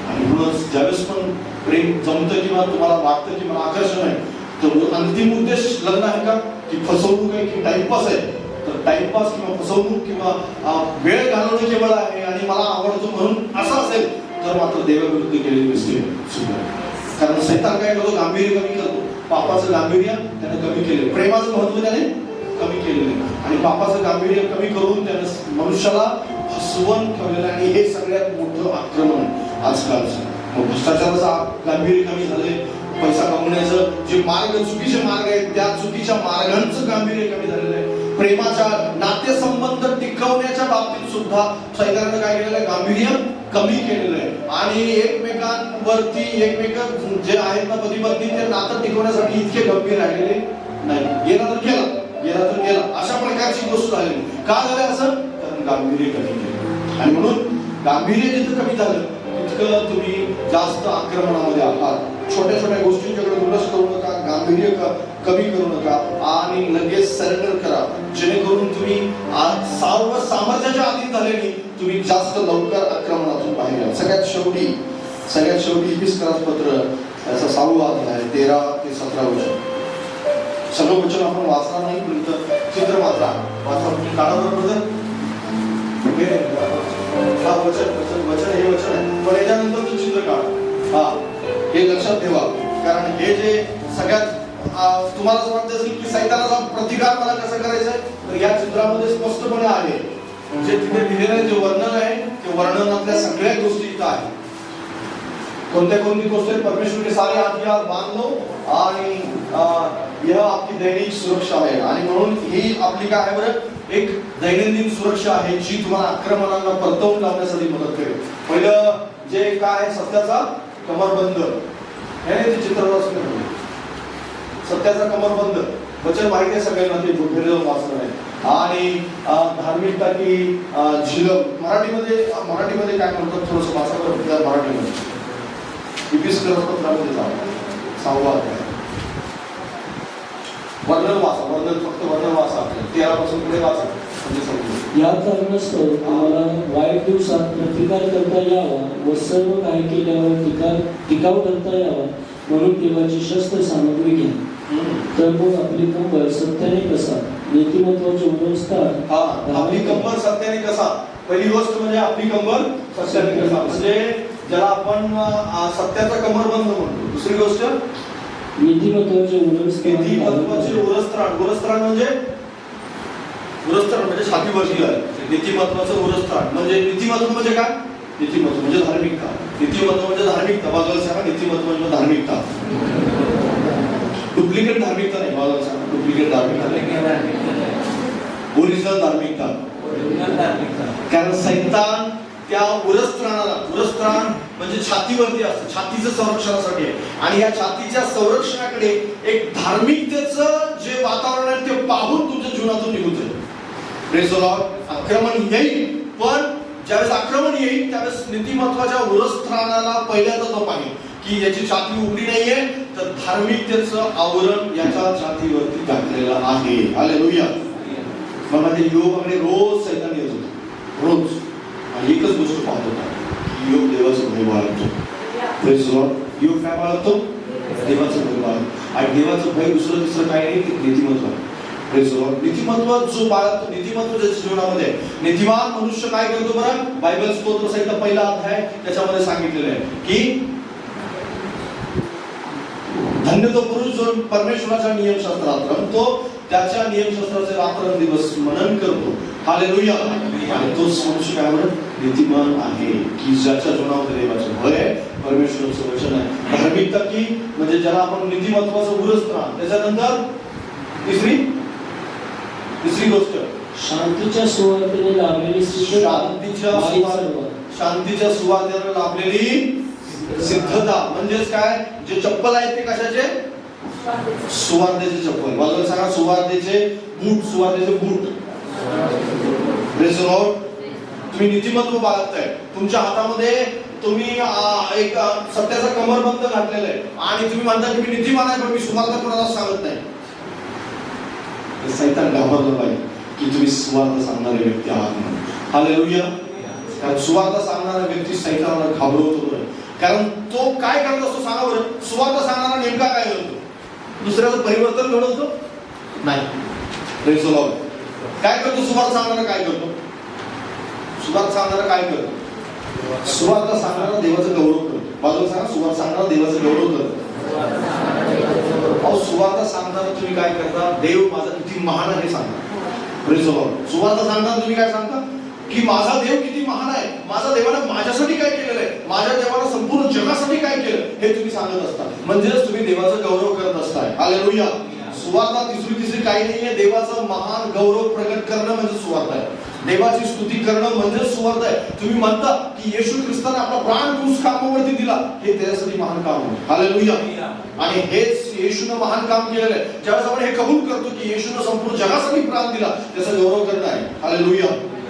आणि म्हणूनच ज्यावेळेस पण प्रेम जमतं किंवा तुम्हाला वाटतं की मला आकर्षण आहे, तर अंतिम उद्देश लग्न आहे का की फसवणूक आहे की टाइमपास आहे, तर टाइमपास किंवा फसवणूक किंवा वेळ घालवणं केवळ आहे आणि मला आवडतो म्हणून असं असेल तर मात्र देवाविरुद्ध केलेली गोष्टी सुद्धा. कारण सैतान काय करतो, गांभीर्य कमी करतो. पापाचं गांभीर्य त्याने कमी केले, प्रेमाचं महत्व त्याने कमी केलेले आणि पापाचं गांभीर्य कमी करून त्याने मनुष्याला फसवून ठेवलेलं. आणि हे सगळ्यात मोठं आक्रमण आजकालचं. मग भ्रष्टाचाराचं गांभीर्य कमी झाले, पैसा कमवण्याचं जे मार्ग, चुकीचे मार्ग आहेत त्या चुकीच्या मार्गांचं गांभीर्य कमी झालेलं आहे. प्रेमाच्या नातेसंबंध टिकवण्याच्या बाबतीत सुद्धा सैतानाने काय केलेलं आहे, गांभीर्य कमी केलेलं आहे. आणि एकमेकांवरती एकमेक जे आहेत ना पती पत्नी, ते नातं टिकवण्यासाठी इतके गंभीर राहिलेले नाही. गेला तर गेला अशा प्रकारची गोष्ट झाली. का झालं असं, कारण गांभीर्य कमी केलं. आणि म्हणून गांभीर्य जिथं कमी झालं तितकं तुम्ही जास्त आक्रमणामध्ये आहात. छोट्या छोट्या गोष्टींच्याकडे दुर्लक्ष करू नका, गांभीर्य कमी करू नका आणि लगेच सरेंडर करा, जेणेकरून तुम्ही सर्व सामर्थ्याच्या अधीन झालेली तुम्ही जास्त लवकर आक्रमणातून बाहेर या. सगळ्यात शेवटी इफिसकरासपत्र याचा 6वा अध्याय 13 ते 17 वचन. सगळं वचन आपण वाचणार नाही, पण चित्र मात्र वाचा. काढा बरोबर हा वचन हे वचन आहे, पण याच्यानंतरचं चित्र काढ. हा हे लक्षात ठेवा, कारण हे जे सगळ्यात तुम्हाला असं वाटत असेल की सैतानाचा प्रतिकार मला कसं करायचा आहे, तर या चित्रामध्ये स्पष्टपणे आहे. जे तिथे दिलेलं जे वर्णन आहे ते वर्णनातल्या सगळ्या गोष्टी इथं आहे. कोणती गोष्ट आहे, परमेश्वर के सारे हथियार बांध लो आणि यह आपकी दैनिक सुरक्षा आहे. आणि म्हणून ही आपली काय आहे बरं, एक दैनंदिन सुरक्षा आहे जी तुम्हाला आक्रमणांना परतवून लावण्यासाठी मदत करेल. पहिलं जे काय आहे, सत्याचा कमरबंद, हे चित्र सत्याचा कमरबंद वचन माहिती आहे सगळ्यांना, ते बुद्धेला वाचलं आहे. आणि धार्मिकता की झिलम, मराठीमध्ये काय म्हणतात थोडंसं वाचा बरं मराठीमध्ये. इपिस्कल पत्रामध्ये जाऊ 6वा अध्याय. वर्णन वाचा, फक्त वर्णन वाचा, 13 पासून पुढे वाचा म्हणजे समजेल. या कारणास्तव आम्हाला वाईट दिवसात प्रतिकार करता यावा व सर्व काही केल्यावर टिकाव करता यावा म्हणून देवाची शस्त्र सामग्री घ्या. तर मग आपली कंबर सत्याने कसा, नीतिमत्वाचे उरस्ताड. आपली कंबर सत्याने कसा. पहिली गोष्ट म्हणजे आपली कंबर सत्याने कसा, म्हणजे ज्याला आपण सत्याचा कमरबंद म्हणतो. दुसरी गोष्ट नीतिमत्वाचे उरस्त्राण म्हणजे छातीवरची आहे. नीतिमत्वाचं उरस्त्राण म्हणजे नीतिमत्व म्हणजे काय. नीतिमत्व म्हणजे धार्मिकता. नीतिमत्व म्हणजे धार्मिकता. बाजूला सांगा नीतिमत्व म्हणजे धार्मिकता. डुप्लिकेट धार्मिकता नाही. बाजूला सांगा डुप्लिकेट धार्मिकता नाही, ओरिजिनल धार्मिकता. कारण सैतान त्या उरस्त्राण म्हणजे छातीवरती असतं, छातीचं संरक्षणासाठी आहे. आणि या छातीच्या संरक्षणाकडे एक धार्मिकतेचं जे वातावरण आहे ते पाहून तुमच्या जीवनातून निघून जाईल. Praise the Lord. आक्रमण येईल, पण ज्यावेळेस आक्रमण येईल त्यावेळेस नीतिमत्वाच्या उरस्त्राणाला पहिल्यांदा तो पाहिजे की याची छाती उघडी नाहीये, तर धार्मिकतेचं आवरण याच्या छातीवरती टाकलेलं आहे. हालेलुया. मला ते योगाकडे रोज सैतान येत होतं, रोज. आणि एकच गोष्ट पाहत होता की योग देवाचं भय बाळगतो. Praise the Lord. योग काय बाळगतो? देवाचं भय बाळगतो. आणि देवाचं भय दुसरं काय नाही, नीतिमत्व. Praise the lord. नीतिमत्व जो बाळगतो, नीतिमत्व ज्याच्या जीवनामध्ये, नीतिमान मनुष्य काय करतो बरं. बायबल स्तोत्र संहिता 1 अध्याय त्याच्यामध्ये सांगितलेलं आहे की धन्य तो पुरुष जो परमेश्वराच्या नियमशास्त्रात रमतो, त्याच्या नियमशास्त्राचे रात्रंदिवस मनन करतो. हालेलुया. आणि तो मनुष्य काय म्हणत नीतिमान आहे की ज्याच्या जीवनामध्ये देवाचं भय आहे, परमेश्वराचं वचन आहे. धार्मिकता की म्हणजे ज्याला आपण नीतिमत्वाचं उरस्त्राण. त्याच्यानंतर तिसरी गोष्ट शांतीच्या सुवार्तेने लाभलेली शांतीच्या सुवार्तेने लाभलेली सिद्धता. म्हणजेच काय, जे चप्पल आहेत ते कशाचे. सुवार्तेचे चप्पल. मला सांगा सुवार्तेचे बूट. सुवार्तेचे बूट. Praise the lord. तुम्ही नीतिमत्व बाळगताय. तुमच्या हातामध्ये तुम्ही एक सत्याचा कमरबंद घातलेला आहे आणि तुम्ही म्हणता की मी नीतिमान आहे, पण मी सुवार्ता कोणाला सांगत नाही. सैतान घाबरलं पाहिजे की तुम्ही सुवार्ता सांगणारे व्यक्ती आहात म्हणून. हालेलुया. कारण सुवार्ता सांगणारा व्यक्ती सैतानाला घाबरवतो. कारण तो काय करत असतो सांगा बरं. सुवार्ता सांगणारा नेमका काय करतो. दुसऱ्याचं परिवर्तन घडवतो नाही. Praise the Lord. काय करतो सुवार्ता सांगणारा. काय करतो सुवार्ता सांगणारा. काय करतो सुवार्ता सांगणारा देवाचं गौरव करतो. बाजूला सांगा सुवार्ता सांगणारा देवाचं गौरव करतो. सुवार्ता सांगताना तुम्ही काय करता. देव माझा किती महान आहे सांगता. Praise the Lord. सुवार्ता सांगताना तुम्ही काय सांगता की माझा देव किती महान आहे, माझा देवाने माझ्यासाठी काय केलेलं आहे, माझ्या देवाने संपूर्ण जगासाठी काय केलं, हे तुम्ही सांगत असता. म्हणजेच तुम्ही देवाचा गौरव करत असताय. हालेलुया. सुवार्ता तिसरी काही नाहीये. देवाचं महान गौरव प्रकट करणं म्हणजे सुवार्ता आहे. देवाची स्तुती करणं म्हणजे सुवार्ता आहे. तुम्ही म्हणता की येशू ख्रिस्ताने आपला प्राण क्रूस कामावरती दिला, हे त्याच्यासाठी महान काम आहे. हालेलुया. आणि हेच येशूने महान काम केलेलं आहे. ज्यावेळेस आपण हे कबूल करतो की येशूने संपूर्ण जगासाठी प्राण दिला, त्याचा गौरव करणं आहे. हालेलुया.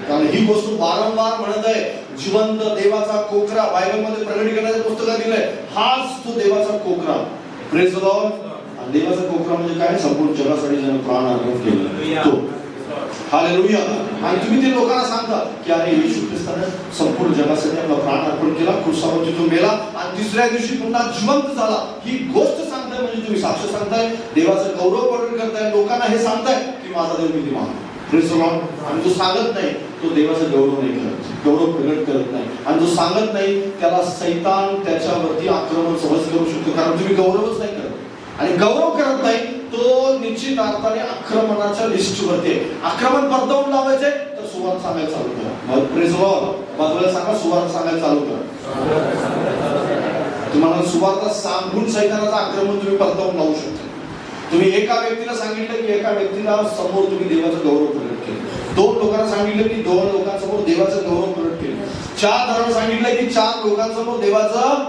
कारण ही गोष्ट वारंवार म्हणत आहे. जिवंत देवाचा कोकरा बायबलमध्ये प्रकटीकरणाच्या पुस्तकात दिलंय. हाच तो देवाचा कोकरा. Praise the Lord. देवाचा कोकरा म्हणजे काय, संपूर्ण जगासाठी ज्याने प्राण अर्पण केलं तो. हालेलुया. आणि तुम्ही ते लोकांना सांगता की अरे येशू ख्रिस्ताने संपूर्ण जगासाठी आपला प्राण अर्पण केला, क्रूसावरती तो मेला आणि तिसऱ्या दिवशी पुन्हा जिवंत झाला. ही गोष्ट सांगताय म्हणजे तुम्ही साक्ष सांगताय, देवाचं गौरव प्रकट करताय, लोकांना हे सांगताय की माझा देव किती महान. Praise the Lord. आणि जो सांगत नाही तो देवाचा गौरव नाही करत, गौरव प्रकट करत नाही. आणि जो सांगत नाही त्याला सैतान त्याच्यावरती आक्रमण सहज करू शकतो, कारण तुम्ही गौरवच नाही करत. आणि गौरव करत नाही तो निश्चित अर्थाने आक्रमणाच्या लिस्टवरती आहे. आक्रमण परतवून लावायचे तर सुवार्ता सांगायला चालू करा. Praise the Lord. बाजूला सांगा सुवार्ता सांगायला चालू करा. तुम्हाला सुवार्ता सांगून सैतानाचं आक्रमण तुम्ही परतवून लावू शकता. तुम्ही एका व्यक्तीला सांगितलं की एका व्यक्तीला समोर तुम्ही देवाचं गौरव प्रकट केलं. 2 लोकांना सांगितलं की 2 लोकांसमोर देवाचं गौरव प्रकट केलं. 4 जणांना सांगितलं की 4 लोकांसमोर देवाचं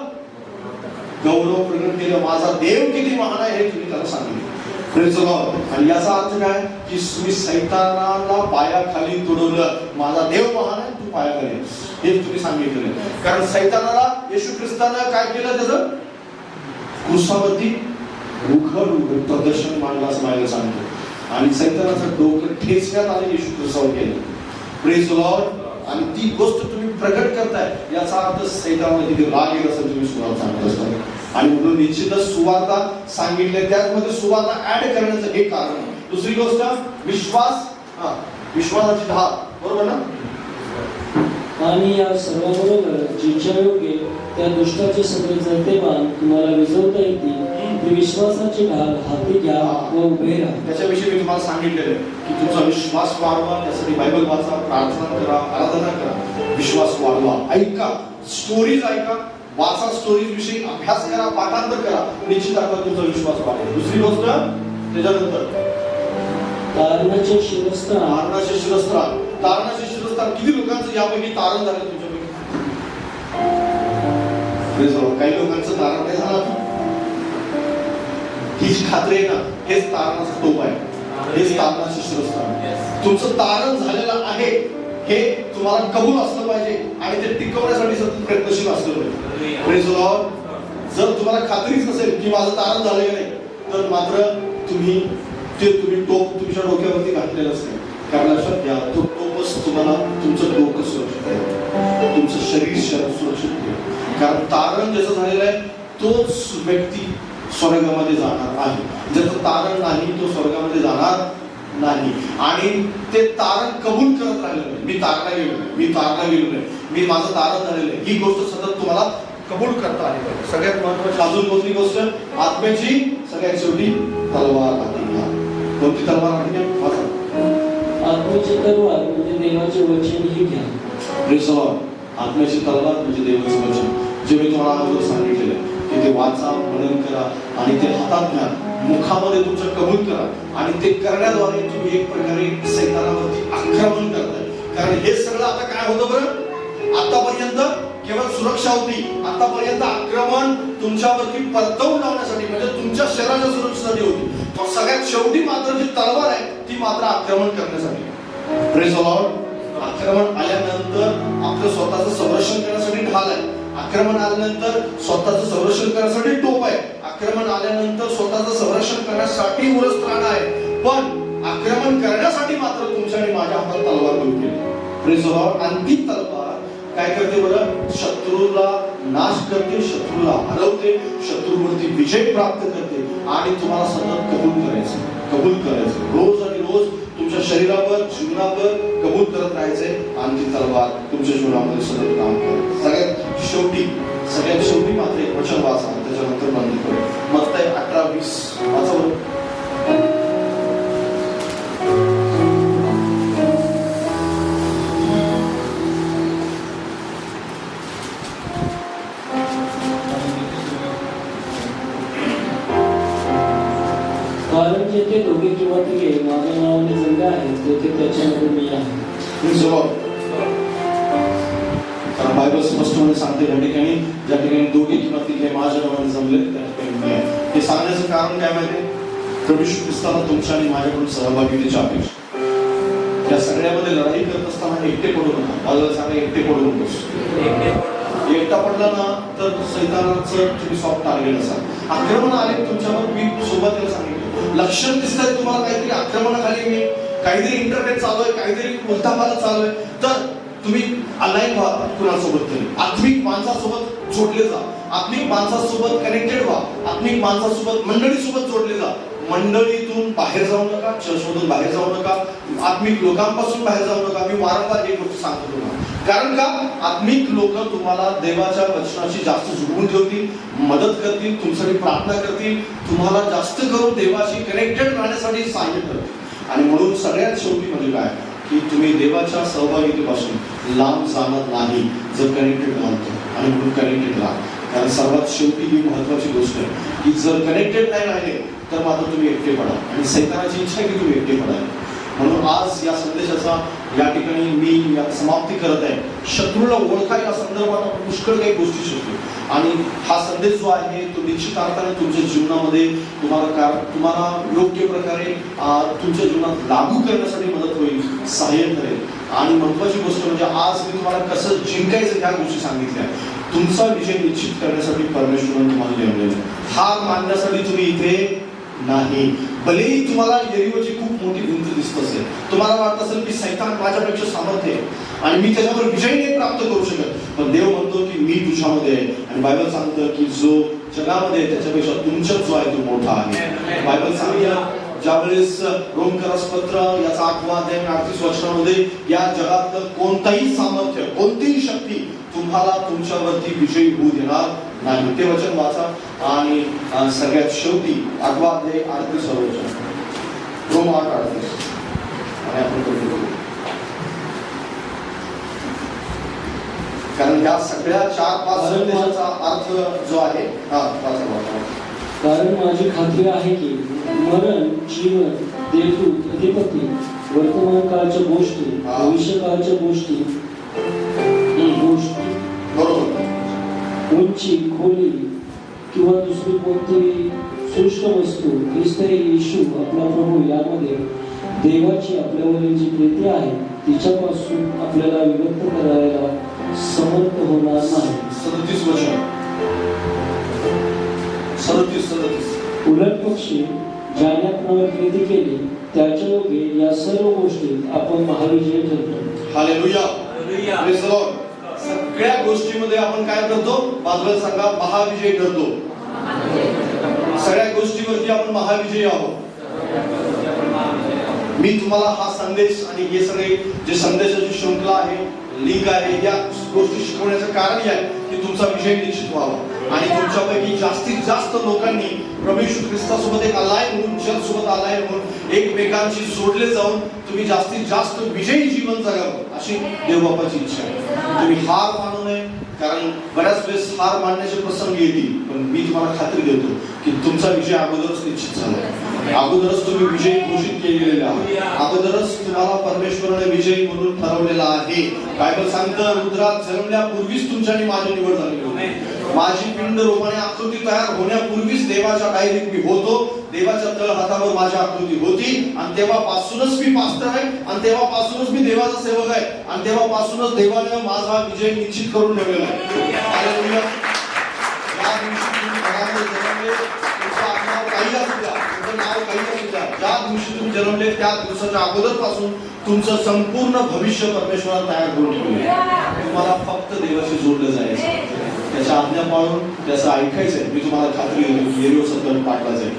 गौरव प्रकट केलं. माझा देव किती महान आहे हे तुम्ही त्याला सांगितलं. Praise the Lord. आणि याचा अर्थ काय की तुम्ही सैतानाला पायाखाली तुडवलं. माझा देव महान आहे, तू पायाखाली हे तुम्ही सांगितलं. कारण सैतानाला येशू ख्रिस्तानं काय केलं, त्याचं क्रुसावरती उघड प्रदर्शन मांडलं असं मला सांगतो. आणि सैतानाचं डोकं ठेचण्यात आलं येशू ख्रिस्तावर केलं. Praise the Lord. आणि ती गोष्ट तुम्ही प्रकट करताय याचा अर्थ सैतानाला किती राग येत असेल तुम्ही सुवार्ता सांगत असता. आणि म्हणून निश्चितच सुवार्ता सांगितले, त्याचमध्ये सुवार्ता ऍड करण्याचं हे कारण. दुसरी गोष्ट विश्वास, विश्वासाची धार, बरोबर ना. आणि या सर्वाबरोबर जिच्या योग्य त्या दुष्टाचे सगळे जळते बाण तुम्हाला विजवता येतील ते विश्वासाची ढाल हाती घ्या व उभे राहा. त्याच्याविषयी मी तुम्हाला सांगितलेलं आहे की तुमचा विश्वास वाढवा, त्यासाठी बायबल वाचा, प्रार्थना करा, आराधना करा, विश्वास वाढवा. ऐका, स्टोरीज ऐका, वाचा, स्टोरीज विषयी अभ्यास करा, पाठांतर करा, निश्चित आता तुमचा विश्वास वाढेल. दुसरी गोष्ट त्याच्यानंतर तारणाचे शिरस्त्राण. तारणाचे शिरस्त्राण. तारणाचे शिरस्त्राण किती लोकांचं यापैकी तारण झालं तुमच्यापैकी? काही लोकांचं तारण नाही झालं. ही खात्री आहे ना, हेच तारणाचं टोप आहे, हेच तारणाचे शिरस्त्राण. तुमचं तारण झालेलं आहे हे तुम्हाला कबूल असलं पाहिजे आणि ते टिकवण्यासाठी सतत प्रयत्नशील असलं पाहिजे. Praise the Lord. जर तुम्हाला खात्रीच नसेल की माझं तारण झालं नाही, तर मात्र तुम्ही टोप तुमच्या डोक्यावरती घातलेलं असेल. कारण लक्षात घ्या, तो टोपच तुम्हाला तुमचं डोकं सुरक्षित ठेवेल, तुमचं शरीर सुरक्षित ठेवेल. कारण तारण ज्याचं झालेलं आहे तोच व्यक्ती स्वर्गामध्ये जाणार आहे. ज्याचं तारण नाही तो स्वर्गामध्ये जाणार नाही. आणि ते तारण कबूल करत राहिलं नाही. मी तारणा गेलो नाही, मी तारणा गेलो नाही, मी माझं तारण झालेलं आहे, ही गोष्ट सतत तुम्हाला कबूल करता आली पाहिजे. सगळ्यात महत्वाची अजून कोणती गोष्ट, आत्म्याची सगळ्यात शेवटी तलवार हाती घ्या. कोणती तलवार हाती घ्या? आत्म्याची तलवार म्हणजे देवाचे वचन ही घ्या. Praise the Lord. आत्म्याची तलवार म्हणजे देवाचं वचन, जे मी तुम्हाला अगोदर सांगितलेलं आहे की ते वाचा, मनन करा आणि ते हातात घ्या, मुखामध्ये तुमच्या कबूल करा. आणि ते करण्याद्वारे तुम्ही एक प्रकारे सैतानावरती आक्रमण करताय. कारण हे सगळं आता काय होतं बरं, आतापर्यंत केवळ सुरक्षा होती, आतापर्यंत आक्रमण तुमच्यावरती परतवून लावण्यासाठी म्हणजे तुमच्या शरीराच्या सुरक्षेसाठी होती. पण सगळ्यात शेवटी मात्र जी तलवार आहे ती मात्र आक्रमण करण्यासाठी. Praise the Lord. आक्रमण आल्यानंतर आपलं स्वतःचं संरक्षण करण्यासाठी ढाल आहे. आक्रमण आल्यानंतर स्वतःचं संरक्षण करण्यासाठी टोप आहे. आक्रमण आल्यानंतर स्वतःचं संरक्षण करण्यासाठी उरस्त्राण आहे. पण आक्रमण करण्यासाठी मात्र तुमच्या आणि माझ्या हातात तलवार घेऊन केली. Praise the Lord. आणि ती तलवार काय करते बरं, शत्रूला नाश करते, शत्रूला हरवते, शत्रूवरती विजय प्राप्त करते. आणि तुम्हाला सतत कबूल करायचं रोज आणि रोज तुमच्या शरीरावर, जीवनावर कबूल करत राहायचंय. आणि ती तलवार तुमच्या जीवनामध्ये सतत काम करेल. सगळ्यात शेवटी मात्र एक वचन वाचा, त्याच्यानंतर बंद करू. मत्तई 18:20 वाचा बरं. कारण जेथे दोघे किंवा तिघे माझ्या नावाने जमले आहेत तेथे त्याच्यामध्ये मी आहे. कारण बायबल स्पष्टपणे सांगते त्या ठिकाणी, ज्या ठिकाणी दोघे किंवा तिघे माझ्या नावाने जमले त्या ठिकाणी मी आहे. हे सांगण्याचं कारण काय माहिती, प्रभू येशू ख्रिस्ताला तुमच्या आणि माझ्याकडून सहभागितेची अपेक्षा. या सगळ्यामध्ये लढाई करत असताना एकटे पडू नका. बायबल सांगा एकटे पडू नकोस. एकटा पडला ना तर सैतानाचं तुम्ही सॉफ्ट टार्गेट असाल. आक्रमण आले तुमच्यावर, मी सुरुवातीला सांगितलं लक्षण दिसतंय तुम्हाला काहीतरी आक्रमणाखाली, मी काहीतरी इंटरनेट चालू आहे, काहीतरी उलथापालथ चालू आहे, तर तुम्ही अलाइन व्हा कुणासोबत तरी. आत्मिक माणसासोबत जोडले जा, आत्मिक माणसासोबत कनेक्टेड व्हा, आत्मिक माणसासोबत मंडळीसोबत जोडले जा. मंडळीतून बाहेर जाऊ नका, चर्चमधून बाहेर जाऊ नका, आत्मिक लोकांपासून बाहेर जाऊ नका. मी वारंवार ही गोष्ट सांगतो तुम्हाला. कारण का, आत्मिक लोक तुम्हाला देवाच्या वचनाशी जास्त जुळवून ठेवतील, मदत करतील, तुमच्यासाठी प्रार्थना करतील, तुम्हाला जास्त करून देवाशी कनेक्टेड राहण्यासाठी सहाय्य करतील. आणि म्हणून सगळ्यात शेवटी म्हणजे काय की तुम्ही देवाच्या सहभागितेपासून लांब जाणार नाही जर कनेक्टेड राहतो. आणि म्हणून कनेक्टेड राहा. कारण सर्वात शेवटी ही महत्वाची गोष्ट आहे की जर कनेक्टेड नाही राहिले तर मात्र तुम्ही एकटे पडा. आणि सैतानाची इच्छा आहे की तुम्ही एकटे पडाल. म्हणून आज या संदेशाचा या ठिकाणी मी समाप्ती करत आहे. शत्रूला ओळखा या संदर्भात आपण पुष्कळ काही गोष्टी शिकतो आणि हा संदेश जो आहे तो निश्चित अर्थाने तुमच्या जीवनामध्ये तुम्हाला योग्य प्रकारे तुमच्या जीवनात लागू करण्यासाठी मदत होईल, सहाय्य करेल. आणि महत्वाची गोष्ट म्हणजे आज मी तुम्हाला कसं जिंकायचं ह्या गोष्टी सांगितल्या. तुमचा विजय निश्चित करण्यासाठी परमेश्वराने तुम्हाला नेमलेलं. हार मानण्यासाठी तुम्ही इथे नाही. भलेही तुम्हाला यरीहोची खूप मोठी भिंत दिसत असेल, तुम्हाला वाटत असेल की सैतान माझ्यापेक्षा सामर्थ्य आहे आणि मी त्याच्यावर विजय नाही प्राप्त करू शकत, पण देव म्हणतो की मी तुझ्यामध्ये आहे. आणि बायबल सांगतं की जो जगामध्ये आहे त्याच्यापेक्षा तुमच्यात जो आहे तो मोठा आहे. बायबल सांगतं ज्यावेळेस रोमकरास पत्र याचा 8वा अध्याय 38 वचनामध्ये या जगातलं कोणताही सामर्थ्य, कोणतीही शक्ती तुम्हाला तुमच्यावरती विजयी होऊ देणार नाही. ते वचन वाचा. आणि सगळ्यात शेवटी 8वा अध्याय 38 वचन, रोम 8:38 आणि आपण करू. कारण या सगळ्या 4-5 संदेशाचा अर्थ जो आहे कारण माझी खात्री आहे की मरण, जीवन, देवदूत, अधिपती, वर्तमान काळच्या गोष्टी, भविष्य काळच्या गोष्टी, बरोबर, उंची, खोली किंवा दुसरी कोणतीही सृष्ट वस्तू ख्रिस्त येशू आपला प्रभू यामध्ये देवाची आपल्यावरील जी प्रीती आहे तिच्यापासून आपल्याला विभक्त करायला समर्थ होणार नाही. 37 वचन, 37. उलट पक्षी ज्याने आपणावर प्रीती केली त्याच्या योगे या सर्व गोष्टी आपण महाविजय ठरतो. Hallelujah, praise the Lord. सगळ्या गोष्टीमध्ये आपण काय करतो? बाजूला सांगा, महाविजय ठरतो. सगळ्या गोष्टीवरती आपण महाविजयी आहोत. मी तुम्हाला हा संदेश आणि हे सगळे जे संदेशाची शृंखला आहे, लिंक आहे, या गोष्टी शिकवण्याचं कारण हे आहे की तुमचा विजय निश्चित व्हावा आणि तुमच्यापैकी जास्तीत जास्त लोकांनी प्रभू येशू ख्रिस्तासोबत एक आलाय म्हणून, जगसोबत आलाय म्हणून एकमेकांशी जोडले जाऊन तुम्ही जास्तीत जास्त विजयी जीवन जगावं अशी देवबापाची इच्छा आहे. तुम्ही हार मानू नये, कारण बऱ्याच वेळेस हार मानण्याचे प्रसंग येतील, पण मी तुम्हाला खात्री देतो की तुमचा विजय अगोदरच निश्चित झालाय. अगोदरच तुम्ही विजय घोषित केलेले आहात. अगोदरच तुम्हाला परमेश्वराने विजयी म्हणून ठरवलेला आहे. बायबल सांगतं रुद्रात जन्मल्यापूर्वीच तुमच्या आणि माझी निवड झाली होती. माझी पिंड रोपाने आकृती तयार होण्यापूर्वीच देवाच्या डायरीत मी होतो. देवाच्या तळहातावर माझी आकृती होती आणि तेव्हापासूनच मी पास्टर आहे आणि तेव्हापासूनच मी देवाचा सेवक आहे आणि तेव्हापासूनच देवाने माझा विजय निश्चित करून ठेवलेला आहे. हालेलुया. या दिवशी तुम्ही घरामध्ये जन्मले, तुमचं आडनाव काही असू द्या, तुमचं नाव काही असू द्या, ज्या दिवशी तुम्ही जन्मले त्या दिवसाच्या अगोदरपासून तुमचं संपूर्ण भविष्य परमेश्वराने तयार करून ठेवले. तुम्हाला फक्त देवाशी जोडलं जायचं, त्याच्या आज्ञा पाळून त्याचं ऐकायचंय. मी तुम्हाला खात्री देतो की यरीहोचा तळ पाडला जाईल.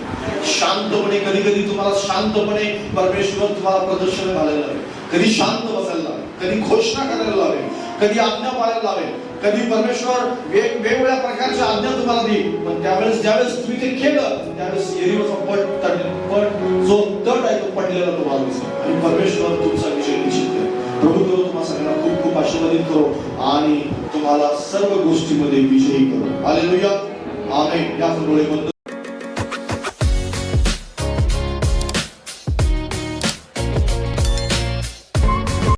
शांतपणे, कधी कधी तुम्हाला शांतपणे परमेश्वर तुम्हाला प्रदर्शन घालायला लावेल, कधी शांत बसायला लावेल, कधी घोषणा करायला लावेल, कधी आज्ञा पाळायला लावेल, कधी परमेश्वर वेगवेगळ्या प्रकारच्या आज्ञा तुम्हाला देईल. पण ज्यावेळेस तुम्ही ते केलं त्यावेळेस यरीहोचा पट जो तट आहे तो पडलेला तुम्हाला दिसेल आणि परमेश्वर तुमचा विजय निश्चित करेल. प्रभू करो तुम्हाला सगळ्यांना खूप खूप आशीर्वादित करो आणि तुम्हाला सर्व गोष्टीमध्ये विजयी करो. हालेलुया, आमेन. या